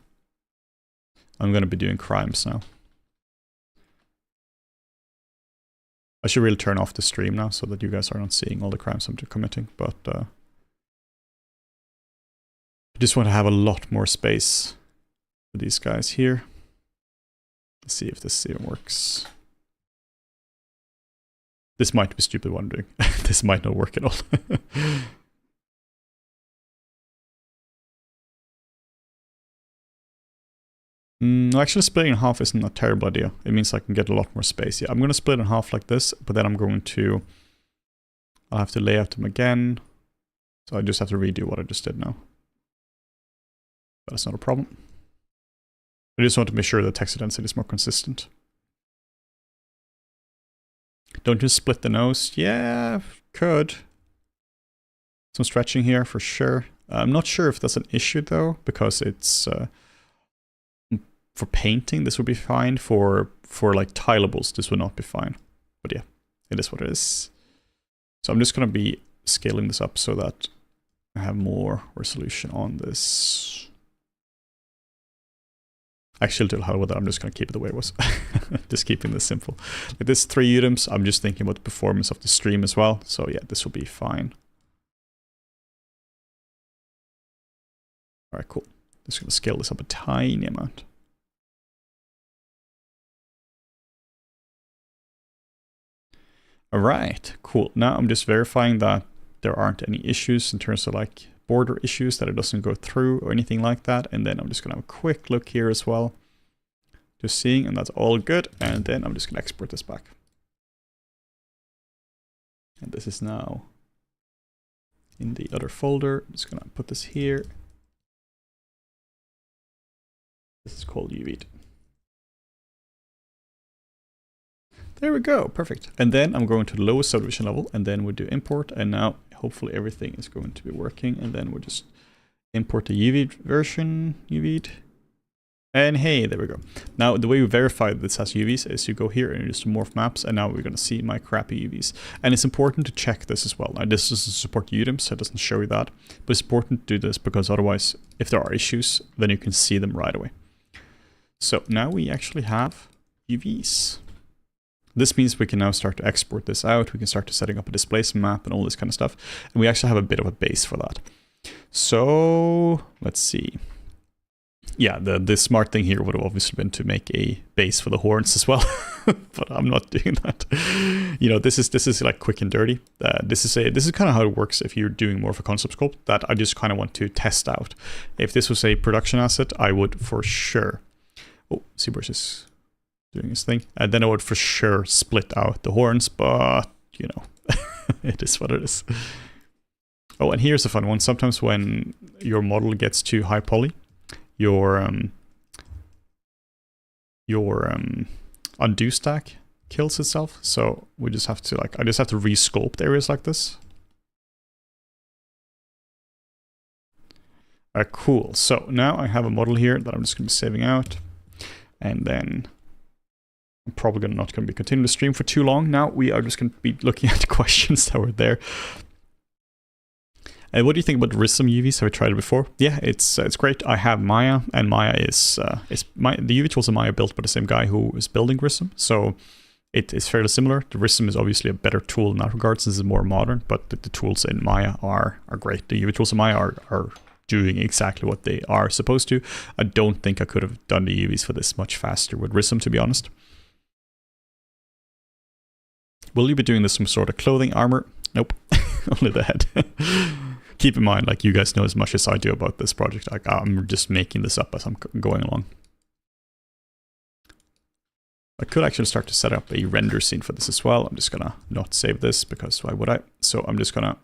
I'm going to be doing crimes now. I should really turn off the stream now so that you guys are not seeing all the crimes I'm committing. But I just want to have a lot more space for these guys here. Let's see if this even works. This might be stupid what I'm doing. This might not work at all. No, actually splitting in half isn't a terrible idea. It means I can get a lot more space. Yeah, I'm going to split in half like this, but then I'll have to layout them again. So I just have to redo what I just did now. That's not a problem. I just want to make sure the texture density is more consistent. Don't just split the nose. Yeah, could. Some stretching here for sure. I'm not sure if that's an issue though, because it's for painting this would be fine. For like tileables this would not be fine. But yeah, it is what it is. So I'm just gonna be scaling this up so that I have more resolution on this. Actually, to hell with that, I'm just gonna keep it the way it was. Just keeping this simple. With this 3 items, I'm just thinking about the performance of the stream as well. So yeah, this will be fine. Alright, cool. Just gonna scale this up a tiny amount. Alright, cool. Now I'm just verifying that there aren't any issues in terms of like border issues, that it doesn't go through or anything like that. And then I'm just gonna have a quick look here as well. Just seeing, and that's all good. And then I'm just gonna export this back. And this is now in the other folder. I'm just gonna put this here. This is called UV. There we go, perfect. And then I'm going to the lowest subdivision level, and then we'll do import, and now hopefully everything is going to be working, and then we'll just import the UV version, UV. And hey, there we go. Now the way we verify that this has UVs is you go here and you just morph maps, and now we're going to see my crappy UVs. And it's important to check this as well. Now this doesn't support UDIM, so it doesn't show you that, but it's important to do this because otherwise, if there are issues, then you can see them right away. So now we actually have UVs. This means we can now start to export this out. We can start to setting up a displacement map and all this kind of stuff. And we actually have a bit of a base for that. So let's see. Yeah, the smart thing here would have obviously been to make a base for the horns as well, but I'm not doing that. You know, this is like quick and dirty. This is kind of how it works if you're doing more of a concept sculpt that I just kind of want to test out. If this was a production asset, I would for sure. Oh, ZBrush is doing his thing. And then I would for sure split out the horns, but you know, it is what it is. Oh, and here's a fun one. Sometimes when your model gets too high poly, your undo stack kills itself. So we just have to I just have to resculpt areas like this. Alright, cool. So now I have a model here that I'm just going to be saving out. And then I'm probably not going to be continuing the stream for too long. Now we are just going to be looking at the questions that were there. And what do you think about Rism UVs? Have I tried it before? Yeah, it's great. I have Maya, and Maya is the UV tools in Maya built by the same guy who is building Rism, so it is fairly similar. The Rism is obviously a better tool in that regard since it's more modern, but the tools in Maya are great. The UV tools in Maya are doing exactly what they are supposed to. I don't think I could have done the UVs for this much faster with Rism, to be honest. Will you be doing this some sort of clothing, armor? Nope, only the head. Keep in mind, like, you guys know as much as I do about this project. Like, I'm just making this up as I'm going along. I could actually start to set up a render scene for this as well. I'm just gonna not save this because why would I? So I'm just gonna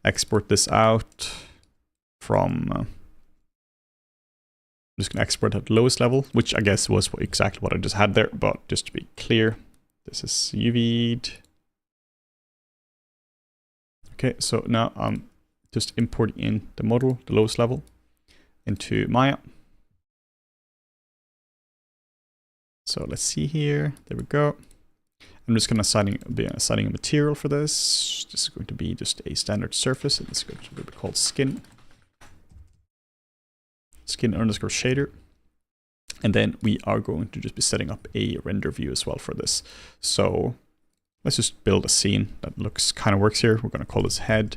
export this out from... I'm just gonna export at the lowest level, which I guess was exactly what I just had there, but just to be clear, this is UV'd. Okay, so now I'm just importing in the model, the lowest level, into Maya. So let's see here. There we go. I'm just going to be assigning a material for this. This is going to be just a standard surface. And it's going to be called skin. Skin underscore shader. And then we are going to just be setting up a render view as well for this. So let's just build a scene that looks kind of works here. We're going to call this head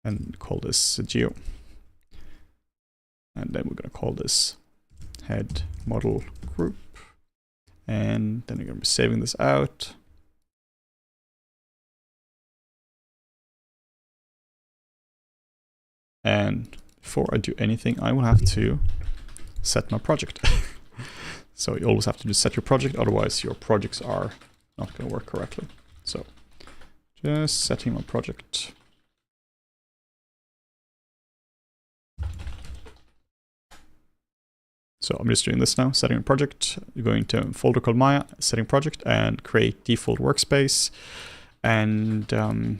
and call this geo. And then we're going to call this head model group. And then we're going to be saving this out. And before I do anything, I will have to set my project. So you always have to just set your project, otherwise your projects are not going to work correctly. So just setting my project. So I'm just doing this now, setting a project, going to a folder called Maya, setting project, and create default workspace. And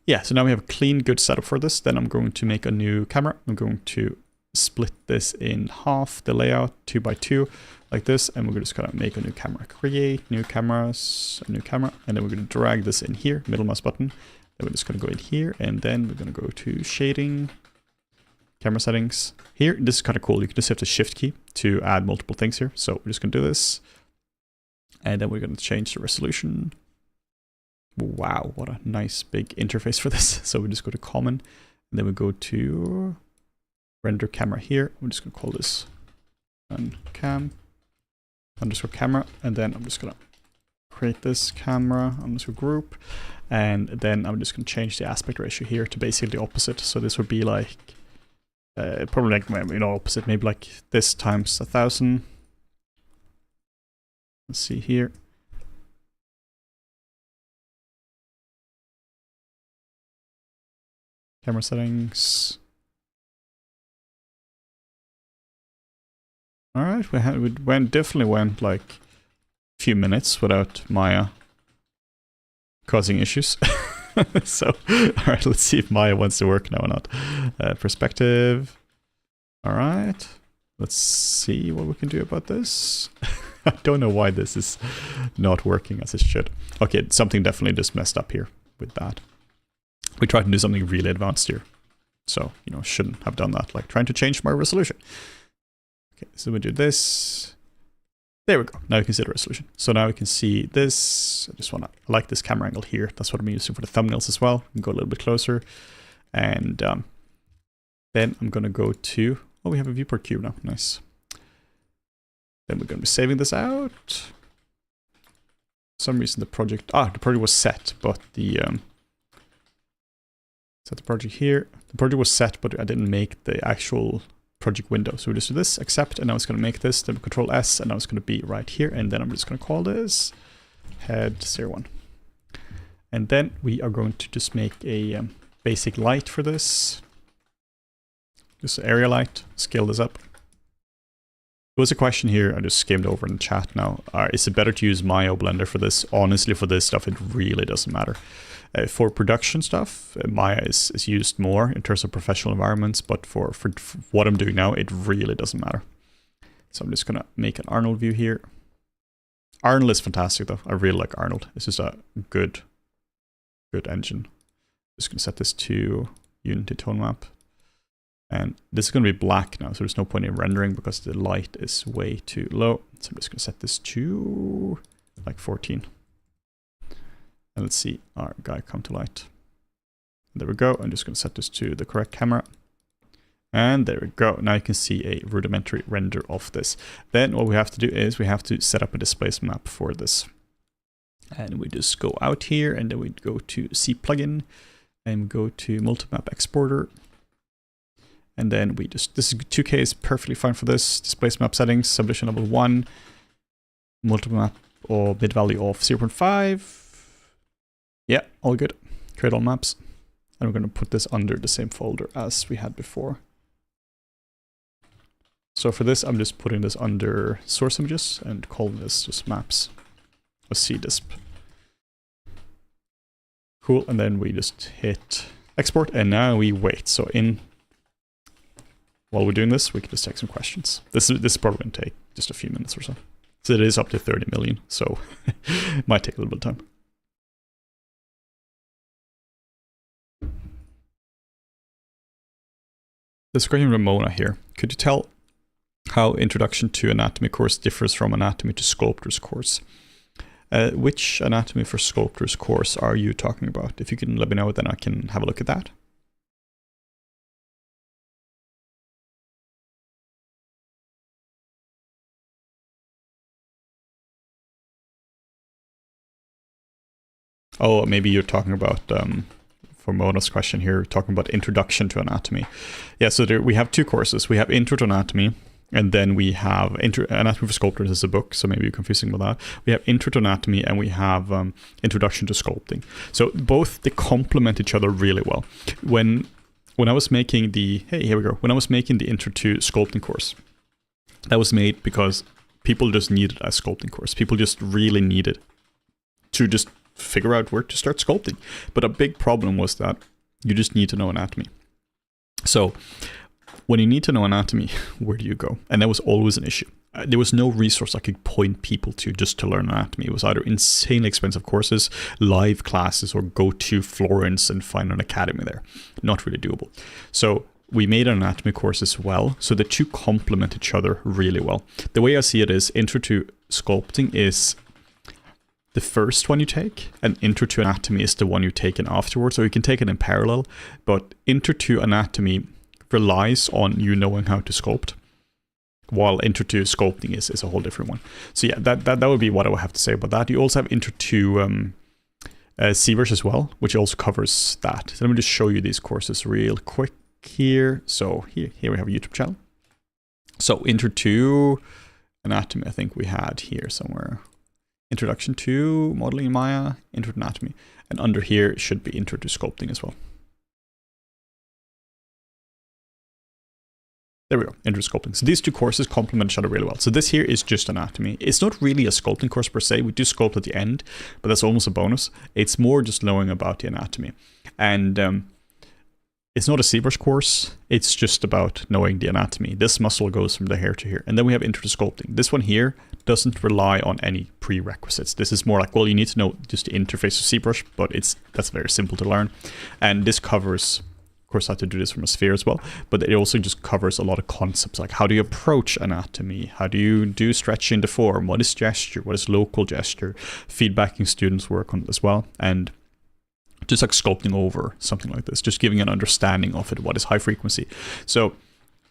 yeah, so now we have a clean, good setup for this. Then I'm going to make a new camera. I'm going to split this in half, the layout 2 by 2, like this, and we're just gonna make a new camera. Create new cameras, a new camera, and then we're gonna drag this in here, middle mouse button. Then we're just gonna go in here, and then we're gonna go to shading, camera settings. Here, this is kind of cool. You can just hit the shift key to add multiple things here. So we're just gonna do this, and then we're gonna change the resolution. Wow, what a nice big interface for this. So we just go to common, and then we go to render camera here. We're just gonna call this cam underscore camera, and then I'm just gonna create this camera underscore group, and then I'm just gonna change the aspect ratio here to basically the opposite. So this would be like probably like, you know, opposite, maybe like this times 1000. Let's see here. Camera settings. All right, we definitely went like a few minutes without Maya causing issues. So, all right, let's see if Maya wants to work now or not. Perspective. All right, let's see what we can do about this. I don't know why this is not working as it should. Okay, something definitely just messed up here with that. We tried to do something really advanced here. So, you know, shouldn't have done that, like trying to change my resolution. Okay, so we do this. There we go. Now you can see the resolution. So now we can see this. I like this camera angle here. That's what I'm using for the thumbnails as well. We can go a little bit closer. And then I'm going to go to, oh, we have a viewport cube now. Nice. Then we're going to be saving this out. For some reason the project was set, but set the project here. The project was set, but I didn't make the actual project window. So we just do this, accept, and now it's going to make this, then Control S, and now it's going to be right here, and then I'm just going to call this head 01. And then we are going to just make a basic light for this. Just an area light, scale this up. There was a question here, I just skimmed over in the chat now. Is it better to use Maya or Blender for this? Honestly, for this stuff, it really doesn't matter. For production stuff, Maya is used more in terms of professional environments, but for what I'm doing now, it really doesn't matter. So I'm just gonna make an Arnold view here. Arnold is fantastic though. I really like Arnold. This is a good engine. Just gonna set this to Unity tone map. And this is gonna be black now, so there's no point in rendering because the light is way too low. So I'm just gonna set this to like 14. And let's see our guy come to light. There we go. I'm just going to set this to the correct camera. And there we go. Now you can see a rudimentary render of this. Then what we have to do is we have to set up a displacement map for this. And we just go out here, and then we go to C plugin, and go to multimap exporter. And then we just, this is 2K is perfectly fine for this. Displacement map settings, subdivision level 1, multimap or mid value of 0.5. Yeah, all good. Create all maps. And we're going to put this under the same folder as we had before. So for this, I'm just putting this under source images and calling this just maps. Or CDisp. Cool, and then we just hit export, and now we wait. So while we're doing this, we can just take some questions. This is probably going to take just a few minutes or so. So it is up to 30 million, so it might take a little bit of time. There's a question from Ramona here. Could you tell how Introduction to Anatomy course differs from Anatomy to Sculptors course? Which Anatomy for Sculptors course are you talking about? If you can let me know, then I can have a look at that. Oh, maybe you're talking about, for Mona's question here, talking about Introduction to Anatomy. Yeah, so we have two courses. We have Intro to Anatomy, and then we have Anatomy for Sculptors is a book, so maybe you're confusing with that. We have Intro to Anatomy, and we have Introduction to Sculpting. So both, they complement each other really well. When I was making the, hey, here we go. When I was making the Intro to Sculpting course, That was made because people just needed a sculpting course. People just really needed to just figure out where to start sculpting. But a big problem was that you just need to know anatomy. So when you need to know anatomy, where do you go? And that was always an issue. There was no resource I could point people to just to learn anatomy. It was either insanely expensive courses, live classes, or go to Florence and find an academy there. Not really doable. So we made an anatomy course as well, so the two complement each other really well. The way I see it is Intro to Sculpting is the first one you take, and Intro to Anatomy is the one you take in afterwards, or you can take it in parallel, but Intro to Anatomy relies on you knowing how to sculpt, while Intro to Sculpting is a whole different one. So yeah, that would be what I would have to say about that. You also have Intro to CVERS as well, which also covers that. So let me just show you these courses real quick here. So here we have a YouTube channel. So Intro to Anatomy, I think we had here somewhere. Introduction to Modeling in Maya, Intro to Anatomy. And under here should be Intro to Sculpting as well. There we go, Intro to Sculpting. So these two courses complement each other really well. So this here is just anatomy. It's not really a sculpting course per se. We do sculpt at the end, but that's almost a bonus. It's more just knowing about the anatomy. And it's not a CVERS course. It's just about knowing the anatomy. This muscle goes from the hair to here. And then we have Intro to Sculpting. This one here doesn't rely on any prerequisites. This is more like, well, you need to know just the interface of ZBrush, but that's very simple to learn. And this covers, of course, I have to do this from a sphere as well, but it also just covers a lot of concepts, like how do you approach anatomy? How do you do stretching the form? What is gesture? What is local gesture? Feedbacking students work on it as well. And just like sculpting over something like this, just giving an understanding of it, what is high frequency. So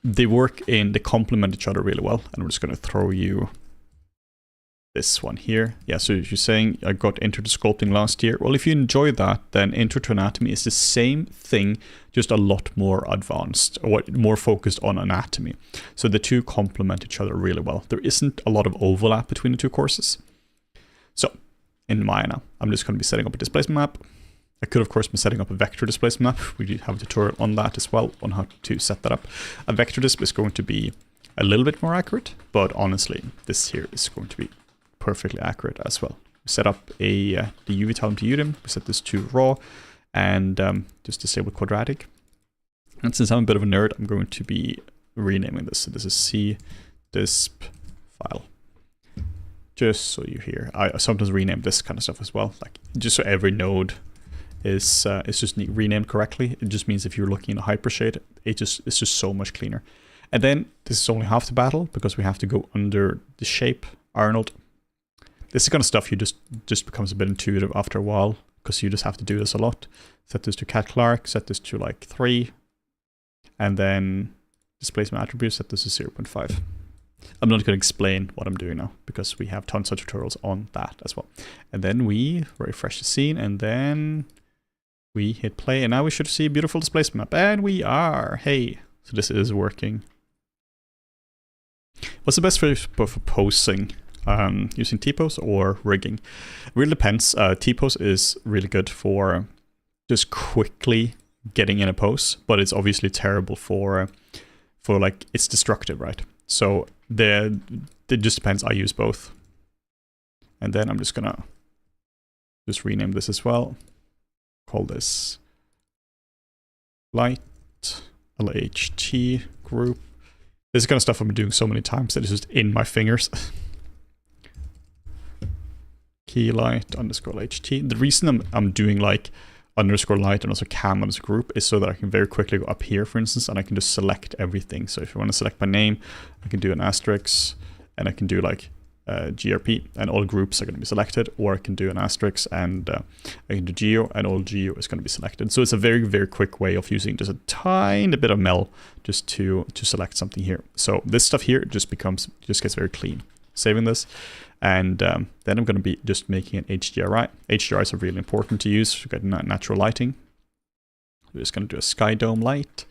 they complement each other really well. And I'm just going to throw you this one here. Yeah, so you're saying I got Intro to Sculpting last year. Well, if you enjoy that, then Intro to Anatomy is the same thing, just a lot more advanced, or more focused on anatomy. So the two complement each other really well. There isn't a lot of overlap between the two courses. So in Maya now, I'm just going to be setting up a displacement map. I could, of course, be setting up a vector displacement map. We do have a tutorial on that as well, on how to set that up. A vector disp is going to be a little bit more accurate, but honestly, this here is going to be perfectly accurate as well. We set up the UV column to UDIM. We set this to raw, and just disable quadratic. And since I'm a bit of a nerd, I'm going to be renaming this. So this is cdisp file. Just so you hear, I sometimes rename this kind of stuff as well, like just so every node is just renamed correctly. It just means if you're looking in a hypershade, it's just so much cleaner. And then this is only half the battle, because we have to go under the shape Arnold. This is kind of stuff you just becomes a bit intuitive after a while, because you just have to do this a lot. Set this to Cat Clark, set this to like 3, and then displacement attribute, set this to 0.5. I'm not going to explain what I'm doing now, because we have tons of tutorials on that as well. And then we refresh the scene, and then we hit play, and now we should see a beautiful displacement map. And we are. Hey, so this is working. What's the best way for posing? Using T-pose or rigging? It really depends. T-pose is really good for just quickly getting in a pose, but it's obviously terrible for like, it's destructive, right? So it just depends. I use both. And then I'm just gonna rename this as well. Call this light LHT group. This is kind of stuff I've been doing so many times that it's just in my fingers. Key light underscore LHT. The reason I'm doing like underscore light and also cam as a group is so that I can very quickly go up here, for instance, and I can just select everything. So if you want to select my name, I can do an asterisk, and I can do like GRP, and all groups are going to be selected, or I can do an asterisk, and I can do geo, and all geo is going to be selected. So it's a very, very quick way of using just a tiny bit of mel just to select something here. So this stuff here just gets very clean. Saving this. And then I'm going to be just making an HDRI. HDRIs are really important to use to get natural lighting. We're just going to do a sky dome light.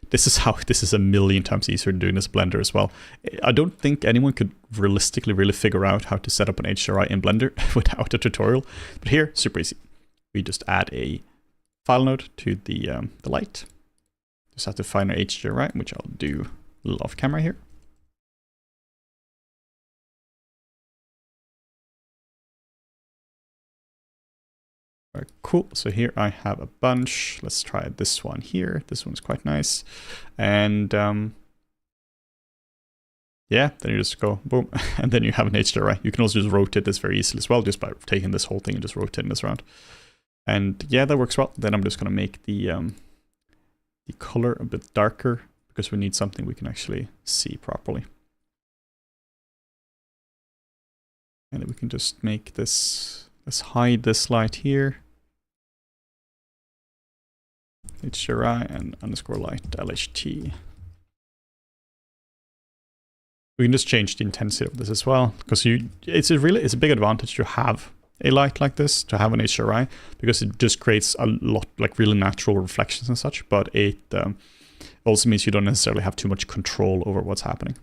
This is a million times easier than doing this Blender as well. I don't think anyone could realistically really figure out how to set up an HDRI in Blender without a tutorial. But here, super easy. We just add a file node to the light. Just have to find our HDRI, which I'll do a little off camera here. Right, cool. So here I have a bunch. Let's try this one here. This one's quite nice. And yeah, then you just go boom, and then you have an HDRI. You can also just rotate this very easily as well, just by taking this whole thing and just rotating this around. And yeah, that works well. Then I'm just gonna make the color a bit darker because we need something we can actually see properly. And then we can just make this, let's hide this light here. HDRI and underscore light LHT. We can just change the intensity of this as well, because it's a big advantage to have a light like this, to have an HDRI, because it just creates a lot, like really natural reflections and such, but it also means you don't necessarily have too much control over what's happening.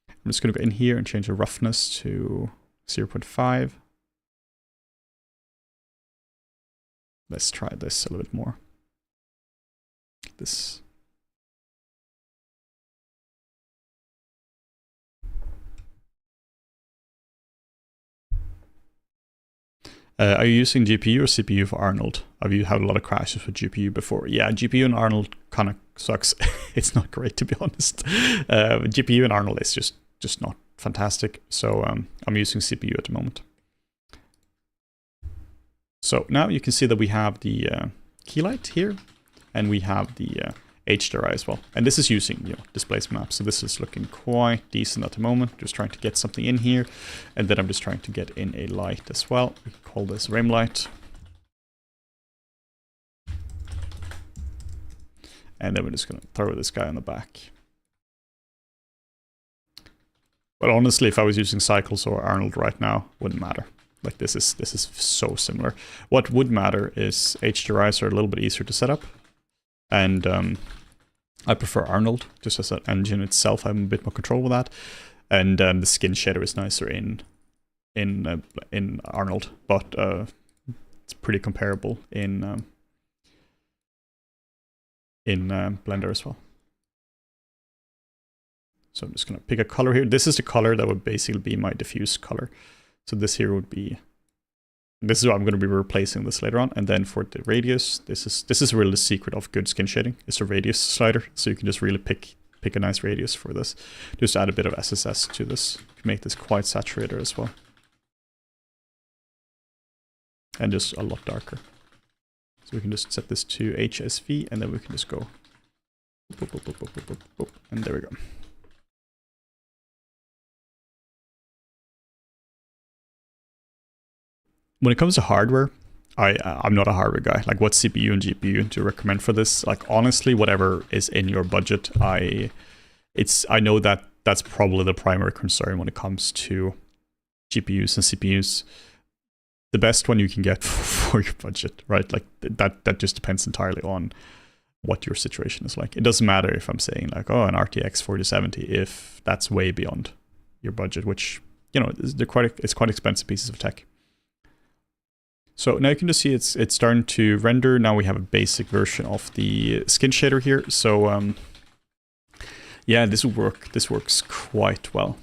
I'm just going to go in here and change the roughness to 0.5. Let's try this a little bit more. This. Are you using GPU or CPU for Arnold? Have you had a lot of crashes with GPU before? Yeah, GPU and Arnold kind of sucks. It's not great, to be honest. GPU and Arnold is just not fantastic. So I'm using CPU at the moment. So now you can see that we have the key light here, and we have the HDRI as well. And this is using displacement maps. So this is looking quite decent at the moment. Just trying to get something in here. And then I'm just trying to get in a light as well. We can call this rim light. And then we're just going to throw this guy on the back. But honestly, if I was using Cycles or Arnold right now, wouldn't matter. Like this is so similar. What would matter is HDRIs are a little bit easier to set up. And I prefer Arnold, just as an engine itself. I have a bit more control with that. And the skin shader is nicer in Arnold, but it's pretty comparable in Blender as well. So I'm just going to pick a color here. This is the color that would basically be my diffuse color. So this here would be, this is what I'm going to be replacing this later on. And then for the radius, this is really the secret of good skin shading. It's a radius slider. So you can just really pick a nice radius for this. Just add a bit of SSS to this to make this quite saturated as well. And just a lot darker. So we can just set this to HSV, and then we can just go boop, boop, boop, boop, boop, boop, boop, and there we go. When it comes to hardware, I'm not a hardware guy. Like, what CPU and GPU do you recommend for this? Like, honestly, whatever is in your budget. I know that that's probably the primary concern when it comes to GPUs and CPUs. The best one you can get for your budget, right? Like that just depends entirely on what your situation is like. It doesn't matter if I'm saying like, oh, an RTX 4070, if that's way beyond your budget, which, you know, it's quite expensive pieces of tech. So now you can just see it's starting to render. Now we have a basic version of the skin shader here. So yeah, this will work. This works quite well.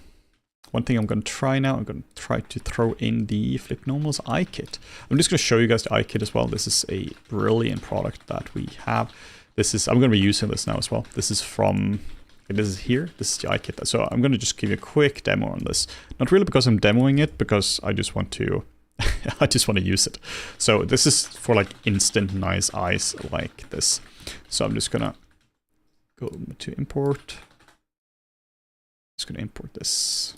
One thing I'm going to try now, I'm going to try to throw in the Flip Normal's eye kit. I'm just going to show you guys the eye kit as well. This is a brilliant product that we have. I'm going to be using this now as well. This is from, this is here. This is the eye kit. So I'm going to just give you a quick demo on this. Not really because I'm demoing it, because I just want to use it. So this is for like instant nice eyes like this. So I'm just gonna go to import. Just gonna import this.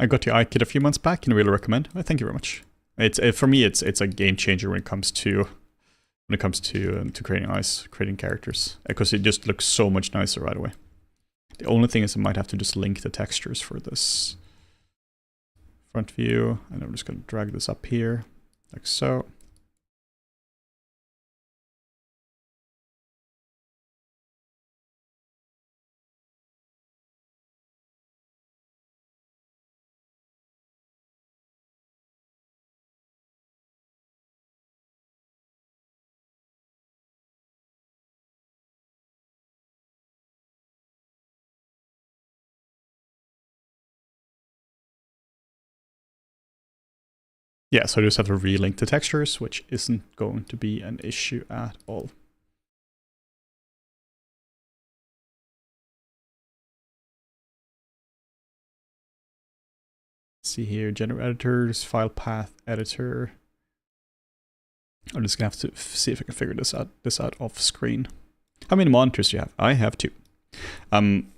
I got the eye kit a few months back and really recommend. Thank you very much. For me, it's a game changer when it comes to creating eyes, creating characters, because it just looks so much nicer right away. The only thing is I might have to just link the textures for this front view, and I'm just going to drag this up here like so. Yeah, so I just have to relink the textures, which isn't going to be an issue at all. See here, generate editors, file path editor. I'm just gonna have to see if I can figure this out off screen. How many monitors do you have? I have 2. I'm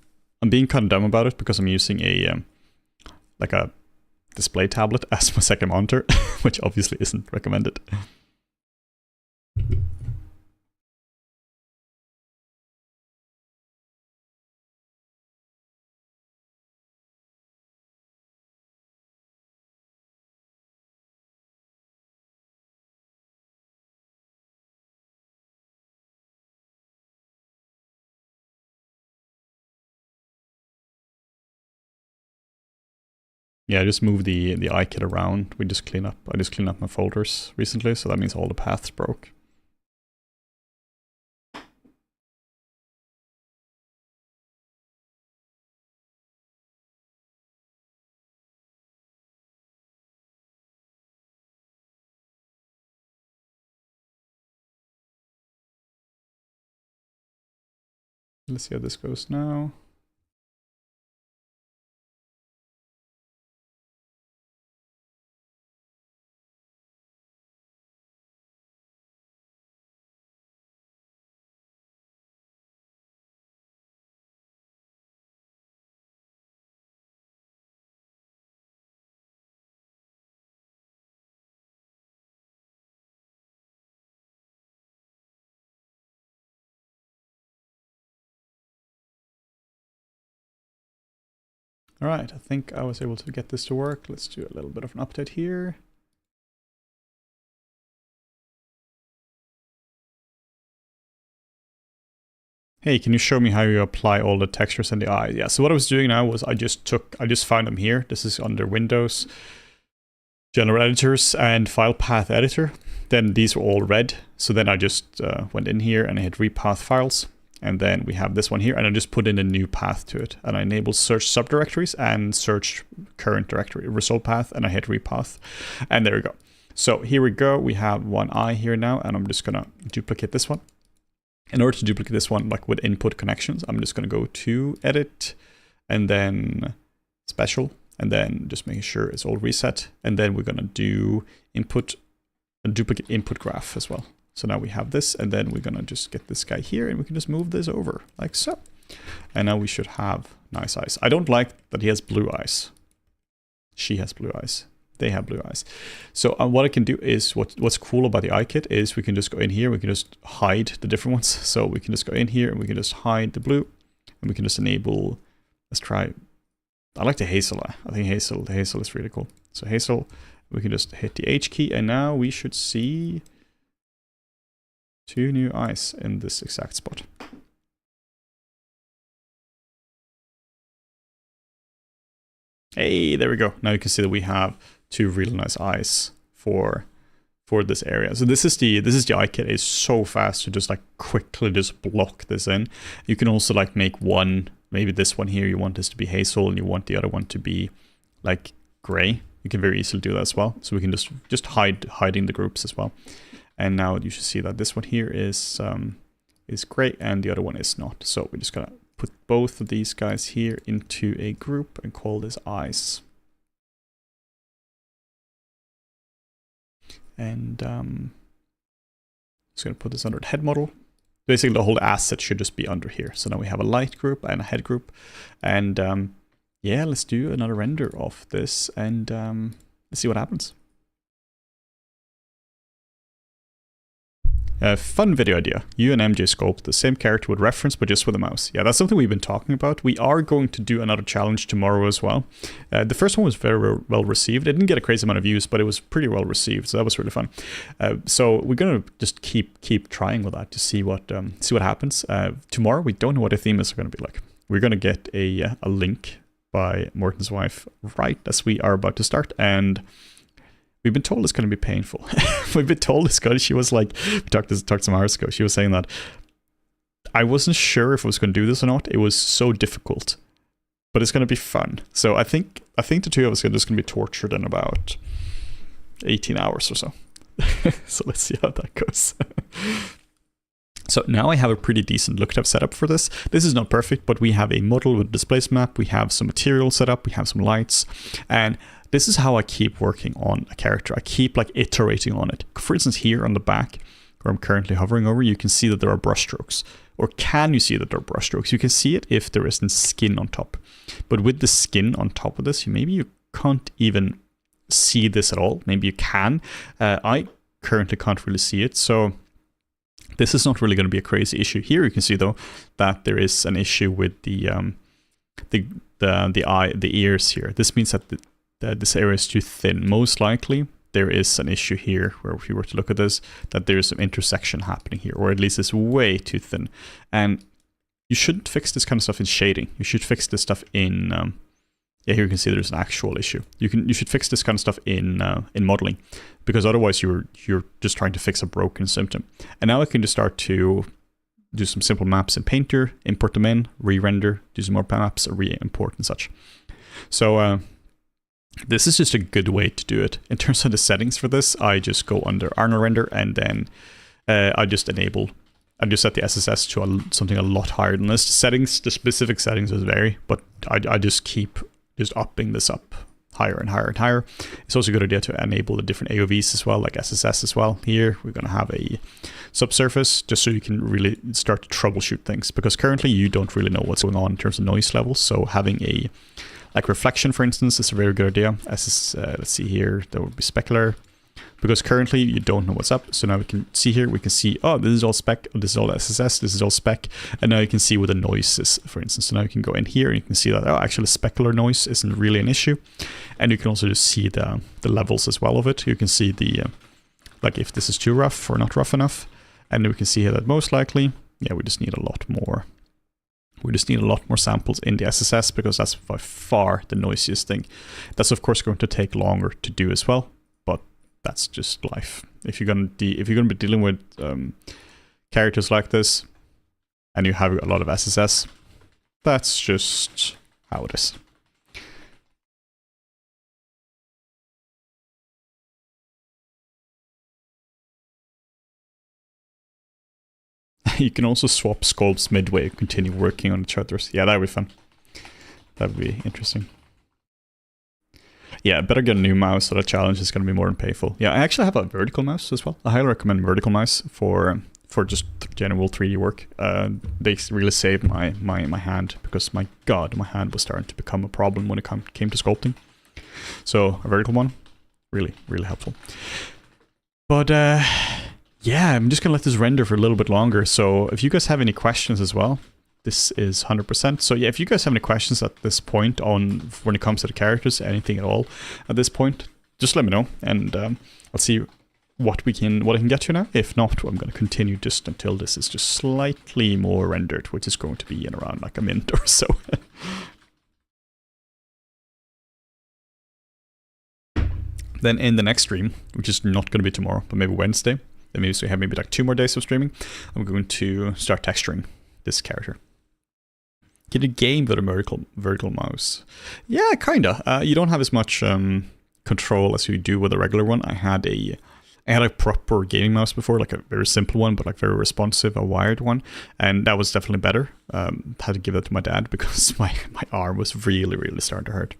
being kind of dumb about it because I'm using a like a display tablet as my second monitor, which obviously isn't recommended. Yeah, I just moved the iKit around. I just cleaned up my folders recently, so that means all the paths broke. Let's see how this goes now. All right, I think I was able to get this to work. Let's do a little bit of an update here. Hey, can you show me how you apply all the textures in the eye? Yeah, so what I was doing now was I just found them here. This is under Windows, General Editors, and File Path Editor. Then these were all red. So then I just went in here and I hit Repath Files. And then we have this one here, and I just put in a new path to it. And I enabled search subdirectories and search current directory result path, and I hit repath. And there we go. So here we go. We have one eye here now, and I'm just gonna duplicate this one. In order to duplicate this one, like with input connections, I'm just gonna go to edit, and then special, and then just making sure it's all reset. And then we're gonna do input, and duplicate input graph as well. So now we have this, and then we're gonna just get this guy here, and we can just move this over like so. And now we should have nice eyes. I don't like that he has blue eyes. She has blue eyes. They have blue eyes. So what I can do is, what's cool about the iKit is we can just go in here, we can just hide the different ones. So we can just go in here and we can just hide the blue, and we can just enable, let's try, I like the hazel eye. I think the hazel is really cool. So hazel, we can just hit the H key, and now we should see 2 new eyes in this exact spot. Hey, there we go. Now you can see that we have 2 really nice eyes for this area. So this is the iKit. It's so fast to just like quickly just block this in. You can also like make one, maybe this one here, you want this to be hazel and you want the other one to be like gray. You can very easily do that as well. So we can just hiding the groups as well. And now you should see that this one here is gray and the other one is not. So we're just gonna put both of these guys here into a group and call this eyes. And just gonna put this under the head model. Basically the whole asset should just be under here. So now we have a light group and a head group. And yeah, let's do another render of this, and let's see what happens. Fun video idea. You and MJ sculpt the same character with reference, but just with a mouse. Yeah, that's something we've been talking about. We are going to do another challenge tomorrow as well. The first one was very well received. It didn't get a crazy amount of views, but it was pretty well received, so that was really fun. So we're gonna just keep trying with that to see what happens. Tomorrow we don't know what the theme is going to be like. We're gonna get a link by Morten's wife right as we are about to start, and we've been told it's going to be painful. We've been told it's going to, she was like, we talked some hours ago, she was saying that I wasn't sure if I was going to do this or not. It was so difficult, but it's going to be fun. So I think the 2 of us are just going to be tortured in about 18 hours or so. So let's see how that goes. So now I have a pretty decent lookup setup for this. This is not perfect, but we have a model with displace map, we have some material set up, we have some lights, and this is how I keep working on a character. I keep like iterating on it. For instance, here on the back, where I'm currently hovering over, you can see that there are brush strokes. Or can you see that there are brush strokes? You can see it if there isn't skin on top. But with the skin on top of this, maybe you can't even see this at all. Maybe you can. I currently can't really see it, so this is not really going to be a crazy issue. Here you can see though that there is an issue with the ears here. This means that this area is too thin. Most likely there is an issue here where if you were to look at this, that there is some intersection happening here, or at least it's way too thin. And you shouldn't fix this kind of stuff in shading. You should fix this stuff in yeah, here you can see there's an actual issue. You should fix this kind of stuff in modeling, because otherwise you're just trying to fix a broken symptom. And now I can just start to do some simple maps in Painter, import them in, re-render, do some more maps, re-import and such. So this is just a good way to do it. In terms of the settings for this, I just go under Arnold Render, and then I just set the SSS to something a lot higher than this. The specific settings will vary, but I just keep upping this up higher and higher and higher. It's also a good idea to enable the different AOVs as well, like SSS as well. Here we're going to have a subsurface, just so you can really start to troubleshoot things, because currently you don't really know what's going on in terms of noise levels. So having a like reflection, for instance, is a very good idea. Let's see here, there would be specular, because currently you don't know what's up. So now we can see here, we can see, oh, this is all spec, this is all SSS, this is all spec, and now you can see what the noise is, for instance. So now you can go in here and you can see that, oh, actually specular noise isn't really an issue. And you can also just see the levels as well of it. You can see the, like if this is too rough or not rough enough. And we can see here that most likely, yeah, we just need a lot more. We just need a lot more samples in the SSS, because that's by far the noisiest thing. That's of course going to take longer to do as well, but that's just life. If you're gonna be dealing with characters like this, and you have a lot of SSS, that's just how it is. You can also swap sculpts midway, continue working on each other's. Yeah, that would be fun. That would be interesting. Yeah, better get a new mouse, so that challenge is going to be more than painful. Yeah, I actually have a vertical mouse as well. I highly recommend vertical mouse for just general 3D work. They really saved my hand, because my god, my hand was starting to become a problem when it came to sculpting. So a vertical one, really, really helpful. But yeah, I'm just going to let this render for a little bit longer. So if you guys have any questions as well, this is 100%. So yeah, if you guys have any questions at this point on when it comes to the characters, anything at all at this point, just let me know, and I'll see what I can get to now. If not, I'm going to continue just until this is just slightly more rendered, which is going to be in around like a minute or so. Then in the next stream, which is not going to be tomorrow, but maybe Wednesday, then maybe so we have maybe like 2 more days of streaming, I'm going to start texturing this character. Get a game with a vertical mouse. Yeah, kinda. You don't have as much control as you do with a regular one. I had a proper gaming mouse before, like a very simple one, but like very responsive, a wired one, and that was definitely better. Had to give that to my dad because my arm was really, really starting to hurt.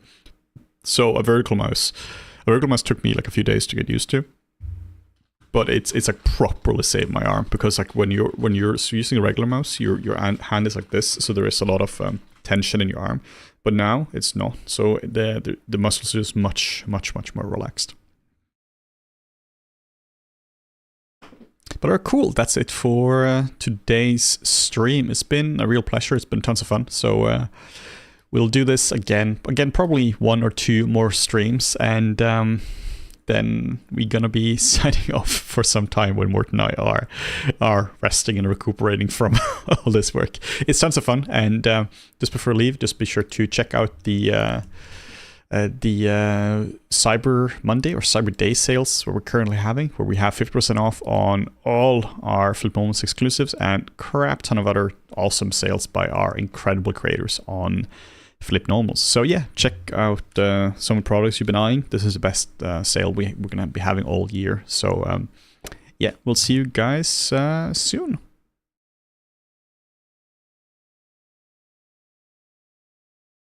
So a vertical mouse took me like a few days to get used to. But it's like properly saved my arm, because like when you're using a regular mouse, your hand is like this, so there is a lot of tension in your arm. But now it's not, so the muscles are just much more relaxed. But alright, cool. That's it for today's stream. It's been a real pleasure. It's been tons of fun. So we'll do this again, probably 1 or 2 more streams, and then we're gonna be signing off for some time when Morten and I are resting and recuperating from all this work. It's tons of fun, and just before I leave, just be sure to check out the Cyber Monday or Cyber Day sales where we're currently having, where we have 50% off on all our Flip Moments exclusives and crap ton of other awesome sales by our incredible creators on flip normals. So yeah, check out some of the products you've been eyeing. This is the best sale we're gonna be having all year. So yeah, we'll see you guys soon.